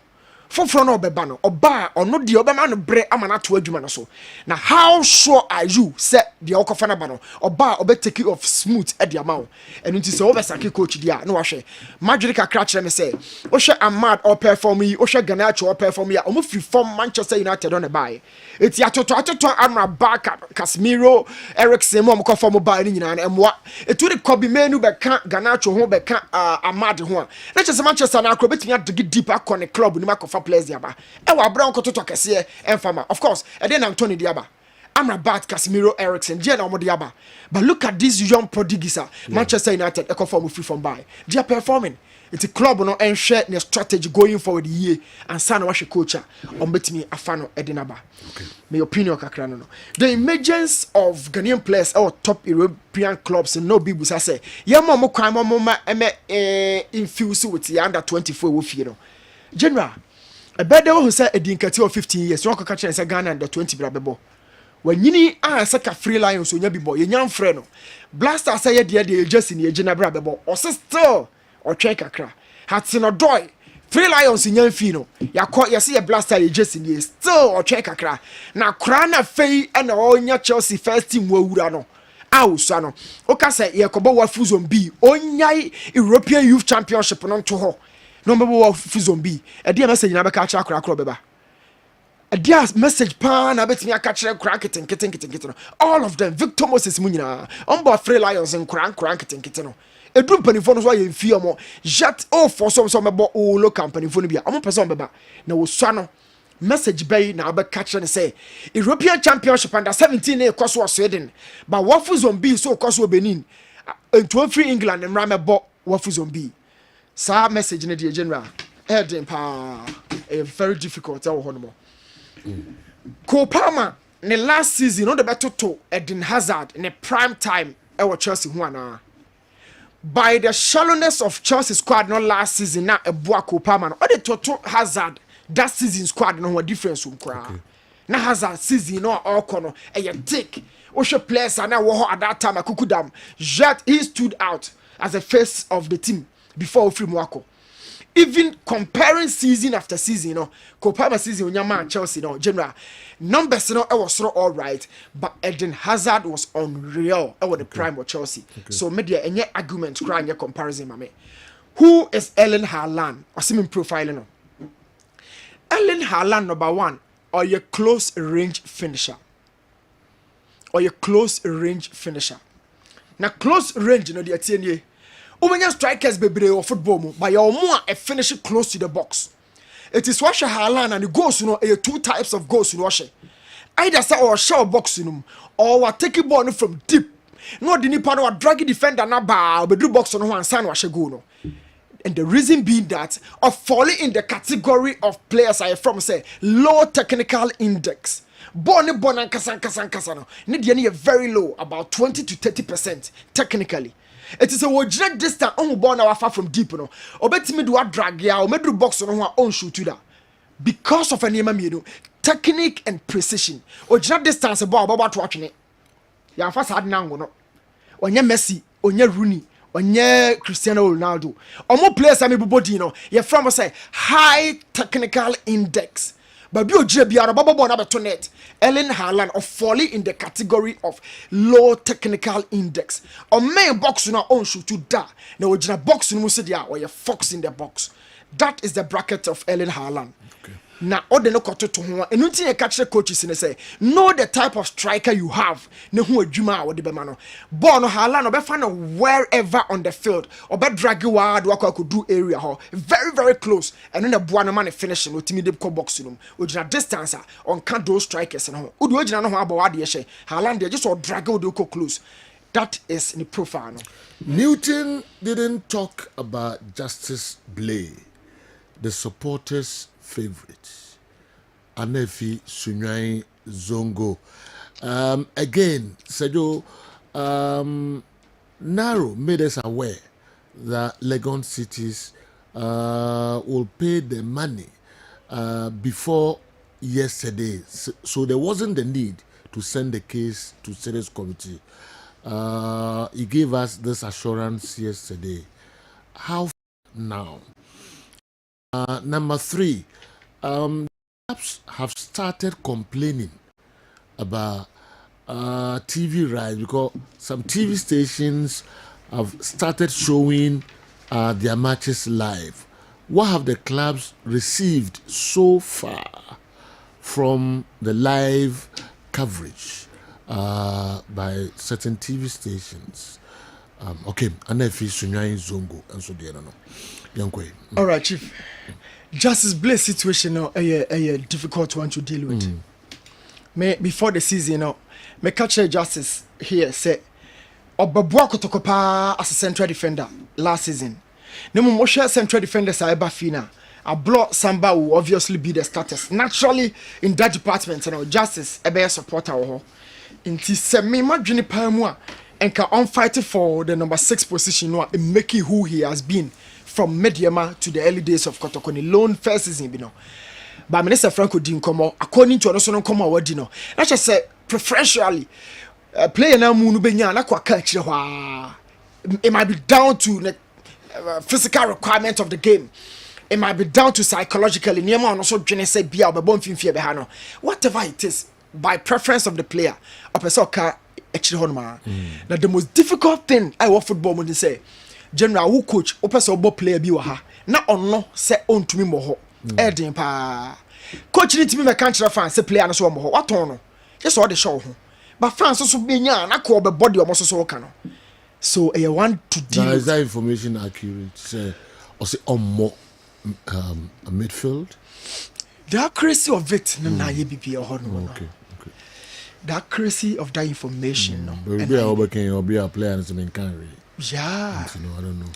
For front of Bebano or bar or not the Obama bread amana to adjumana so. Now, how sure are you set the Okofana bano or bar or bet take you off smooth at the amount and it is over Saki coach dia no washe. Majorika cratch and say, Osha Ahmad or perform me, Osha Ganacho or perform me, almost free from Manchester United on a buy. It's Yato Amra Baka, Casemiro, Eric Simon, Conform by and what it would be menu back Ganacho home back Ahmad one. That's just Manchester now, betting to get deeper on the club in the players diaba e wa brown ko to kese e fama of course and then Anthony diaba Amrabat Casemiro Eriksen je na mo diaba but look at these young prodigies Manchester United e conform free from buy they are performing it's a club no and share their strategy going forward the year and san wa coach on betimi afano edinaba my opinion kakra no the emergence of Ghanaian players or top European clubs no be busa say ye mo kwan mo ma infuse with the under 24 wo fie no general a better who said a dinkati of 15 years, rock catcher and Ghana under 20 brabebo. When you are such a free lion, so you be boy, young friend. Blaster say, dear, just in your general brabebo, or sister, or check a cra. Had seen a doy. 3 lions in young fino. Ya caught ya see a blaster just in ye still or check a cra. Now, Crana Fay and all your Chelsea first team were Urano. Aw sano. Oka say, Yakoba Wafuzon B. Onyai European Youth Championship on to her. No member of Fuzombi. A dear message in a catch a crack robber. A dear message pan, I bet me a catch a crack it and kitten. All of them, Victor Moses Munina, on board 3 lions and crank it and kitten. A drum penny for why you feel more. Jet all for some about all low company for Libya. I'm a person beba. No son. Message bay now but catch and say European Championship under 17 a cost was Sweden. But Wafuzombi so cost Benin. And 12 free England and Rama bought Wafuzombi. Sa message in the general heading pa a very difficult honorable Kopama ne last season no de beto to Eden Hazard ne prime time ɛwɔ Chelsea ho ana by the shallowness of Chelsea squad no last season na ɛboa Kopama no ɔde toto Hazard that season squad no ho difference nkura na Hazard season no ɔkɔ no ɛyɛ thick ohwe players na ɛwɔ hɔ at that time akukudam yet he stood out as a face of the team before ofiri mu akɔ even comparing season after season, you know, Kopama season when Chelsea, you know, general numbers, you know, it was all right, but Eden Hazard was unreal. Over the prime of Chelsea. So media any argument, crying your comparison, mame. Who is Erling Haaland? Or seeming profiling? Erling Haaland number one, or your close range finisher, or your close range finisher. Now close range, you know, the attention. Umenya strikers bebree of football mu, but your more a finish close to the box. It is what Haaland and the goals, you know, two types of goals in Russia. Either say or shell box in or what take ball from deep. No, the nipa no drag defender na ba be do box on one sign washe go no. And the reason being that of falling in the category of players I from say low technical index. Born and kasan no. Need very low, about 20 to 30% technically. It is a wajina distance on born our far from deep no. Obetimi do a drag ya or medru box on one own shoot to that. Because of an you technique and precision. Wajina distance about watching it. Ya fast had nango no. Onye Messi, onye Rooney, onye Cristiano Ronaldo. Omo players ami body no. Ye from say high technical index. But you JBR Baba na beto net. Erling Haaland of falling in the category of low technical index. Or main box na own shoot to da. Na original box no say dia or your fox in the box. That is the bracket of Erling Haaland. Na ode no koto to ho enu tin e catch coaches ne say know the type of striker you have ne ho adwuma a wode be ma no ball no Haaland be fa no wherever on the field or be drag wide wakwa could do area ho very close and na boa no man finish no timi de ko box no ogina distance on can those strikers no ode ogina no ho aba wade ye hye Haaland dey just or drag wode ko close. That is the profile no. Newton didn't talk about Justice Blay, the supporters favorite, Anefi Sunwai Zongo. Again, Sejo Naro made us aware that Legon cities will pay the money before yesterday, so there wasn't the need to send the case to Senate's committee. He gave us this assurance yesterday. How now? Number three, clubs have started complaining about TV rights because some TV stations have started showing their matches live. What have the clubs received so far from the live coverage by certain TV stations? Okay, Anefi Sunwai Zongo and so the no. All right, Chief. Justice Blay situation now a difficult one to deal with. Me before the season now, me catch Justice here say Obabua Kotokopa as a central defender last season. No more central defender Saiba Fina. A block Samba will obviously be the status. Naturally in that department, you know, Justice a bear supporter or inti se me madwene pamua and can on fighting for the number 6 position no in making who he has been from Mediama to the early days of Kotokoni loan first season you know. But Minister Franco didn't come out according to also come out you know. That's just say preferentially player na mu no benya na kwa catch it might be down to the physical requirement of the game. It might be down to psychologically niema on also dwene say bia obebon finfie be ha no. Whatever it is by preference of the player a person ka actually honma. Now the most difficult thing I want football when they say general who coach o person obo player bi wa ha na ono se ontumi mo ho edin pa coach ni timi me kan kire fan se player no so mo ho waton no just all the show ho but fans so be nya na ko be body o mo so ka no so I want to deal is that information accurate say or say omo a midfield the accuracy of it na ye bibi ho no okay the accuracy of that information no but we are working or be a player and some can yeah. I don't know.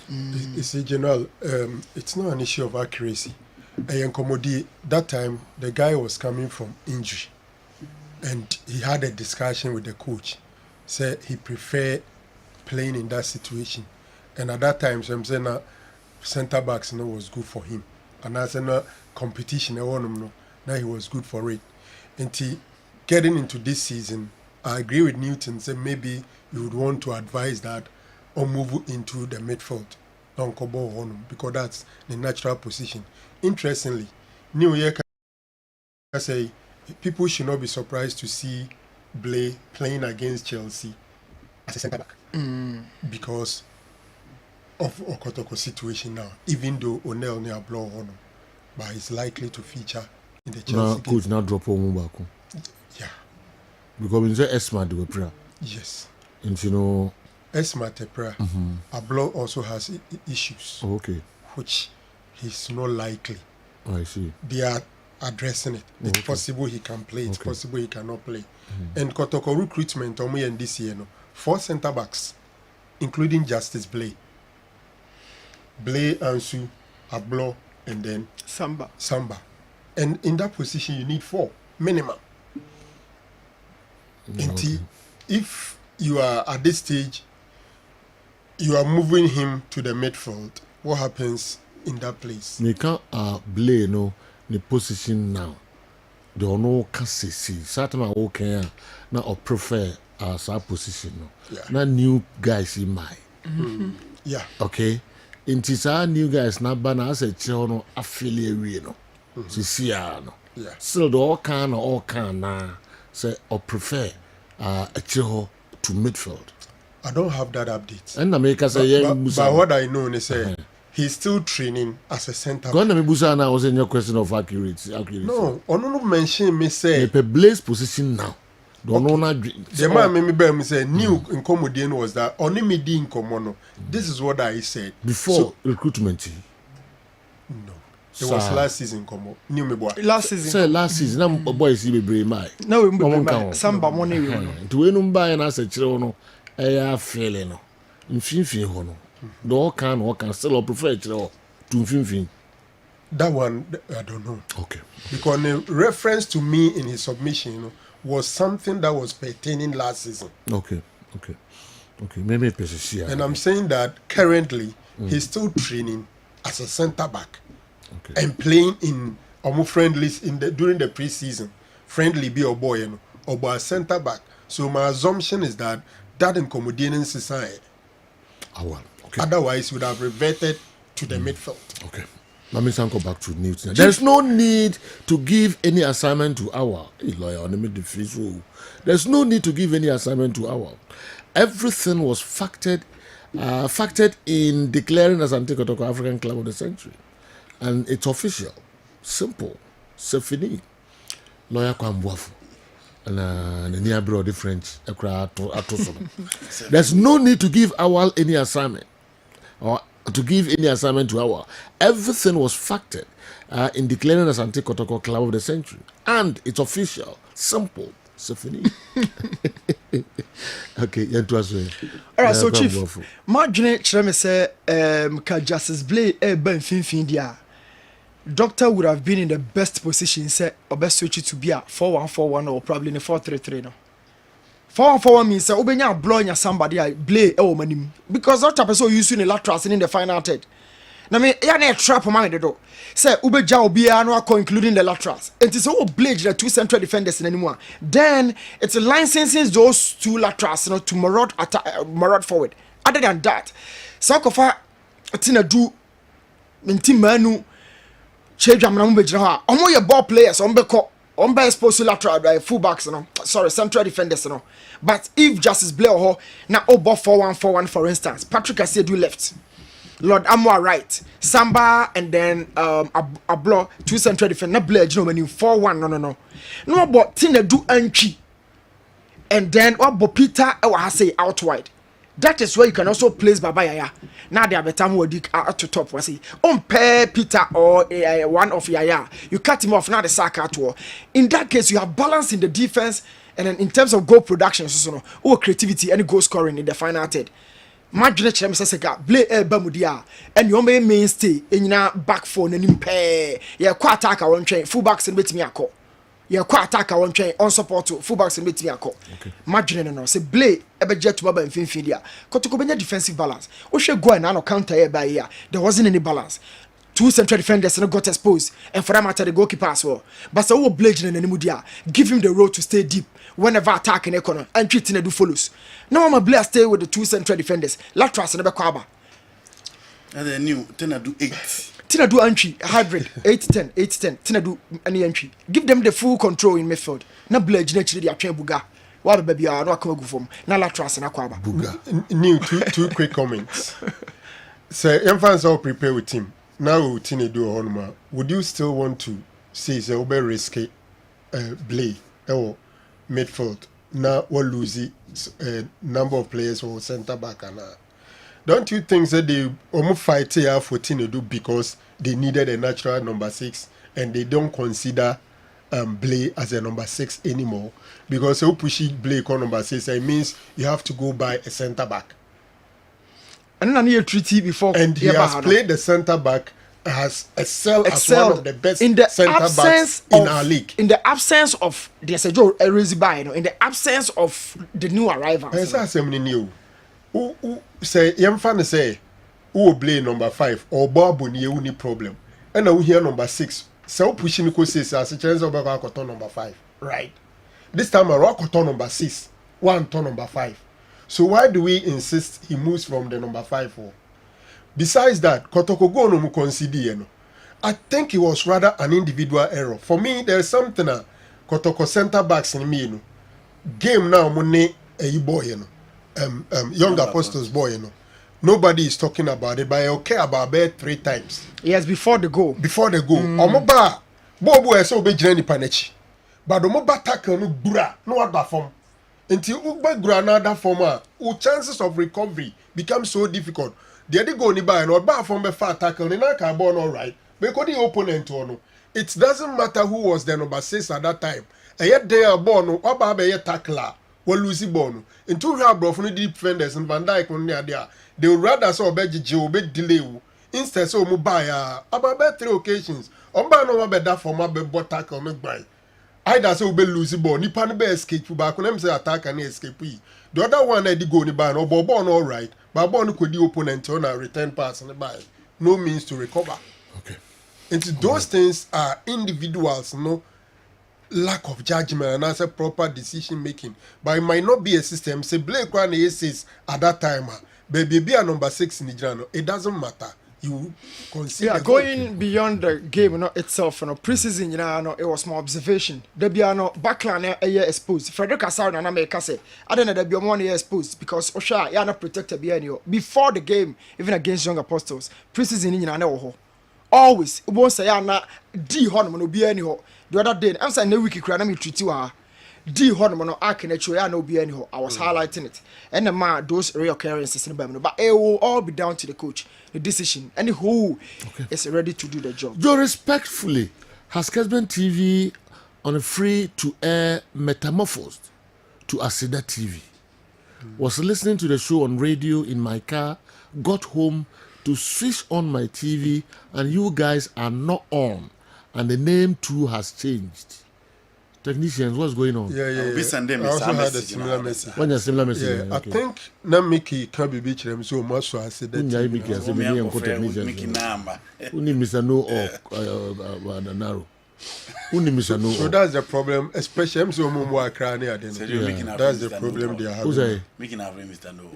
You see, General, it's not an issue of accuracy. That time, the guy was coming from injury. and he had a discussion with the coach. Said he preferred playing in that situation, and at that time, so I'm saying that centre backs was good for him, and as a competition, now he was good for it. And getting into this season, I agree with Newton. Say maybe you would want to advise that or move into the midfield, don't go on because that's the natural position. Interestingly, New Year can say people should not be surprised to see Blay playing against Chelsea as a centre back because of Okotoko situation now. Even though O'Neill near blow on him, but he's likely to feature in the Chelsea game. Coach now drop on back. Yeah. Because when you say Esma do prayer. Yes. And you know Esma Tepra. Ablo also has issues. Okay. Which he's not likely. I see. They are addressing it. It's possible he can play. It's possible he cannot play. And Kotoko recruitment in this year, 4 centre backs, including Justice Blay, Ansu, Ablo, and then Samba. And in that position, you need 4 minimum. And if you are at this stage, you are moving him to the midfield, what happens in that place? Me can't Blay no the position now. They don't know can see. Certainly okay now or prefer as our position no. Yeah. Now new guys in my. Yeah. Okay. Inti saa new guys na ba na ase che no affiliate we no. Sisia no. Yeah. Still the all can na say or prefer a che to midfield. I don't have that update. And America say but what I know is he's still training as a centre. Go na me busa na was in your question of accuracy. No, ono mention me say the Blaze position now. Don't know na the man me say new incommodation was that only me di incomono. This is what I said before recruitment. No. It was last season como. New me boy. Last season. Say last season na boy see be brave my. No we be Samba money we no. To we no buy na say kire no. Eya feeling no. Mfinfin ho no. The all can still prefer kire to mfinfin. That one I don't know. Okay. Because the reference to me in his submission, was something that was pertaining last season. Okay. Maybe and I'm saying that currently he's still training as a centre back and playing in friendlies during the pre-season. Friendly be a boy or by a centre back. So my assumption is that incommodating society. Otherwise, he would have reverted to the midfield. Okay. Let me go back to Newton. There's no need to give any assignment to our lawyer on the midfield. There's no need to give any assignment to our. Everything was factored in declaring as Antikotoko African Club of the Century. And it's official. Simple. Sefini. Lawyer Kwambuafu. And the near brother French. There's no need to give our any assignment. Or to give any assignment to our. Everything was factored in declaring as Antikotoko Club of the Century. And it's official. Simple. Sefini. Okay, all right, so Chief, Marjorie Chreme say ka Justice Blay ben finfin dia. Doctor would have been in the best position say or best switch to be a 4-1-4-1 or probably in a 4-3-3 no. 4-1-4-1 means say obenya blow nya somebody Blay manim because that person used in the laterals in the final third. Na me ya na trap man de do. Say ubeja obia no akọ including the laterals. It is all Blade the 2 central defenders in anymore. Then it's licensing those 2 laterals to maraud forward. Other than that, Sakofa tina do minti manu chejam na mbejira ha. Omo ye ball players ombe exposed lateral full backs central defenders no. But if Justice Blay or na obo 4-1-4-1 for instance, Patrick Asiedu left. Lord Amwa right, Samba and then Ablo 2 central defense. Not Blade, you know, when you 4-1, no, but Tina do Anchi, and then what Bopita I say out wide. That is where you can also place Baba Yaya. Now they have a time where you are to top. Was he on pair Peter or one of Yaya? You cut him off now the sack at war. In that case, you have balance in the defense, and then in terms of goal production, or creativity and goal scoring in the final third. Marjorie Chreme says Blay bamudia and you may mainstay in your back four and impay. Yeah, quite attack our train full backs and bet me a call. yɛ kɔ attack a wɔntwɛn on support fullbacks no bɛtumi akɔ madwene no sɛ blay ɛbɛgye to baba mfimfini dia kɔtɔkɔ bɛnya defensive balance wohwɛ goal na no counter yɛ ba yi a there wasn't any balance. Two central defenders and got exposed, and for that matter, the goalkeeper as well. But so will Blake and Nimudia give him the road to stay deep whenever attacking a corner and treating do follows. Now I'm a Blair stay with the two central defenders, Latras and Bekwaba. And then new Tina do 8. Tina do entry, hybrid 8-10, 8-10. Tina do any entry. Give them the full control in midfield. Now Blake naturally are train Buga. What baby are not come from now Latras and Aquaba. Buga. New two quick comments. Say, infants all prepare with him. Now, Tina do Honma, would you still want to see the over risky play or midfield? Now, we're losing number of players or centre back. And don't you think that they almost fight here for Tina do because they needed a natural number 6 and they don't consider Blay as a number 6 anymore? Because if pushing Blay on number 6, it means you have to go by a centre back. And I need a treaty before. And he has played the centre back as excelled as one of the best in the centre backs in our league. In the absence of the Sergio Ereziba, in the absence of the new arrivals. And so some new. Who say Yamfan say who play number 5 or Bob ni any problem. And now we hear number 6. So pushing ko says as a chance of Baka number 5. Right. This time around number 6. One to number 5. So why do we insist he moves from the number 5 for? Besides that, Kotoko go no consider. I think it was rather an individual error. For me, there's something Kotoko centre backs in me. Game now, money a boy, young apostles boy. Nobody is talking about it, but I okay about it 3 times. Yes, before the goal. Before the goal. Omoba, Bobo is so big Jenny Panechi. But the Omoba tackle no bra, no other form. Until Uber Granada former, whose chances of recovery become so difficult. The other go ni buy and or bar from a fat tackle, and I can born all right. Because the opponent on it doesn't matter who was the number 6 at that time. And yet they are born or baby tackler, or Lucy Bono. In 2 have brought from the deep defenders and Van Dyke on there. They would rather saw Beji Joe bit delay. Instead, so Mubaya about 3 occasions. On by no better for my bot tackle, no buy. Either so be lose ball, ni pan be escape back when them say attack and escape. The other one I did go ni ban or born all right, but born could the opponent on a return pass and by no means to recover. Okay. And those things are individuals, no lack of judgment and as a proper decision making. But it might not be a system. Say Blake One says at that time, baby be a number 6 in the journal. It doesn't matter. You consider going beyond the game itself, preseason, it was more observation. There be backline exposed. Frederick Asar and America say, I don't know there be one exposed because Osha, you are not protected before the game, even against young apostles. Preseason, always, it won't say, D Hornman will be anyhow. The other day, I'm saying, no wiki cranami treat you are. D Hornman or Arkin, no be anyhow. I was highlighting it. And the man, those reoccurrences in the Bible, but it will all be down to the coach. The decision and who is ready to do the job. Joe, respectfully, has Kessben TV on a free-to-air metamorphosed to Asida TV? Was listening to the show on radio in my car, got home to switch on my TV, and you guys are not on, and the name too has changed. Technicians, what's going on? Yeah. I also had a similar message. When a similar message, yeah, okay. I think na Mickey can be beach them so much so I said that. Mickey, I said Mickey number. Uni Mr. No or narrow. Uni Mr. No. So that's the problem, especially so more crying here. That's the problem they are having. Who's Mickey have Mr. No.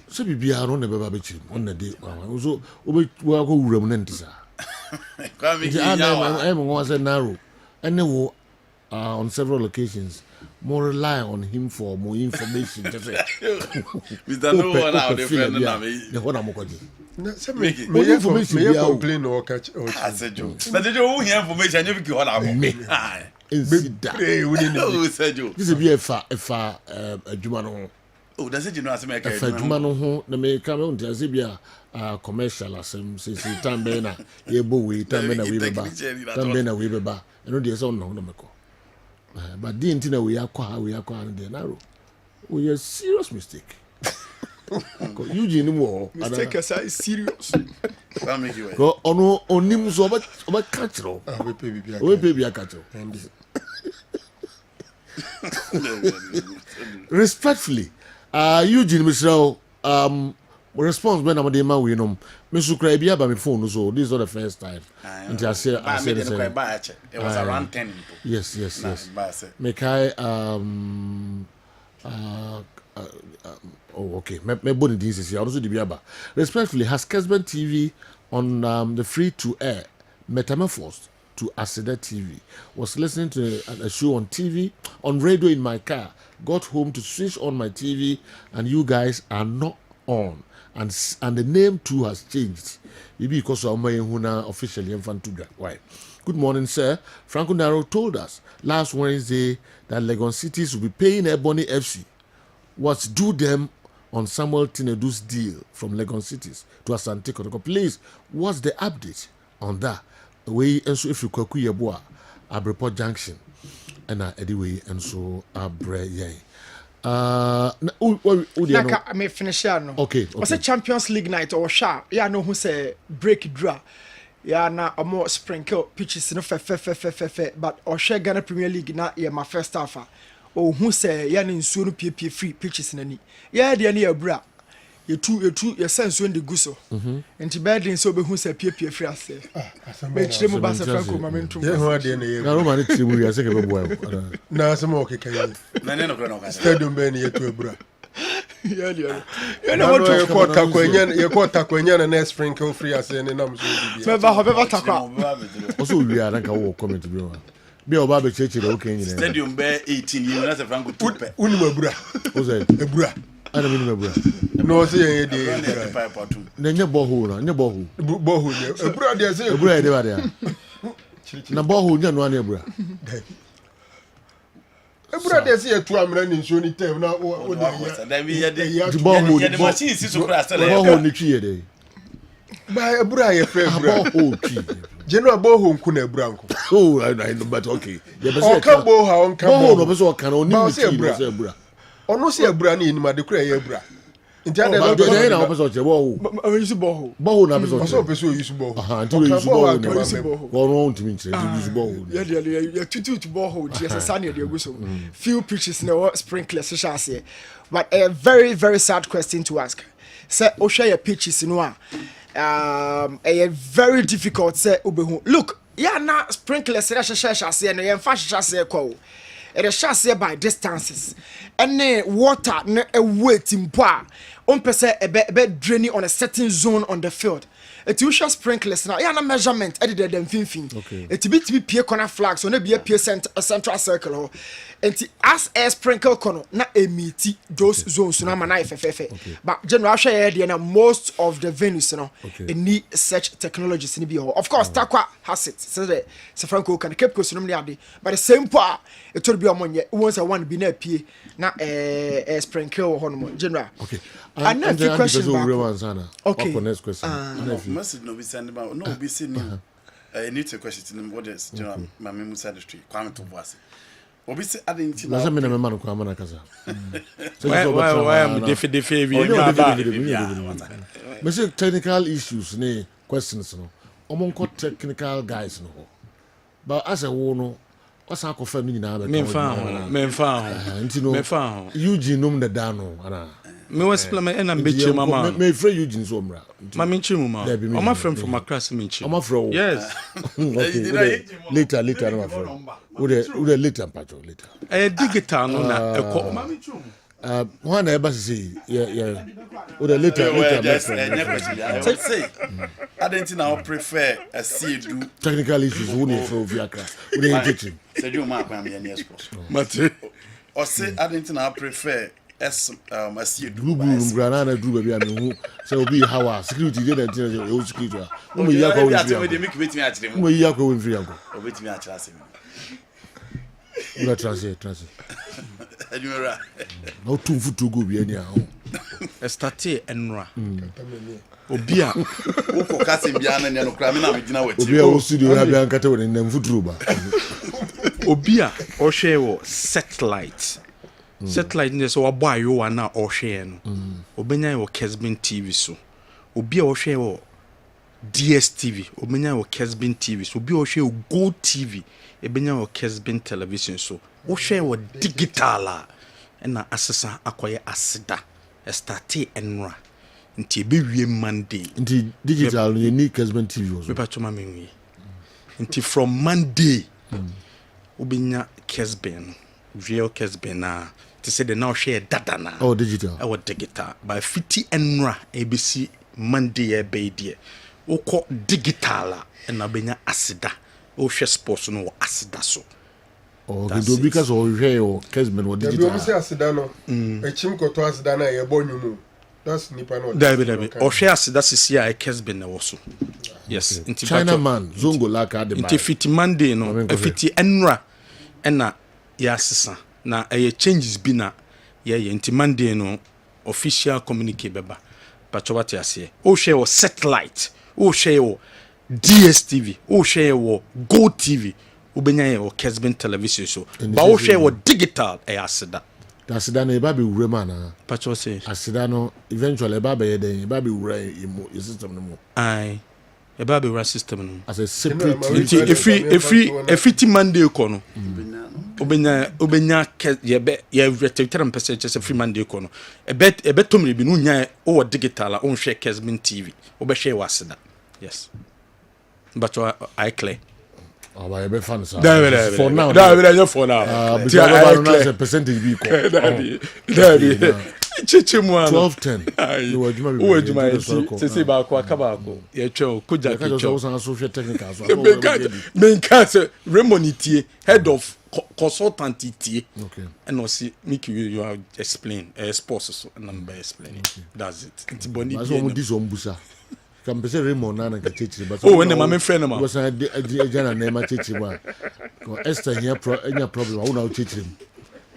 So be a run about beach on the day. So we go remunentisa. I'm was a narrow and no. On several occasions, more rely on him for more information. Mr. No one out the one I'm going to make information. May complain or catch? I said, Joe. But did you hear information? You become on me. This is be a far Jumano. Oh, does it you know as America? Jumano, the may come on to Zibia commercial as some since time bena, ye boy, time bena weaver, and there's on no. But the internet we are quite the narrow. We are serious mistake. Eugene Moore, mistake is serious. Go on him so about catch. We pay a catch. Respectfully, Eugene Michelle, response when I'm the man we know. Mr. Krabby about my phone, so this is not the first time. And I said, it was around 10. Yes. Make I okay. My body this here. Also the Biaba. Respectfully, has Kessben TV on the free to air metamorphosed to Aseda TV. Was listening to a show on TV, on radio in my car. Got home to switch on my TV, and you guys are not on. And the name too has changed. Maybe because of my officially infant. Why? Good morning, sir. Franco Naro told us last Wednesday that Legon Cities will be paying Ebony FC what's due them on Samuel Tinedu's deal from Legon Cities to Asante Kotoko. Please, what's the update on that? We and so if you kwaku yeboa Abreport Junction and anyway and so abre yay. Like I may finish here no. Okay. Was a Champions League night or sha? Yeah, no who say break draw. Yeah, na a more sprinkle pitches no fe but or share Ghana Premier League na yeah my first half. Oh who say yeah in so no PP free pitches nani. Yeah, the any bra. You sense when the guso. And bad so be who say PP free as. Make sure mo basa Franco momentum. Yeah, who are the name? Na Roma ni timu ya seke bebo. Na some okay can. Na no no. Stadium be ni to bra. Yeah. You know what you call takwenya na next sprinkle free as any nam so bi. Me ba ho be takwa. Also we are like a comment bi o. Bi o ba be cheche de okay nyina. Stadium be 18 you na se Franco tupe. Uni mabura. O say ebura. Ana mi mabura. No say yen dey. Na nye borehole na nye borehole. Borehole. Ebura dey say. Ebura dey ba dey. Na borehole nya no ana ebura. Ebura dey say tu amra ni nso ni tem na o dey. The machine si so crash tell. Borehole ni twi dey. Ba ebura ye frɛ ebura. Borehole twi. General borehole nku na ebura nko. Oh, I know but okay. Ya be say ka borehole on ka borehole no be so kan oni ni twi no say ebura. Ono se ebura ni enima de kura ye ebura. Nti ade no be na o person che borehole. Use borehole. Borehole na be so. So person use borehole. Aha, nti we use borehole na. Go on ntimi nche use borehole. Yeah, tutu borehole. Yes, sani dey go so. Few pitches na sprinklers so shall but a very very sad question to ask. Say o share your pitches no a very difficult say obehu. Look, yeah na sprinklers share say na yen fa share kwa. It is share by distances. Any water na a weight in pa. Pese a draining on a certain zone on the field. It usual sprinklers now. Yeah, na measurement edited them fin. Okay. It be to be peer corner flag, so ne be a peer central circle. And as a sprinkle corner, na emiti those zones so na manai fefe. But general share na most of the venues no need such technologies in be. Of course, Takwa has it. So the Franco can keep close to them. But the same part it will be among once I want be na peer na a sprinkle hormone general. Okay. And then the question okay. Next question. Message no be send about no be send new. Need to question in what is general Mami Musa the street. Kwame to boss. Obi say adenti na. Doesn't mean me man Kwame na kasa. Why am defe me say technical issues ne questions no. Omon ko technical guys no. But as a wo no osan ko fa no nyina ba. Me fa Eugene nom da da no ana. Me was plan me na beche mama. Me frɛ Eugene so mra. Mama nchi mu ma. O ma friend from Accra me nchi. O ma frɛ. Yes. Okay. Later no ma frɛ. Wo de later patcho later. Digital no na ekɔ. Mama nchi mu. One ever say yeah. Wo de later. Say adenti na prefer a CEDU. Technical issues wo ne frɛ ofi Accra. Wo de kitchen. Say you ma kwa me near sports. Mate. Or say adenti na prefer a CEDU. Group grana na group bia me hu say obi how security dey na tin o security a. Mo yi akwa wo free. Mo yi akwa wo free anko. Obetimi a kira asem. Ura translate. Adumera. No too futu go bi ani a. Starte enra. Obi a woko kasem bia na no kra me na me gina wati. Obi a wo studio ha bia nkata wo ne mfuturu ba. Obi a o hwe wo satellite. Satellite ne so wabo ayo wa na o hwe no. Obenya wo Kessben TV so. Obi a o hwe wo DSTV obenya wo Kessben TV so bi o hwe Go TV ebenya wo Kessben television so wo hwe wo digital a na asesa akoye aseda starte enra nti ebewie Monday nti digital you need Kessben TV also me pa choma menwie nti from Monday obenya Kessben real Kessben na to say the now share data na digital digital by 50 enra ABC Monday be die wokɔ digital na benya aseda wo hwɛ sports no aseda so do because o hwɛ o Kessben wo digital do say aseda no echim koto aseda na ye bɔnwumu that's nipa no dabi o hwɛ aseda sisi a Kessben na wo so yes nti China man zongo Laka de nti 50 Monday no 50 enra na ya asesa na changes bi na ye nti Monday no official communique beba pachobati ase o share o satellite o share o DSTV o share o Go TV ubenya o Kessben television so ba o share o digital aseda aseda na eba be wure ma na pacho say aseda no eventually eba be den eba be wure e system no mo ai eba be wure system no as a separate every Monday ko no obenya ye retire mpese chese free Monday ko no ebe tomre bi no nya o digital on share Kessben TV obe share waseda yes but I clear I be fan sir for now for now because a percentage be ko chichimu 12-10 o adwuma sese ba ko akaba ko ye twa koja kicho so technical so menka se Raymond tie head of consultant tie and no see make you have explain sports so and I'm explaining that's it it's boni bi so this ombusa kan pese Raymond na ka chichiri but when the mama friend ma was jana na ma chichiri ma ko Esther here problem I want to chichiri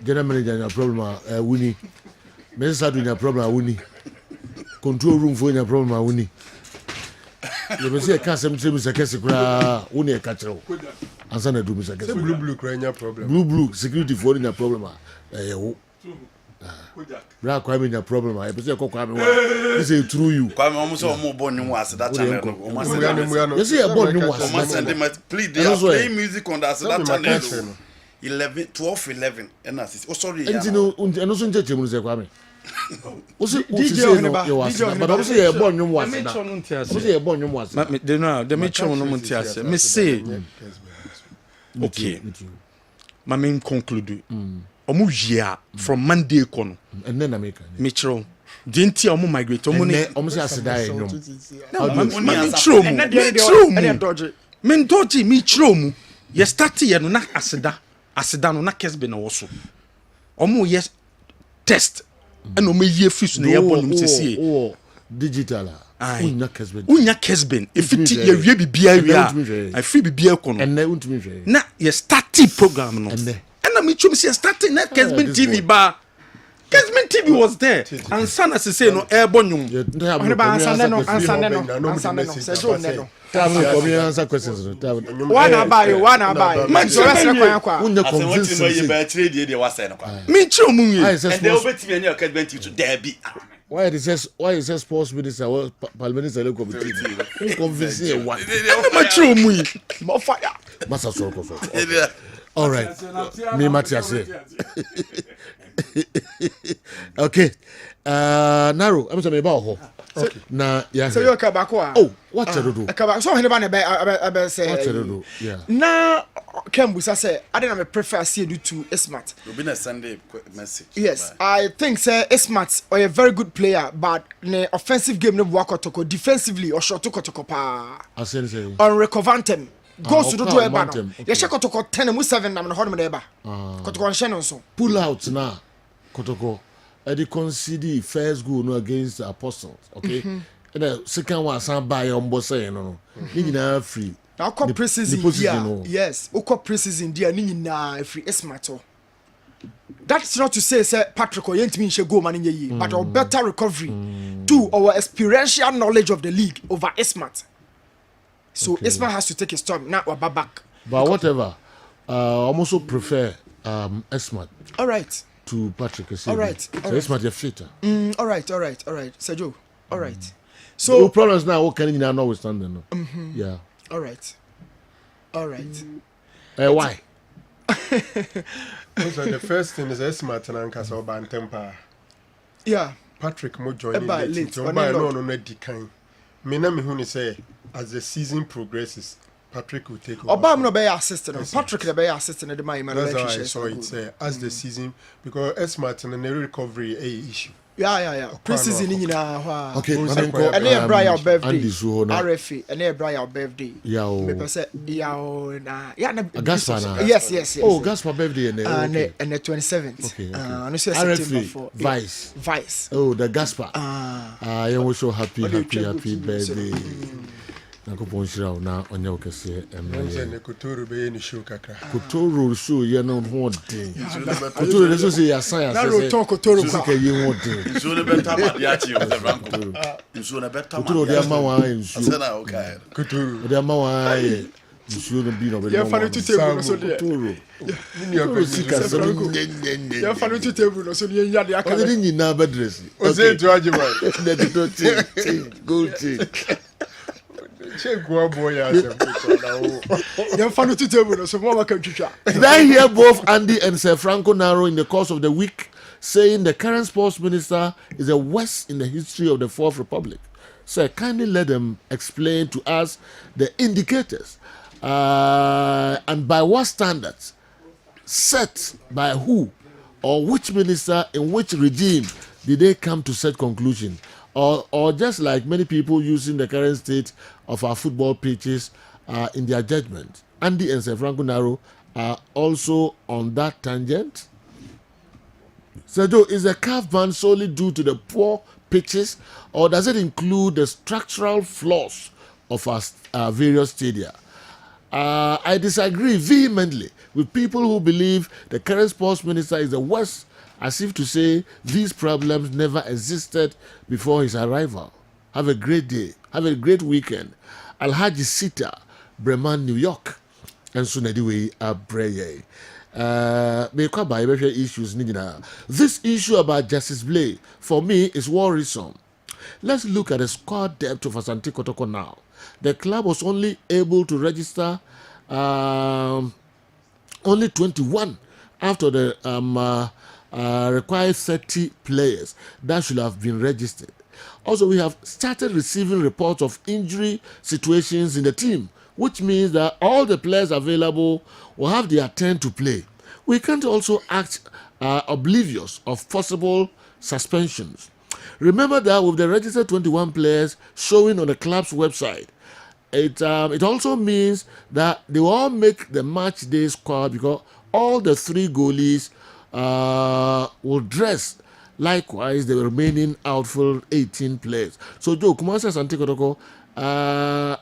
general manager na problem wini Mesa do problem wini control room for problem wini le be say ka sem trim sekesi kura woni e ka kire ansa na do mi sekesi blue kura problem blue security for nya problem wo bra kwa me nya problem e be say kwa me wa this is through you kwa me omo so omo bo nwu aseda channel omo aseda you say e bo nwu aseda omo send them please they are playing music on aseda channel 12-11 and assist oh sorry ya eno so nche chemu se kwa me Osi DJ no but osi e bon nwum wase na osi e bon nwum wase they know they make sure no montiase me say okay ma me conclude omo wia from Monday ko no enne na make me chiro dinti omo migrate omo ne omo se aseda e nwum me chiro mu me doji me chiro mu ye start ye no na aseda no na Kessben na wo so omo yes test and me ye fish na ye bonum sese digital unya Kessben if it ye wie bibia wi I feel bibia ko no enne untumi hwe na ye start program no and me chum say starting na Kessben TV ba Kessben TV was there and sana sese no e bonum answer no say jo ne no answer questions one buy man so kwa unya convince me be trade dey wasa no kwa me chum mu wi and they obetimi anya Kessben TV to there be why is this sports minister parliamentary select committee convince you what ma chum mu mo fire masa so all right me Matthias okay Naro I'm saying about ho na yeah so you kabako oh what you do kabako so he ba na say what you do yeah na Kembusa say I don't prefer see you to Smart will be a Sunday message yes I think say Smart or a very good player but the offensive game no work otoko defensively or short otoko pa I say on recovantem goes to do e ba no ye check otoko 10 mu 7 na ho no ba kotoko nhyɛ so pull out na kotoko Eddie concede first goal no against the Apostles, okay? And the second one, some by on boss, no, no, free. Now, call preseason, yes, okay, preseason, dear, Nina, free esmato. That's not to say, sir, Patrick or Yentmin should go man in ye, but a better recovery to our experiential knowledge of the league over Esmat. So Esmat has to take his time now. We're back. But whatever, I also prefer Esmat. All right. To Patrick. All right. So it's not your fitter. All right. Sergio. All right. So the problems now what can you know withstanding? Yeah. All right. Why? Also, the first thing is smart and anchor so bad temper. Yeah. Patrick mo joining late. late. No decline. Me na me who say as the season progresses, Patrick will take over. Obama no be assistant. Patrick no be assistant the man. That's how I saw it. Say as the season because Martin and the recovery issue. Yeah. Pre-season in okay, and then Brian birthday. RFA, and then Brian birthday. Yeah. Gaspar. Yes. Oh, Gaspar birthday and the 27th. Okay. RFA, Vice. Oh, the Gaspar. I am so happy birthday. Nakopon shira na onya okese emre Kotoro be ni show kakra Kotoro show ye no ho den Kotoro le so say ya san ya say na roton Kotoro so ke ye ho den so le beta ma dia chi o the rank so le beta ma Kotoro de ma wa nsu sana okay Kotoro de ma wa ye nsu no bi no be ya fa no table no so de Kotoro ni ya sika so ya fa no table no so de nya de aka o de nyina be dress o say to ajiba na de to gold take Then hear both Andy and Sir Franco Naro in the course of the week saying the current sports minister is the worst in the history of the Fourth Republic. Sir, kindly let them explain to us the indicators and by what standards, set by who or which minister in which regime did they come to such conclusion? Or just like many people using the current state of our football pitches in their judgment. Andy and Sir Franco Naro are also on that tangent. Sergio, is the CAF ban solely due to the poor pitches, or does it include the structural flaws of our various stadia? I disagree vehemently with people who believe the current sports minister is the worst, as if to say these problems never existed before his arrival. Have a great day. Have a great weekend. Alhaji Sita, Bremen, New York. And soon anyway, Breye. Issues. This issue about Justice Blay, for me, is worrisome. Let's look at the squad depth of Asante Kotoko now. The club was only able to register only 21 after the required 30 players that should have been registered. Also, we have started receiving reports of injury situations in the team, which means that all the players available will have their turn to play. We can't also act oblivious of possible suspensions. Remember that with the registered 21 players showing on the club's website, it also means that they will all make the match day squad because all the 3 goalies will dress. Likewise, the remaining outfield 18 players. So, Joe, Kumasi Asante Kotoko,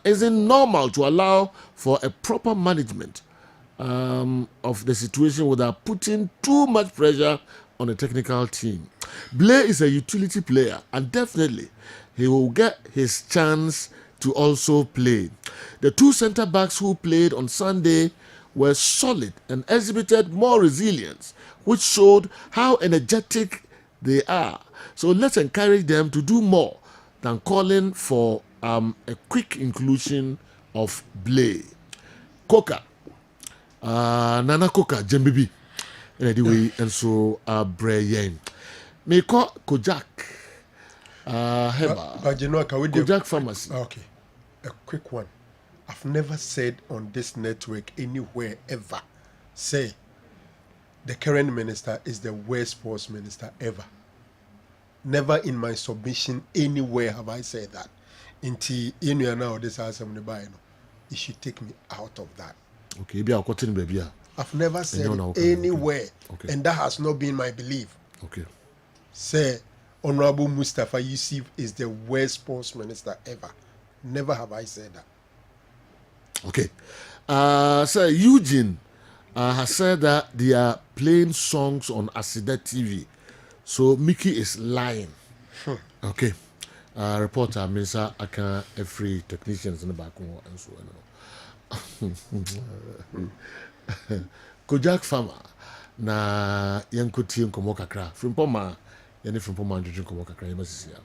is it normal to allow for a proper management of the situation without putting too much pressure on the technical team? Blay is a utility player, and definitely he will get his chance to also play. The 2 centre-backs who played on Sunday were solid and exhibited more resilience, which showed how energetic they are. So let's encourage them to do more than calling for a quick inclusion of Blay. Coca, Nana Coca, Jembibi, anyway, and so Brayen. Me call Kojak, Heba, Kojak Pharmacy. Okay, a quick one. I've never said on this network anywhere ever, say the current minister is the worst sports minister ever. Never in my submission anywhere have I said that. Until you now this house I'm the it should take me out of that. Okay, be baby. I've never said it anywhere, okay. And that has not been my belief. Okay. Say Honorable Mustafa Yusuf is the worst sports minister ever. Never have I said that. Okay. So Eugene has said that they are playing songs on Asida TV. So Mickey is lying. Okay. Reporter Mr. Aka every technicians in the back and so on. Kojak Farmer na yankuti nkomo kakra. Frimpoma yani frimpoma ndwedwe nkomo kakra yemasi ya.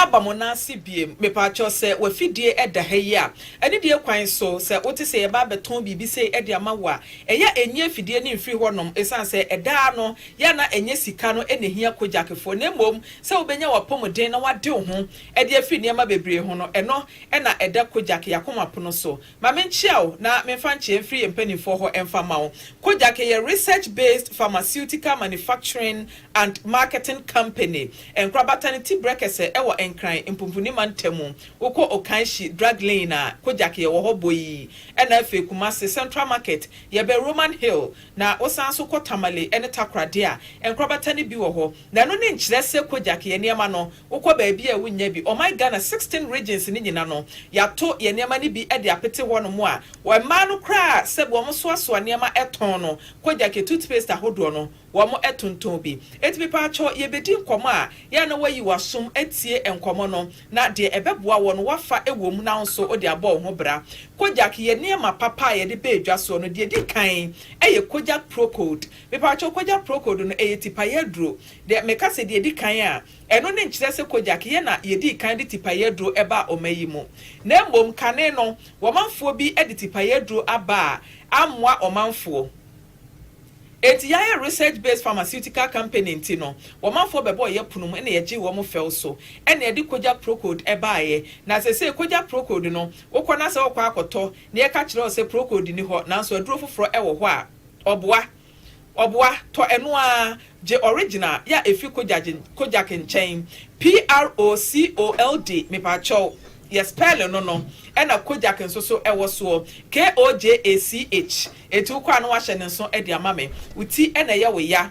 aba mo na ase biem mepacho se wafidie eda ha yi a ene de kwan so se wote se ye ba beton bibi se ede ama wa eya enye fidie ne mfiri honom esan se eda no ya na enye sika no ene hia kojakefo na mom se obenya wapomden na wade ho ede afiri ne ma bebre ho no eno ena eda kojake yakoma pono so ma menchiao na memfa nche mfiri empanifo ho emfa mawo kojake ye research based pharmaceutical manufacturing and marketing company enkrabatani ti brekese ewo enkran impumpuni mantemu woko okanshi drug lane na kojake ye wo ho boyi ena afi Kumasi Central Market ye be Roman Hill na osanso kotamale ene takrade a enkrabatani bi wo ho na no ne nkyere se kojake ye niema no woko ba bi a wunya bi oh my Ghana 16 regions ni nyina no yato ye niema ni bi e de apete ho no mo a wo ma no kra se bo mo so aso niema eton no kojake toothpaste ahodo no wamo etonton bi etibi pa cho ye bedi nkomo a ya na wayi wasum etie enkomo no na de ebeboa wo no wafa ewom na nso odi abo ho bra kojak ye niema papa ye de bedwa so no de di kan eye kojak pro code me pa cho kojak pro code no eye tipa yedro de meka se de di kan a eno ne nkyere se kojak ye na ye di kan de tipa yedro eba omayi mu na mbom kane no womanfo bi e de tipa yedro aba amwa omanfo eti ya research based pharmaceutical company ntino womanfo bebo ye punum ene ye gi wo mo fel so ene ye di koja pro code e baaye na se koja pro code no wokona se wokwa akoto na ye ka kire o se pro code ni ho na so aduro foforo e wo ho a oboa to eno a je original ya efi koja kenchen PROCOLD me pa cho yes spell no ena kojak nso so ewo so KOJACH etu kwa no wahye ne nso e de amame uti ena ye we ya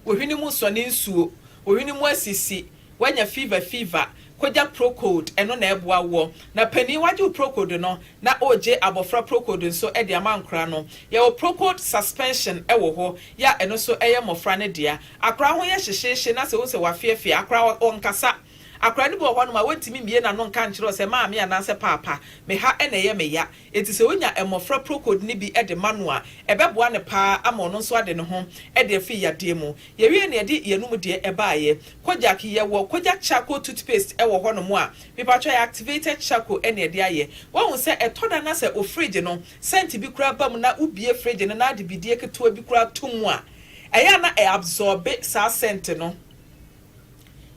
wohwini mu so ne nsuo wohwini mu asisi wanya fever kojak pro code eno na eboa wo na pani waje pro code no na OJ abofra pro code nso e de amankra no ye wo pro code suspension ewo ho ya eno so eye mofra ne dia akra ho ye hyehyehye na se wo se wafiafia akra onkasa akra ni bo ho no ma wantimi mie na no nka nkyere se ma me ananse papa me ha ene ye me ya eti se wonya emofra pro code ni bi e de manual ebeboa ne pa ama no nso ade ne ho e de afi yade mu ye wie ne de yenum de e baaye kojak ye wo kojak charcoal toothpaste e wo ho no mo a me pa try activated charcoal ene de aye wo se etoda na se o fridge no scent bi kura bam na ubie fridge no na de bidie keto bi kura tomu a eya na e absorb sa scent no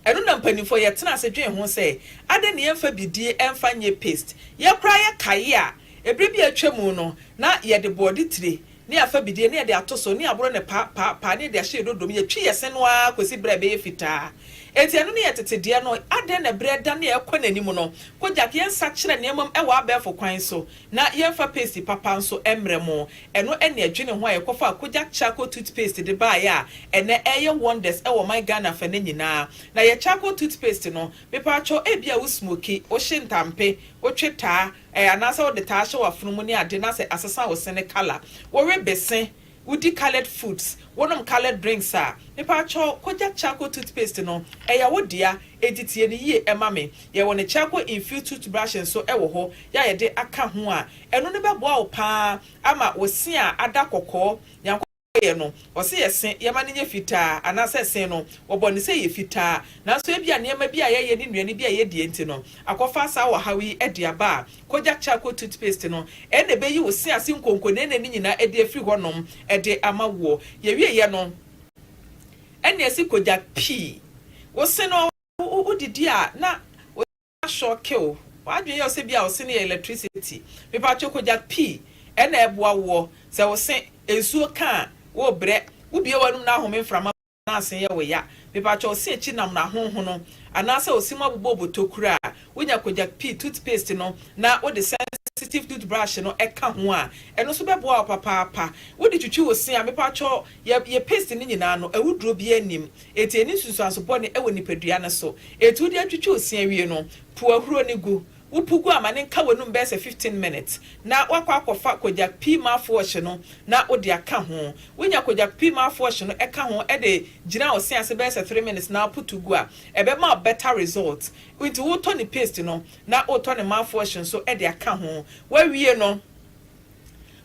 enu na mpanifo ye tena se dwen ho se ade ne yemfa bidie emfa nye paste ye kra ye kaye a ebre bi atwam no na ye de body tire ne afa bidie ne ye de atoso ne aboro ne pa ne de ahye dodom ye twi yese no a kwesi bre be fita enti enu ne ye tetede no ade na bre da ne ekɔ nanim no kojak ye nsa kire ne emam ewa abefo kwan so na yemfa paste papa nso emremo eno ene adwene ho a yekofa kojak charcoal toothpaste de ba ya ene eye wonders ewo my Ghana fa ne nyina na ye charcoal toothpaste no mepa cho ebia wo smoky wo hyentampe wo tweta anasa wo de ta hye wafunu mu ne ade na se asesa wo sene color wo rebese udi colored foods wonom colored drinks a mepa cho kojak charcoal toothpaste no eya wo dia editie ne yie emame ye wo ne charcoal infused toothbrush so ewo ho ya ye de aka ho a eno ne beboa wo pa ama wo se a ada kokko ye no o se ye sen ye ma ne nye fita anase sen no wo boni se ye fita na so e bia ne ma bia ye ne nnuane bia ye die nti no akofa sa wo hawi e de aba kojak charcoal toothpaste no e ne be yi wo se ase nkonko ne ne nyina e de afiri honom e de ama wo ye wie ye no ene esi kojak p wo se no udidi a na wo shock o wadwe ye se bia wo se ne electricity me pa kojak p ene eboa wo se wo se ensuo kan wo bre wo bie wanum na home mframa na asen ye wo ya me pa cho se echi nam na honho no anase osima bobo tokura wonya kojak p toothpaste no na wo de sensitive toothbrush no eka ho a eno so beboa papa wo de twitwi wo se a me pa cho ye paste ni nyina no ewuduro bi anim eti eni susuanso bone ewo nipadua ne so etu de twitwi wo se awie no pu ahuro ni gu upugu amane nka wonum be se 15 minutes na wakwa akofa kojak p mouthwash no na odi aka ho wonya kojak p mouthwash no eka ho e de gina o se ase be se 3 minutes na putugu a ebe ma better result winti wo to ni paste no na o to ni mouthwash so e de aka ho wa wie no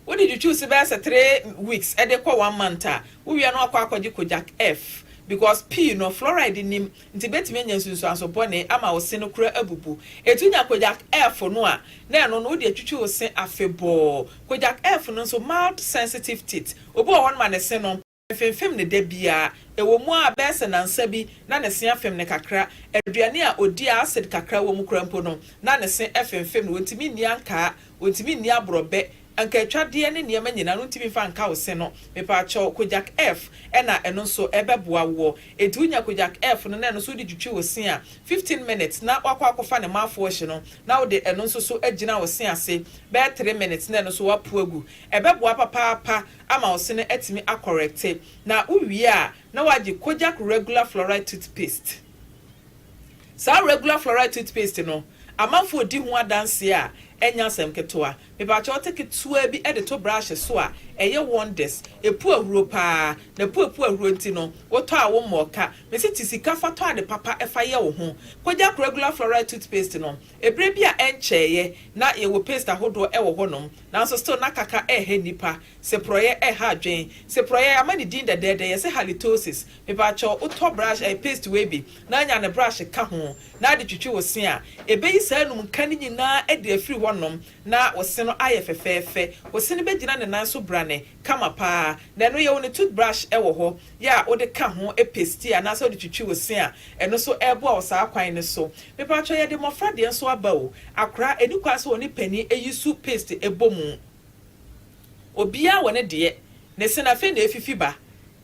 what did you choose be se 3 weeks e de kwa 1 month a wo wie no akwa akwaji kojak f because p no fluoride nim nti betimi anya nsunsuanso bone ama wo se no kura abubu etunya kojak f no a na no no de atwitwi wo se afebo kojak f no so mild sensitive teeth obo won ma ne se no femfem ne da bia ewo mu a bese na nsa bi na ne se afem ne kakra aduane a odi acid kakra wo mu kura mpo no na ne se femfem no wontimi ni anka wontimi ni abrobe anka twade ne niam nyina no ntimi fa nka wo se no mepa cho kojak f ena eno so ebeboa wo etunya kojak f no na eno so di twitwi wo se a 15 minutes na wakwa akofa ne mafo hye no na wo de eno so agina wo se ase be 3 minutes na eno so wapo agu ebeboa papa ama wo se no etimi acorrecte na uwie a na waji kojak regular fluoride toothpaste sa regular fluoride toothpaste no amanfo di ho adanse a enya asem ketoa meba cha oteke tua bi ede to brush so a eye wonders epu ahuro pa na epu ahuro nti no woto a wo moka mesi tisika fato ade papa efa ye wo ho koja regular fluoride toothpaste no ebre bi a encheye na ye wo paste ahodo e wo honom na so still na kaka ehe nipa se proye eha adwen se proye amani din de ye se halitosis meba cha woto brush e paste we bi na anya ne brush ka ho na ade twitwi wo se a ebeyi sanum kan nyina ede afiri honom na wo se no aye fefefe wo se ne begina ne nan so brane kama pa na no ye wo ne toothbrush e wo ho ya wo de ka ho e paste a na so de twitwi wo se a eno so ebo a wo sa kwan ne so me pa cho ye de mofra de so aba o akra eni kwa so oni pani eyisu paste ebomu obia wo ne de ne se na fe na efifi ba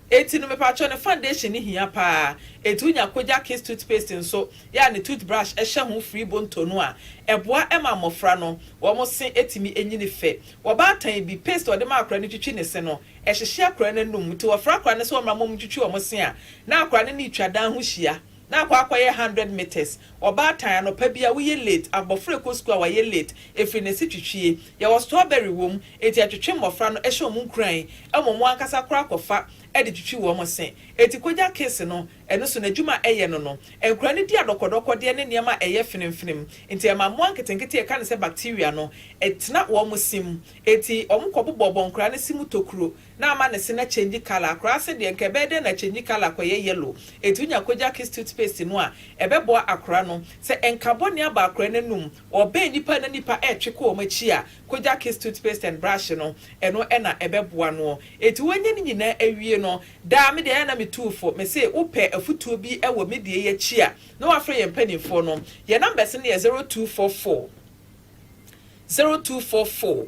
eti no me pa cho ne foundation ni hia pa etunya koja kiss toothpaste nso ya ne toothbrush ehye ho free bonto no a eboa ema mofra no wo mo se etimi enyini fe wo ba tan bi paste ode ma akra ne twitwi ne se no ehyehye akra ne num nti wo fra akra ne se wo ma mom twitwi wo mo se a na akra ne ni twadan ho hia na akwa 100 meters oba tan no pa bia wo ye late abofre ko school wa ye late efri ne si twitwie ya wo strawberry wom eti atwitwe mofra no ehye omum kran emom ankasa kra kofa edi twitwi wo mo se eti koja case no eno so na djuma eye no no enkura ne di adokodoko de ne niam eye finimfinim enti ema mo anketenkete e kan se bacteria no etna wo mo sim eti omkobobo nkura ne sim tokuro na ama ne se na change color akra se de nkebe de na change color kwa ye yellow eti unya koja case toothpaste no a ebebo akra no se enkabone aba akra ne num obe nipa na nipa etwe ko machi a koja case toothpaste and brush no eno ena ebebo no eti wonye ni nyina awie no da me de na me tuufo me se upe afutuo bi ewo me de ye chi a na wa frɛ ye mpanimfo no ye number se ne 0244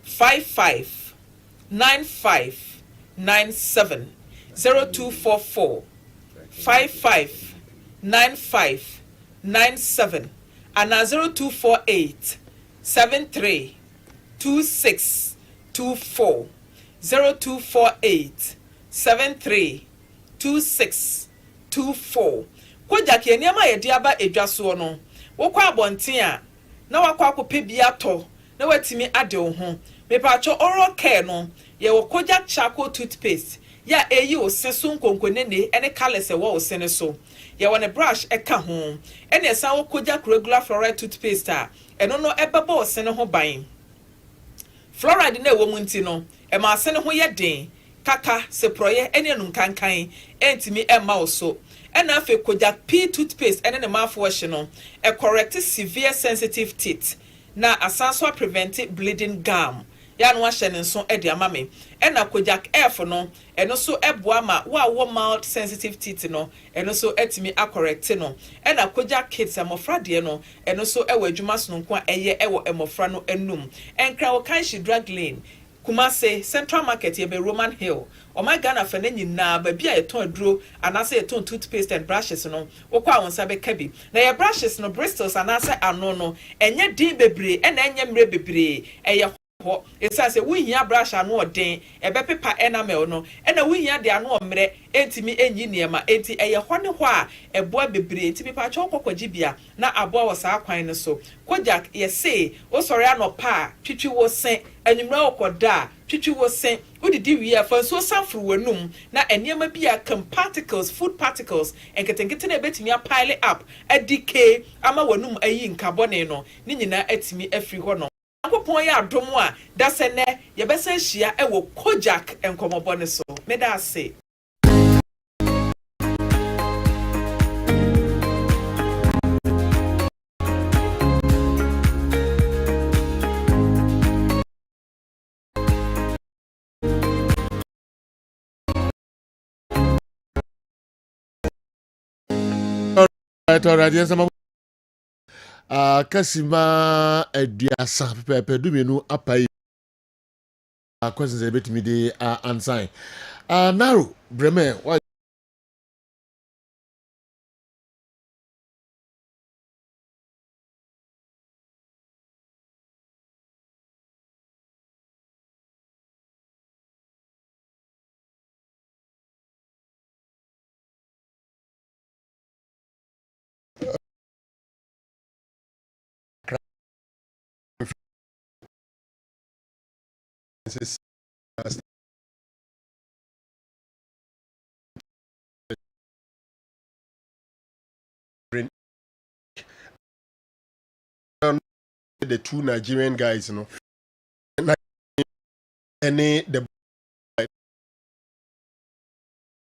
55 9597 0244 55 9597 and 0248 73 2624 0248 73 2624 koja ke niam a ye de aba edwaso no wokwa abonten a na wakwa akopɛ bi ato na watimi ade wo ho mepacho oral care no ye wo koja charcoal toothpaste ya eyi o seso nkonkonene ene colors e wo o sene so ye wo ne brush e ka ho ene esa wo koja regular fluoride toothpaste a eno no ebeba o sene ho ban fluoride na ewo mu nti no e ma sene ho ye den kaka se proye ene num kankan entimi emma oso ena afi koja P toothpaste ene ne mafo hye no e correct severe sensitive teeth na asanso prevent bleeding gum ya no ahye ne nso e de amame ena koja F no eno so eboa ma wo mild sensitive teeth no eno so etimi acorrect no ena koja kids amofra de no eno so ewo adwuma so nko eye ewo emofra no enum enkra wo kan shi drug lane Kumase Central Market ye be Roman Hill. O my Ghana fa na nyina ba bia ye ton aduro anase ye ton toothpaste and brushes no. Wokwa wonsa be kabi. Na ye brushes no Bristols anase ano no enye din bebre ena enye mre bebre eye ho. Esa se wuhia brush ano den ebe pepa enamel no ena wuhia de ano mre entimi enyi niema enti eye ho ne ho a eboa bebre enti pepa cho kokwaji bia na aboa wo sa kwan ne so. Kojak ye say o sori anopa twitwi wo sen anwumra okoda twitwi wo sen udidi wi afa so sanfru wanum na eniema bia particles food particles enketenkete na betimi a pile up adike ama wanum ayi nkabone no ni nyina atimi afri ho no akopon ya adom a dasene ye besa hia ewo Kojak enkomobone so meda ase Alright, yes, I'm Kasima Ediasa Pepe Duminu Apai questions a bit me de answer. Now, Bremen, why? The two Nigerian guys, you know, any the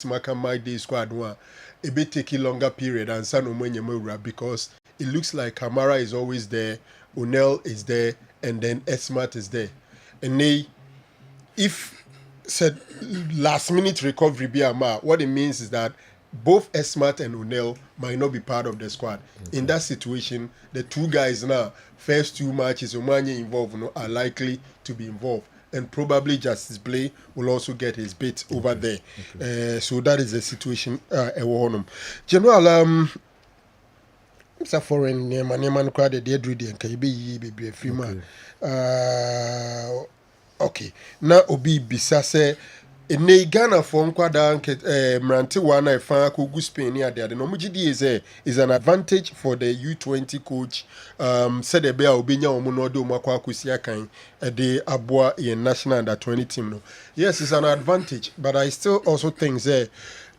Maka my day squad one, a bit taking longer period and San Omwenyemura because it looks like Kamara is always there, Unel is there, and then Esmat is there. And they, if said last minute recovery be ama, what it means is that both Esmat and Unel might not be part of the squad. Okay. In that situation, the two guys now, first two matches, Omanye involved, are likely to be involved. And probably Justice Blay will also get his bit over there. Okay. So that is the situation. General, it's a foreign name. My name is crowded. They do the baby free man. Okay. Now Obi Bisase. Ne Ghana for nkwada mrante wana efa kogu Spain ya de no mugidi is an advantage for the U20 coach said ebe a obenya omo no de omo akwa akosia kan de aboa in national under 20 team no. Yes, it's an advantage, but I still also think say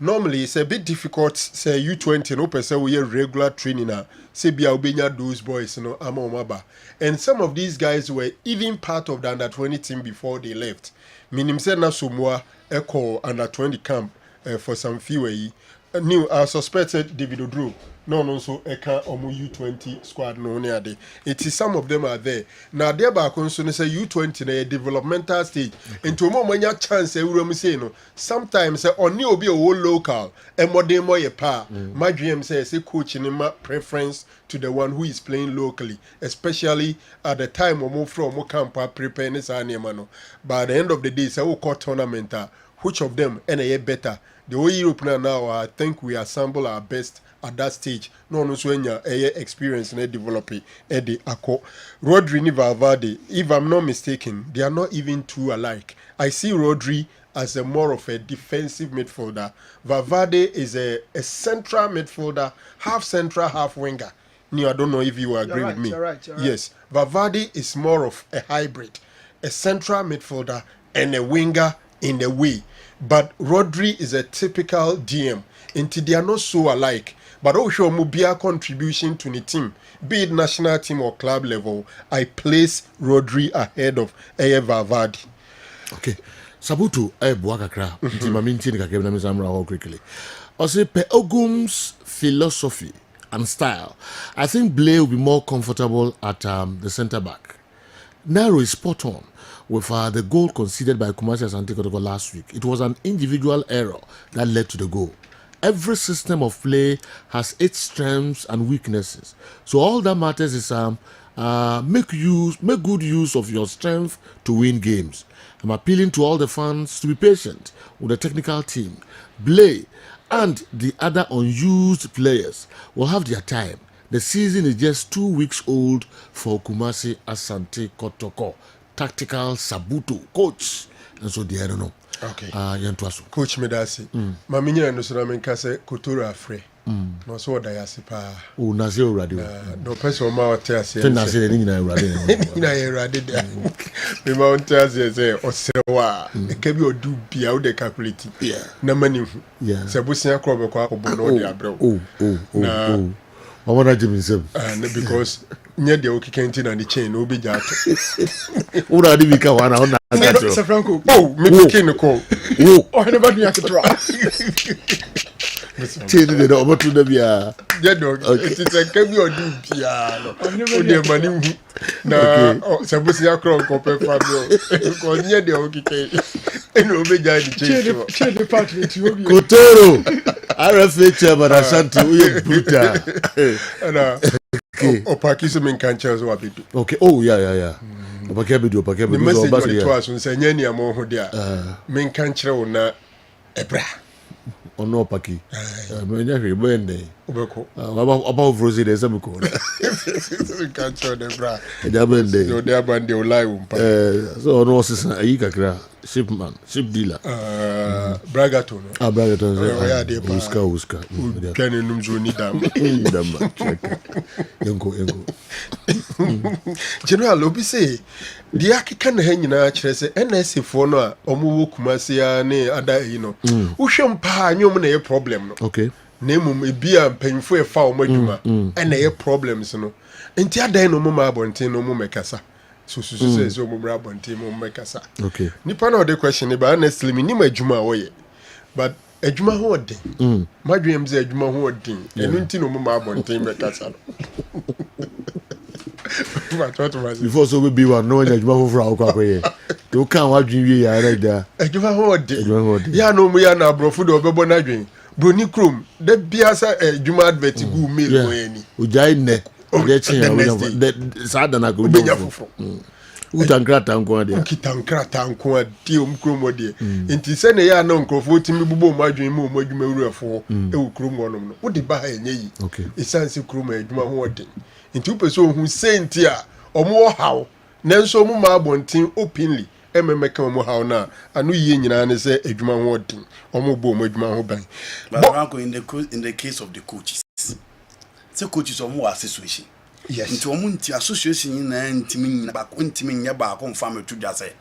normally it's a bit difficult say U20 no person we regular training na say bia obenya those boys no ama omaba. And some of these guys were even part of the under 20 team before they left. Minim said na somwa echo under 20 camp for some few new I suspected David Odro no so eka omo U20 squad no near there. It is some of them are there now there back on so say U20 na developmental stage into mo manya chance ewuram say no sometimes say oni obi a whole local e modern mo ye pa my dream say coach in my preference to the one who is playing locally, especially at the time we move from camp prepare this no. By the end of the day, say we call tournament, which of them any better? The way Europe now, I think we assemble our best at that stage. No, so when experience and develop Eddie Ako, Rodri ni Valverde. If I'm not mistaken, they are not even two alike. I see Rodri as a more of a defensive midfielder. Valverde is a central midfielder, half central, half winger. I don't know if you agree with me. You're right. Yes, Valverde is more of a hybrid, a central midfielder and a winger in a way. But Rodri is a typical DM. Until they are not so alike. But also Mubia contribution to the team, be it national team or club level, I place Rodri ahead of Valverde. Okay. Sabutu Buakakra, Timaminti Kakabamra quickly. Also, Per Ogum's philosophy and style, I think Blay will be more comfortable at the centre back. Naro is spot on with the goal conceded by Kumasi Asante Kotoko last week. It was an individual error that led to the goal. Every system of play has its strengths and weaknesses. So all that matters is make good use of your strength to win games. I'm appealing to all the fans to be patient with the technical team. Blay and the other unused players will have their time. The season is just 2 weeks old for Kumasi Asante Kotoko. Tactical Sabuto coach. And so they don't know. Okay. Coach Medasi. Maminya no so na menka se Kotoro afre. No so da yase pa. O na se urade. No person ma o te ase. Na se ni na urade. Ni na urade da. Me ma o te ase se o sewa. E ka bi odu bia o de calculate. Na mani hu. Se busia kro be kwa obo no de abrɛ. Na Wawona Jimmy Sim. Because nye de okikenti na the chain no be jato. Ura di bika wana ona gato. Sir Franco. Oh, me pikin ko. Oh, never do to draw. Chain de do obotu da bia. Yeah, dog. It is a kebi odu bia. O de mani hu. Na se busi akro ko pe Fabio. Ko nye de okikenti. Eno be jato the chain. Chain department you. Kotoro. RFA chairman Ashanti, we brutal. And Opaki so men can chance what do. Okay. Oh yeah. Opaki do. The message to us on say nyani amo ho dia. Men can chire na ebra. Ono Opaki. Me nya hwe bende. Obeko. Aba Frozi de se mko. Men can chire the bra. Ja bende. So there bande o lie umpa. So ono sisa ayi kakra. Ship dealer. Bragaton. Bragaton. Yeah, de Uska. Can numzo ni dam. Dam. Check. Yenko. General obi say the akeka na ha nyina kire se NSA fo no a omo Kumasi ya ne ada yi no. Wo hwem pa anyom na ye problem no. Okay. Na emum ebi a mpanyfo e fa omo adwuma na ye problems no. Enti adan no mo ma abonten no mo mekasa. So say omo bra abonten mo mekasa. Okay. Nipa na the question ba honestly me ni ma adwuma wo ye. But adwuma ho odin. Madwem ze adwuma ho odin. Enu nti no mo ma abonten mekasa no. Before so be one no nya juma foforo akwaye to kan wadwen wie ya na da adwuma ho odi ya no mu ya na abrofo de obebo na dwen broni krom da bia sa adwuma advert gu mail mo yani ujai ne oje chen ya sa da na go benya foforo utankrata nko ade ukitankrata nko ade krom ode enti se ne ya na nkrofo timi bubo mo adwen mu mo adwuma wurafo e wo krom wonom no wo de ba ha enye yi isanse krom adwuma ho odi nti upeso hu senti a omo haw nanso omo ma abontin openly ememeka omo haw na anu yie nyina ne se adwuma ho odin omo bo omo adwuma ho ban but in the case of the coaches the coaches omo association yes nti omo nti association nyina ntimi nyina ba ko ntimi nya ba ko mfa metu dwa se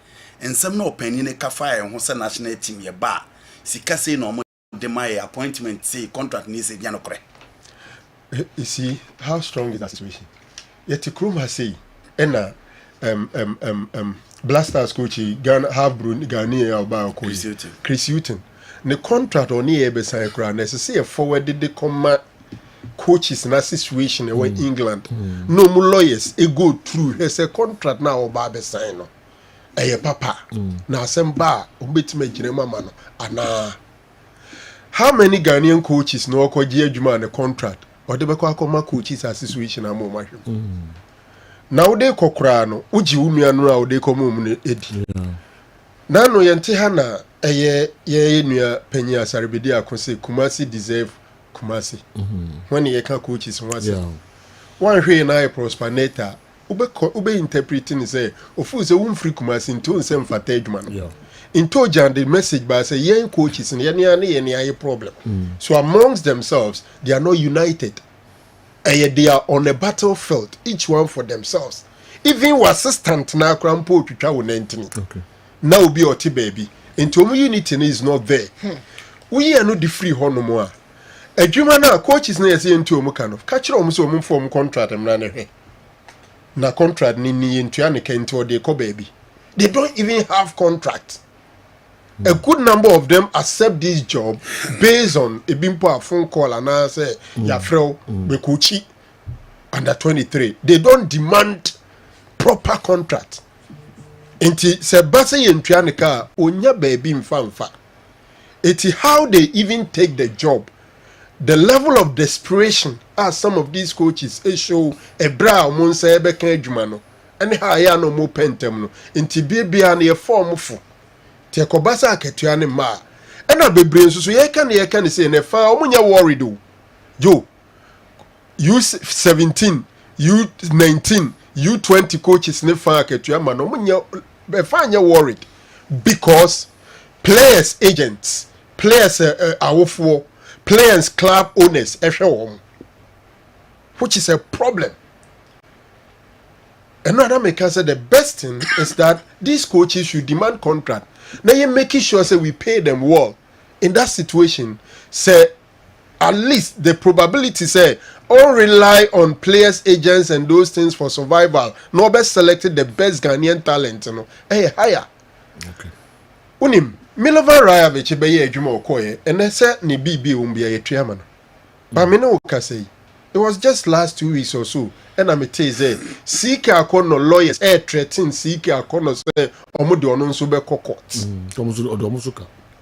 ensem na opani ne kafa ho se national team ye ba sika sei na omo de my appointment say contract ni se bia no kore. You see how strong is that situation? Yet Krum has say, Enna Blasters coach Ghana have Bruni Ghana about Chris Hutton. The contract on the Ebesai Crown necessary forwarded the command coaches in a situation in England. No more lawyers, a go through. There's a contract now about the sign. A papa. Now some bar, bit me Jinema Ana. How many Ghanaian coaches know Koji Juma on a contract? Or the Bakoma coaches association are more much. Now they cocrano, Uji Umianra, they come edi. Nano Yantihana, a ye near Penya Saribidia Kose, Kumasi deserve Kumasi. When ye can coaches was one way and I prospernator, Ube interpreting say, of who's a wound free Kumasi into some fatage. In Tojan, the message by say young coaches and any problem. So amongst themselves, they are not united. And they are on a battlefield, each one for themselves. Even was assistant now crampo to travel 19. Now be or baby. Into unity is not there. We are not the free honomoa. A Jumana coaches near saying to Mukano, catch your own form contract and run away. Na contract ni into Annika they call baby. They don't even have contract. A good number of them accept this job based on a bimpo phone call and I say, Yafrel, Bekuchi, under 23. They don't demand proper contract. Inti Sebase and Trianica, Onya baby mfanfa. It's how they even take the job. The level of desperation as some of these coaches show a brow monse ebeke jumano. And how ya no more pentem no. Inti baby and a form of te kobasa aketua ne ma ena bebre nso so ye kan say ne fa omunya worried o yo U17 U19 U20 coaches ne fa aketua ma no omunya be fa anya worried because players agents players awofo players club owners ehwe won which is a problem. Another maker said the best thing is that these coaches should demand contract. Now you're making sure say we pay them well. In that situation, say at least the probability say all rely on players, agents, and those things for survival. No best selected the best Ghanaian talent, you know. Hey, higher. Okay. Unim Milovan Rajovic be ye adwuma okoye, and I said ni BB be a triaman. But me no ka say. It was just last 2 weeks or so. And I'm say, seek a corner lawyers, threaten, seek a corner say, Omo de Onon Sube court.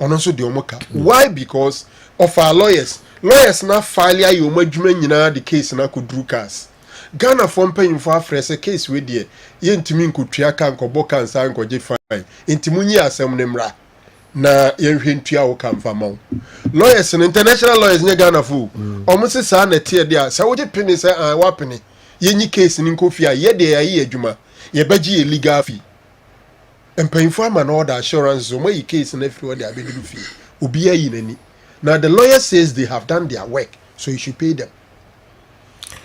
ɔno nso de ɔmo ka why because of our lawyers na failure yɛ ɔmo adwuma nyinaa de case na akɔduru cars Ghana fo mpanyinfo afrɛ sɛ case wei deɛ yɛntumi nkɔtua ka nkɔbɔ kansa nkɔgye fine nti munyi asɛm ne mmra na yɛnhwɛ ntua wo ka mfa ma wo lawyers no international lawyers nyɛ Ghana fo ɔmo se saa na ɛteɛ deɛ a sɛ wogye pene sɛ wapene yɛnyi case ne nkɔ fie a yɛdeɛ yɛayɛ adwuma yɛbɛgye yɛ legal fee mpanyinfo ama na ɔda assurance so ɔmo yi case na afiri ɔde abɛduru fie obi ayi n'ani now the lawyer says they have done their work so you should pay them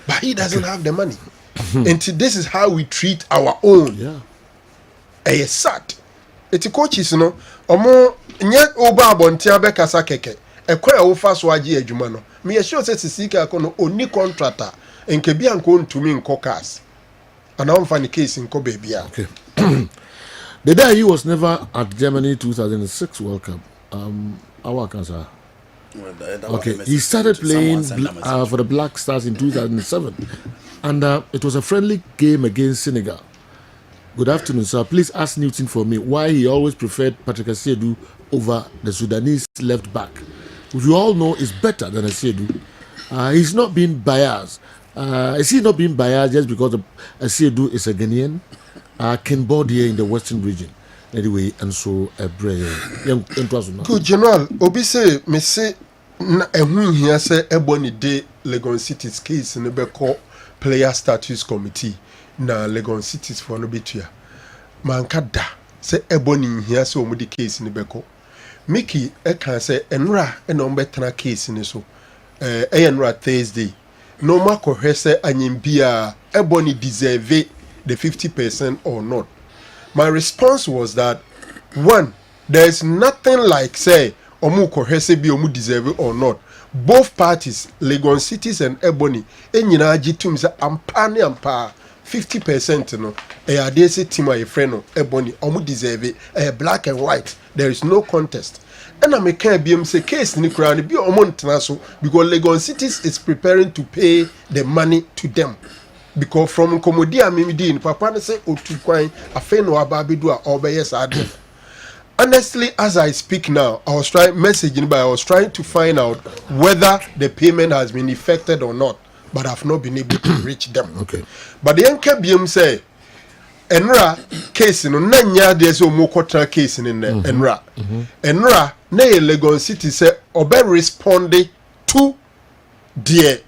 but he doesn't have the money and this is how we treat our own ɛyɛ sad eti coaches no ɔmo nye oba abɔnten abɛkasa kɛkɛ ɛkɔ a wofa so agye adwuma no me yɛ sure sɛ sisika akɔ no oni contractor nkebi anko ntumi nkɔ cars and I'm finding case in Kobe. Okay. The day he was never at Germany 2006 World Cup. Our cancer. Okay, he started playing for the Black Stars in 2007, and it was a friendly game against Senegal. Good afternoon, sir. Please ask Newton for me why he always preferred Patrick Asiedu over the Sudanese left back, which we all know is better than Asiedu. He's not being biased. Is he not being biased just because Asiedu is a Ghanaian? Ken Bordier in the Western region. Anyway, and so good general. Obi say me say na ehun here say ebony de Legon City's case ne be call player status committee na Legon City's for no betua. Manka da say ebony here say omo di case ne be call. Mickey e kan say enra e no betena case ne so. Enra Thursday. No ma kohwe say anyimbia ebony deserve the 50% or not. My response was that one, there is nothing like say omu kohese bi omu deserve it or not. Both parties, Legon Cities and Ebony, enyina jitum say ampa 50% no. They say team a friend of Ebony omu deserve it. Black and white. There is no contest. And I make say case ni kura ni bi omu ntena so because Legon Cities is preparing to pay the money to them. Because from Komodia Mimidi, Papa say Otukwan, a fan or Babidua or Bayes Adam. Honestly, as I speak now, I was trying to find out whether the payment has been effected or not, but I've not been able to reach them. Okay. But the NKBM say, Enra case no nanya there's a mokotra case in Enra. Enra, ne Legon City say, Obe responded to the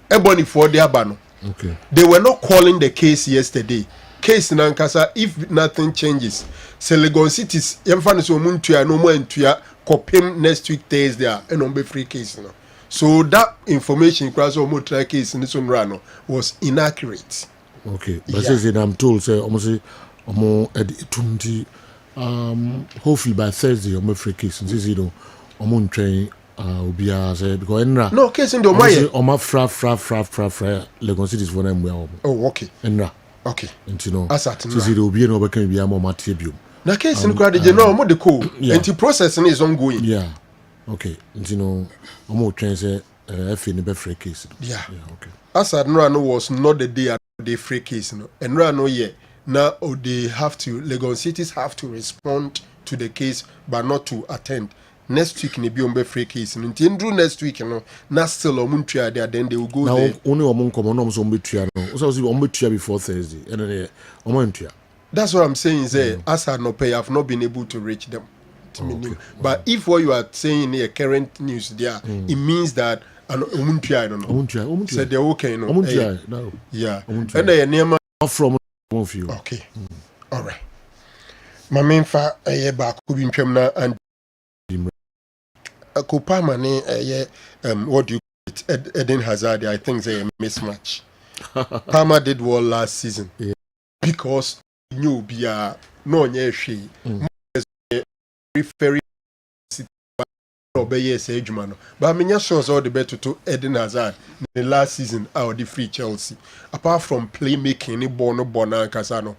Ebony for the Abano. Okay. They were not calling the case yesterday. Case in Ankasa, if nothing changes, Legon Cities, Yamfan so Muntua, no more Ntua, Kopim next week Thursday, and on be free case now. So that information, cross or motor case in this one run was inaccurate. Okay. But I'm told, say, almost at 20, hopefully by Thursday, I'm free case, and this, I'm train. Because no case in the Omaya. Oma fra Legon Cities for them well. Oh, okay. Enra. Okay. And you know, Asat. So the Obi no can be a more material. Na case in crowd the no more the call. And the processing is ongoing. Yeah. Okay. And you know, I'm more trying to say F in the free case. Yeah. Okay. Asat no was not the day the free case no. And no yet. Now they have to Legon Cities have to respond to the case but not to attend. Next week, maybe on be free case. Until next week, not still on Montreal there. Then they will go now, there. Only on Common on Montreal. Also, on Montreal before Thursday, and then on Montreal. That's what I'm saying. Is as I no pay, I've not been able to reach them. Okay. But if what you are saying here, current news there, it means that Montreal, I don't know. Montreal. So they're okay, no. Montreal, no. Yeah. And they name from you. Okay. All right. My main fa back could be and. Kopama what do you call it? Eden Hazard, I think they a mismatch. Palmer did well last season because new be no she very obey age man. But I mean, shows all the better to Eden Hazard in the last season out the free Chelsea. Apart from playmaking, any Bono Bona Casano.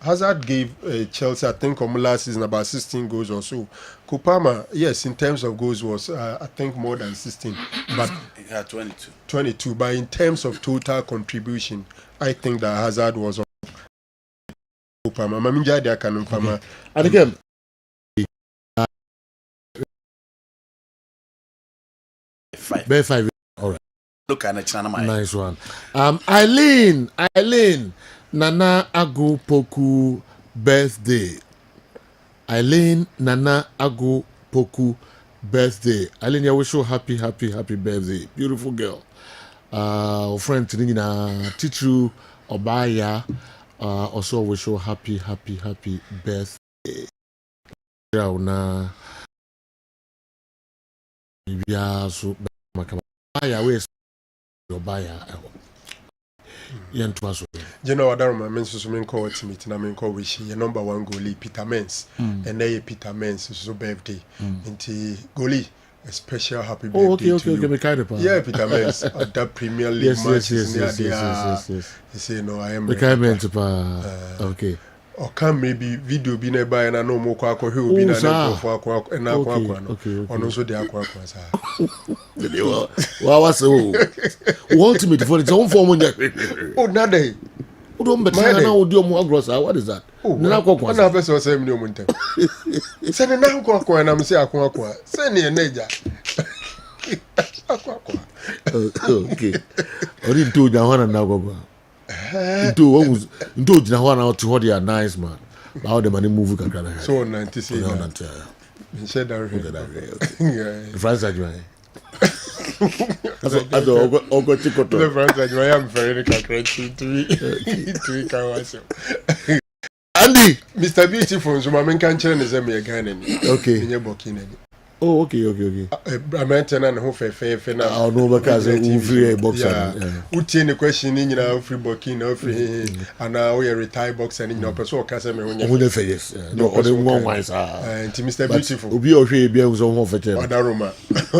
Hazard gave Chelsea, I think, last season about 16 goals or so. Kopama, yes, in terms of goals was I think more than 16, but he had 22. 22. But in terms of total contribution, I think that Hazard was on Kopama. Maminja dia kanum Kopama. And again, 5. Best 5. All right. Look at it. Nice one. Eileen, Nana Ago Poku birthday. Eileen, Nana Ago Poku birthday. Eileen, I wish you happy birthday. Beautiful girl. Friend Tinina Tichu Obaya. Also wish you happy birthday. Na bibia so makabaya we obaya yentu aso Adaroma menso so men call it meet na men call wish your number 1 goalie Peter Mens and they Peter Mens so birthday nti goalie a special happy birthday to you. Yeah, Peter Mens at that Premier League match yes. You say no I am okay. Or can maybe video be nearby and I know more quack or who will be na for and now or also the aqua. Well, what's ultimate for its own form? Oh, not day. Who don't bet now do more gross? What is that? Oh, no, one of us was 7 million. Send a now quack and I'm saying aqua. Send me a naja. Okay. I didn't do that one and now go. Into Jinawana to what they are nice man. How the money move can so 96. Said that. The France are doing. The France are doing. I am very concrete to Andy, Mr. Beautiful, so my man can change his again. Okay. In your booking. Oh, okay. I mentioned and who fair now. No, because we free boxer. Uti the question in your free booking, no free, and now we are retired boxer in your person. Who the face? No, other one wise. And Mr. Beautiful. Ubi okay, be on home for them. Adaroma.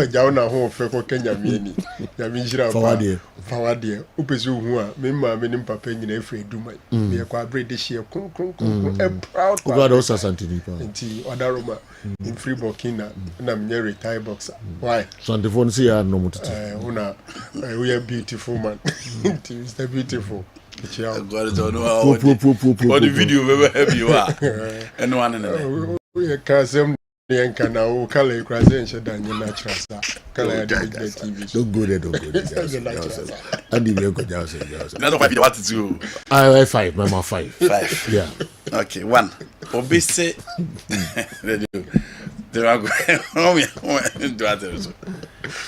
Jauna home for Kenya Mini. Yaminjira forward. Upezu who member meaning papa in every duma. We are quite brave this year. And proud. God also Santini. Adaroma in free booking. I'm near retired boxer. Why? So the phone see no more. We are beautiful man. Mr. Beautiful. God don't know what the video ever have you are. And one and we are some can now color crazy than your natural star. Color TV. Don't go there. And the real good house. That's what to do. I 5, Mama 5. Yeah. Okay, 1. Obese. There are going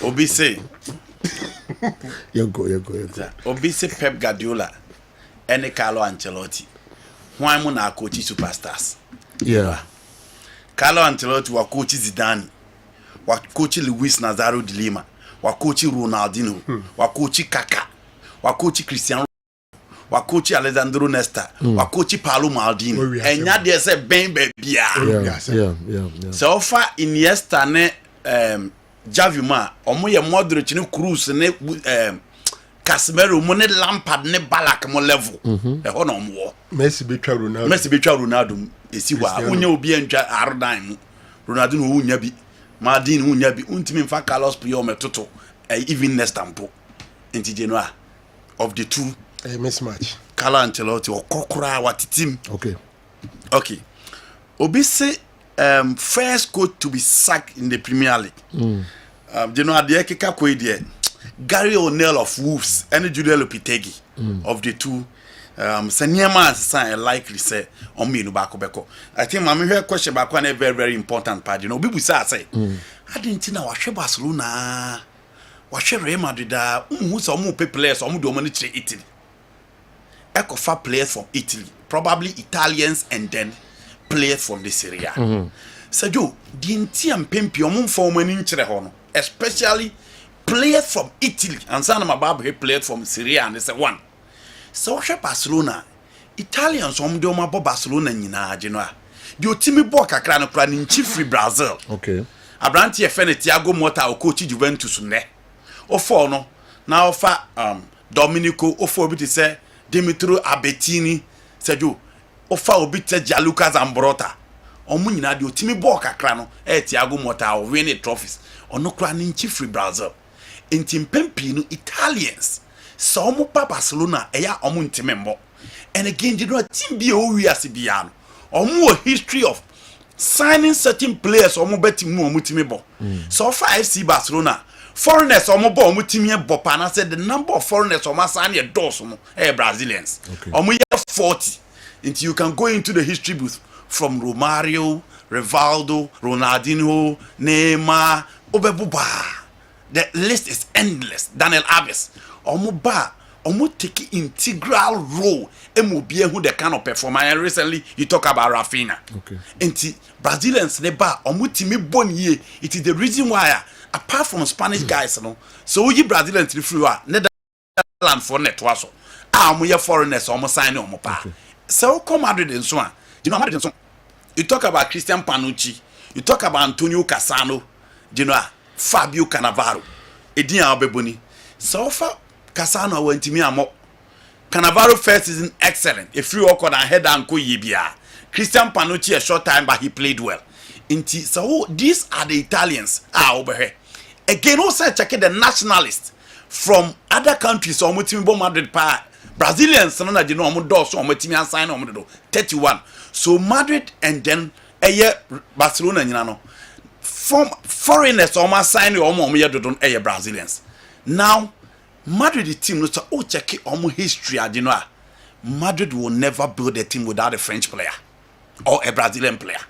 Obese. You go. Obese Pep Guardiola and Carlo Ancelotti. Why am I coaching superstars? Yeah. Carlo Ancelotti was coaching Zidane, was coaching Luis Nazario de Lima, was coaching Ronaldinho, was coaching Kaka, was coaching Cristiano, was coaching Alessandro Nesta, was coaching Paolo Maldini. And now they say Ben baby. Yeah. So far Iniesta ne Javima, omo ye Modric ne Cruz ne Casemiro mo ne Lampard ne Balak mo level. E ho no mo. Messi betwa Ronaldo. Esi wa unya obi antwa Ardan mu. Ronaldo no unya bi. Maldini unya bi. Untimi mfa Carlos Puyol metoto. Even Nesta mpo. Enti Genoa of the two a mismatch. Carlo Ancelotti okokora watitim. Okay. Obi say first coach to be sacked in the Premier League. Genoa de keka ko dey. Gary O'Neill of Wolves and Julian Lopetegui of the two. Seniama is likely say on me no back beko. I think my hear question back one a very important part. You know, people say I didn't know what Barcelona, what Real Madrid, who some players, some do money to Italy. Echo for players from Italy, probably Italians and then players from the Serie A. So Joe, the Intian Pimpium for money in Cherehono, especially players from Italy and some of my players from Serie A and it's one. So Barcelona, Italians some do my Barcelona nyina Genoa. The otimi bo kakra no kra ni chief Brazil. Okay. Abranti efene Thiago Motta o coach Juventus ne. Ofo no na ofa Domenico ofo obi te say Dimitro Abetini Sergio ofa obi te Gianluca Zambrotta. Omu nyina de otimi bo kakra no Thiago Motta o win trophies. Ono kra ni chief Brazil. Enti mpempi no Italians so mo pa Barcelona eya omo ntimembo. And again, you know, team be we as biano. Omo history of signing certain players omo beti mu omo timebo. So for FC Barcelona, foreigners omo bo omo timi bopa na say the number of foreigners omo sign your doors no Brazilians omo ye 40 until you can go into the history booth from Romario, Rivaldo, Ronaldinho, Neymar, Obebuba. The list is endless. Daniel Alves omo ba omo take integral role emobie who the kind of performer. And recently you talk about Rafinha. Okay. Enti Brazilians ne ba omo timi bon ye. It is the reason why apart from Spanish guys no so you Brazilians free Netherlands for network so omo ye foreigners omo sign omo pa. So come Madrid and so on. You know Madrid and so on. You talk about Christian Panucci, you talk about Antonio Cassano, you know Fabio Cannavaro, Edin Albeboni. So far Cassano went to me amo. Cannavaro first season excellent. If you walk on head and go yibia. Christian Panucci a short time but he played well. Inti so these are the Italians over here. Again also checking the nationalists from other countries so Mutimbo Madrid pa Brazilians no na di no omo so omo timi assign omo do 31. So Madrid and then Barcelona nyina no from foreigners omo assign omo ye do Brazilians. Now Madrid the team no so check omo history adino a Madrid will never build a team without a French player or a Brazilian player.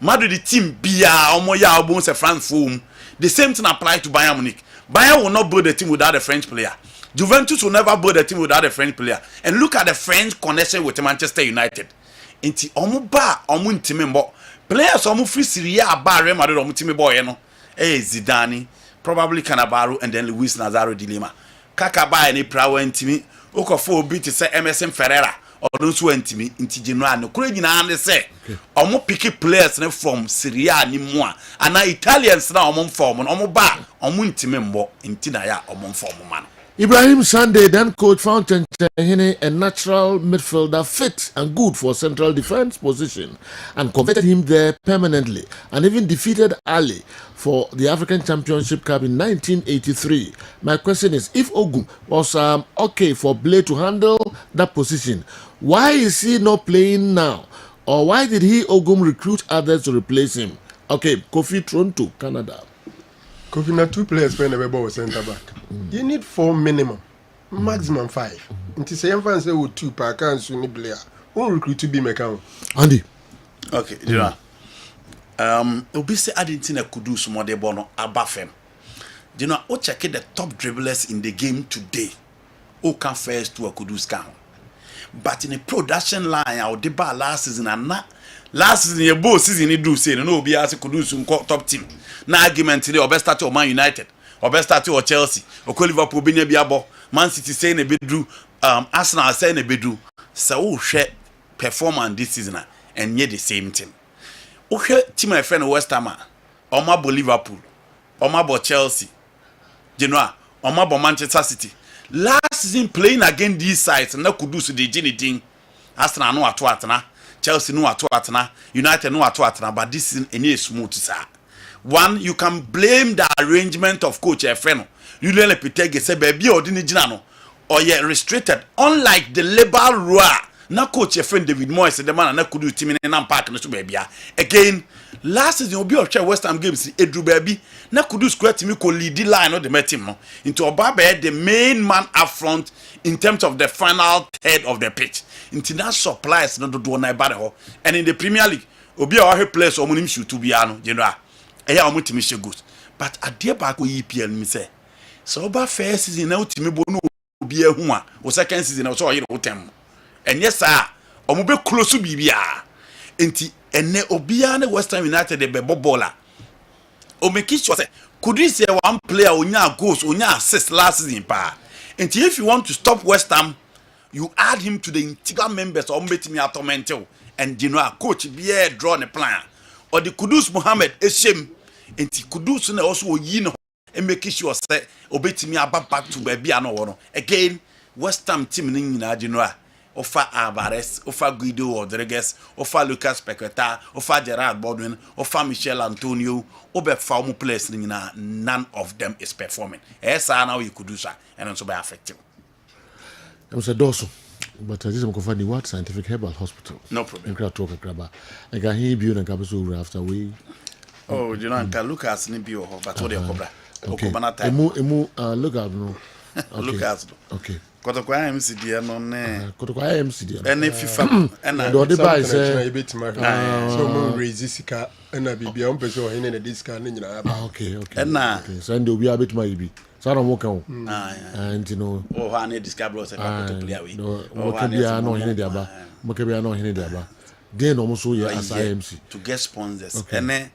Madrid the team bia omo ya obo se France form. The same thing applies to Bayern Munich. Bayern will not build a team without a French player. Juventus will never build a team without a French player. And look at the French connection with Manchester United. Inti omo ba omo ntime mbo. Players omo free Serie A ba Real Madrid omo time boy no. Zidane, probably Cannavaro and then Luis Nazario de Lima. Kaka ba any prawa ntimi. Okofo obi to say MSN Ferreira. Or so ntimi inti Genoa no. Kure nyina ande say omo pick players from Serie A ni mo a. Ana Italians na omo form omo ba omo ntime mbo inti na ya omo form man. Ibrahim Sunday then coach found Tenchehene a natural midfielder fit and good for central defense position and converted him there permanently and even defeated Ali for the African Championship Cup in 1983. My question is, if Ogum was okay for Blay to handle that position, why is he not playing now? Or why did Ogum recruit others to replace him? Okay, Kofi Toronto, Canada. Kofi na 2 players when the ball center back. You need 4 minimum, maximum 5. Until say fans say with 2 per can so ni player. Who recruit to be mekano? Andy. Okay, you know. Obi say Argentina could do some more de bono abafem. You know, o check the top dribblers in the game today. O can first to a kudus can. But in a production line, our deba last season and not last season your both season he do say no be as could do some top team. Na argument today or best start of Man United or best start of Chelsea or Liverpool be biabo Man City saying a bedru Arsenal saying a bedru so share performance this season and yet the same team. Okay, team my friend West Ham or my Liverpool or my Chelsea Genoa or my Manchester City last season playing against these sides and that could do so the anything. Arsenal no atwatna Chelsea no atwatna United no atwatna but this season any smooth sir. One, you can blame the arrangement of coach Efreno. You let Pitege say baby or didn't no or yet restricted. Unlike the liberal rule, na coach Efren David Moyes the man na could do team in park no baby. Again, last season obi of West Ham games Edru baby na could do square team ko lead the line of the team no into Obabe the main man up front in terms of the final third of the pitch. International supplies no do na bad ho. And in the Premier League, obi a players o munim shoot to be ano general. Eya omutimi shegut but adie back we EPL mi say so ba first season na utimi bo no obi ehu a o second season na so oyire wotem and yes sir omo close bibia enti ene obia na West Ham United be bobola o make sure say could we say one player onya goals onya assist last season pa enti if you want to stop West Ham you add him to the integral members of metimi atomental and you know coach be draw the plan or the Kudus Mohammed Eshem enti Kudus na also yi no and make sure say obetimi aba back to baby ano wono again West Ham team ni nyina Genoa offer Alvarez offer Guido Rodriguez offer Lucas Paqueta offer Gerard Baldwin offer Michel Antonio obefa mu players ni nyina none of them is performing esa now you could do so and so be effective. I'm said also but this is the what scientific herbal hospital. No problem. I got him build and capital after we. Oh, you know, I can look at Snibio, but what they cobra. Okay. Look at no. Look at okay. Kotoko IMC deɛ no ne Kotoko IMC deɛ ɛne FIFA ɛna the device so mo raise sika ɛna bibia on person o hene na disika ne nyina ba okay ɛna so and obi abetuma yibi so na mo kan and you know oh ha ne disika bro se pa to play away mo ke bia no hene de aba mo ke bia no hene de aba then no mo so ye as IMC to get sponsors ɛne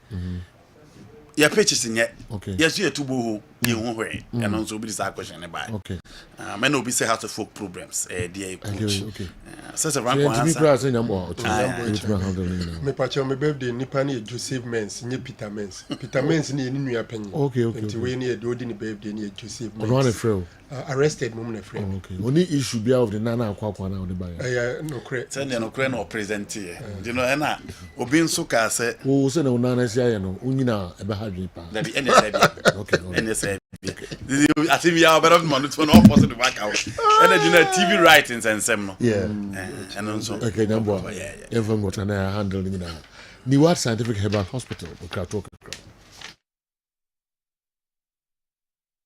ya purchase nye yes you tubo ho ye ho hwe and also be this question ne buy okay man no be say how to folk problems there coach okay so say rank one me pacho me birthday nipa ne Joseph Mens nye Peter Mens Peter Mens ne ni nua panyi okay nti we ne do di ni birthday ne Joseph Mens one friend arrested mum na friend okay only issue bia of the nana akwa na odi buy no credit send no credit no present here you know na obi nso ka say o se na nana sia ye no unyina ebe ha dwen pa that the NSA okay NSA I think we are better money to no possible back out and you know TV writings and some no yeah and also okay number even got na handle ni na ni what scientific herbal hospital we can talk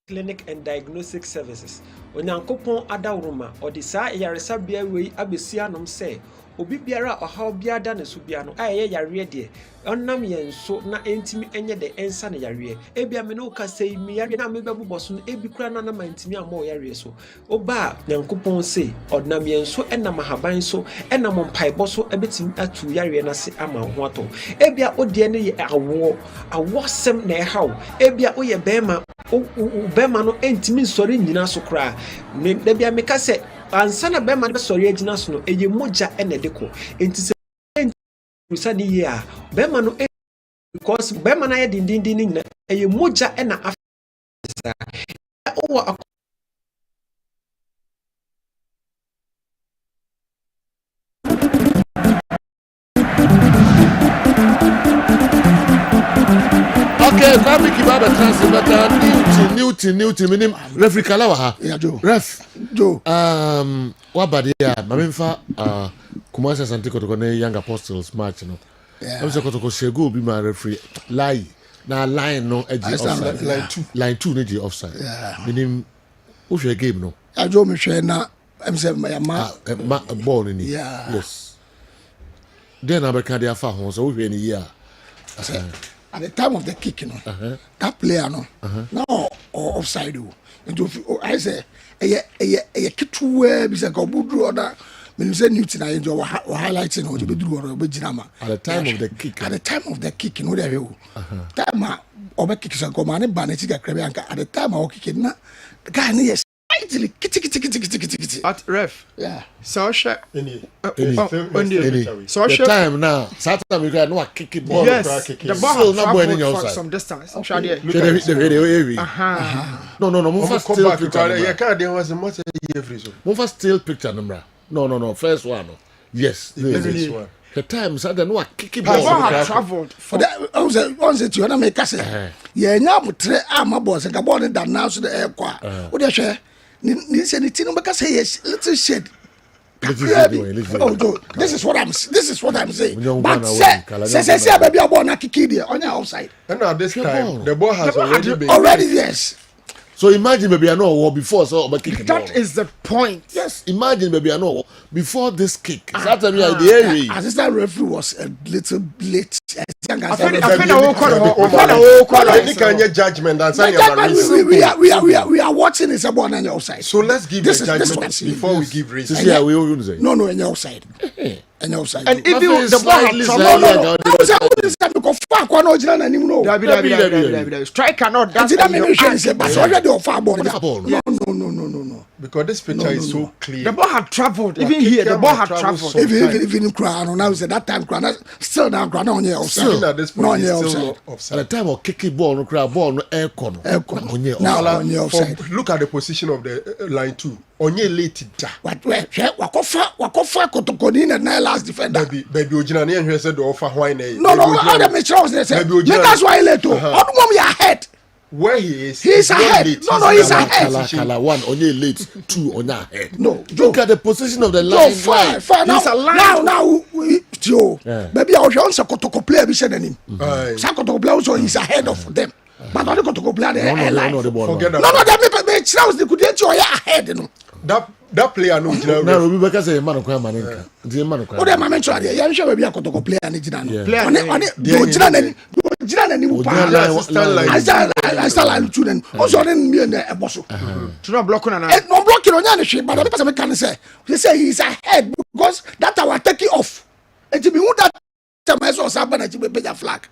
clinic and diagnostic services onyankopon adawroma odisa yaresabia wei abesia nom se obi biara ohaw biada ne so bia no ayeye yare de onnam yenso na entimi enye de ensa ne yare ebia me no ka sei mi yare na me bebubo so no ebi kura na na mantimi amo yare so oba nyankopon se onnam yenso enam haban so enam mpaibo so ebetimi atu yare na se ama ho ato ebia odie ne ye awosem na ehaw ebia oye bema bema no entimi sori nyina so kra me bia me ka se ansana bema be sori agina so no eye moja enedeko enti se usani ye a bema no because bema na ye dindindin nyina eye moja ena afisa o okay Kwame Kibaba transfer Newton minim referee Kalawa ha yeah Joe ref Joe wabade ya mamemfa Kumasi Asante Kotoko ne Young Apostles match no I'm say Kotoko shego bi ma referee lie na line no edge offside line 2 ne the offside minim wo hwe game no yeah Joe me hwe na I'm say ma ball ni yes then abeka dia fa ho so wo hwe ni here at the time of the kick, that player no offside. And I say, a kid to where is a gobudu order. When you say Newton, I enjoy highlighting or the Bedru or Bejama. At the time of the kick, at the time of the kick, no, there you time or kicks and command Banetica Crebianca at the time of kicking the guy near. At ref, yeah. So share any time now. Saturday we got no kick ball. Yes, the ball not going in your side. Some distance. No. Move still picture. Yeah, can't there was a much every so. Move still picture number. No. First one. Yes. The time Saturday no kick ball. The ball had traveled. For that, once it you wanna make us say. Yeah, now but three my boss and the ball that now so the air qua. What they share? Ni say ni tinu because say yes little shade. Oh, Joe, this is what I'm saying. But say baby ball na kiki there on your outside. And now this time the ball has already been yes. So imagine maybe I know before so kick that is the point. Yes, imagine maybe I know before this kick. Saturday the area. Assistant referee was a little late. I judgment and we are watching is about on your offside. So let's give a judgment before we give reason. No, on your offside. And outside. And if you the ball striker not that's no. Because this picture is so clear. The ball had traveled. Even here, the ball had traveled. Even crown now say that time crown still down crown on your offside. At this point, still offside. At the time of kicking ball, no crowd ball, no air corner. On your offside. Look at the position of the line 2. Onye late da. Wakofa kotokoni na last defender. Baby Ojina na ehwe say do offer why na. No, other me shows say. Make us why late to. Odumom ya ahead. Where he is, he's ahead. No, he's ahead. Kala 1 onye late, 2 onye ahead. No, look at the position of the line. Fine. Now, Joe. Maybe I was on Sakotoko player be said him. Sakotoko player also is ahead of them. but on the koto play the forget no that me chira the could enter ahead no that player no gina na obi beka say man ko amaninka ndi man ko o de ma mention there yan hwe bia koto player na gina no on do gina na ni mu pa I start line two then o so den me na eboso to no block na no block no nya na hwe but the person me can say he's ahead because that our take off and to be who that time so say na be pay flag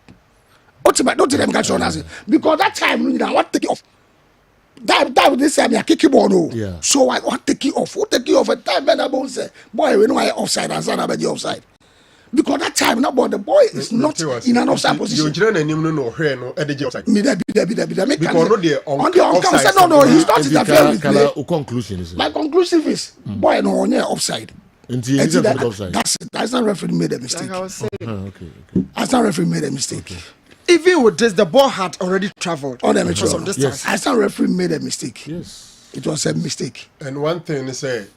ultimate don't them catch on us because that time you know what take off that this time you kick ball no so I want take it off who take it off at time when I say boy we know I offside and sana be offside because that time not the boy is not in an offside position you jira na nim no hwe no e dey offside me that because no dey on the offside no he's not interfering with me conclusion is my conclusion is boy no on offside that's not referee made a mistake. Like I was saying. Okay. That's not referee made a mistake. Okay. Even with this, the ball had already traveled. On the metro. Some distance. That's not referee made a mistake. Yes. It was a mistake. And one thing they say,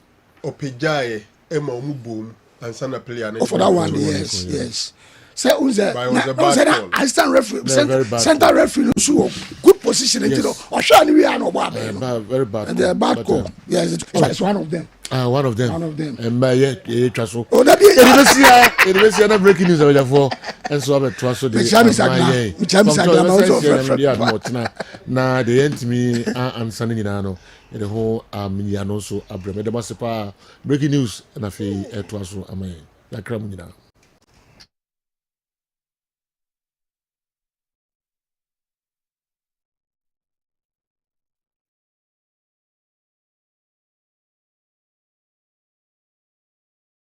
Opejaye Emma Mubum and Sana player. For that one, yes. Say who's that? I stand referee, center referee, so good position. Or sure, we are no bad. Very bad. And they're bad call. Yes, it's one of them. One of them. And my Trasso. Oh, that is a breaking news for and so I'm Trasso. Now the end me and Sunny Nano the whole Miliano so Abraham. The Massipa breaking news and I feel Trasso. Am I like Ramina?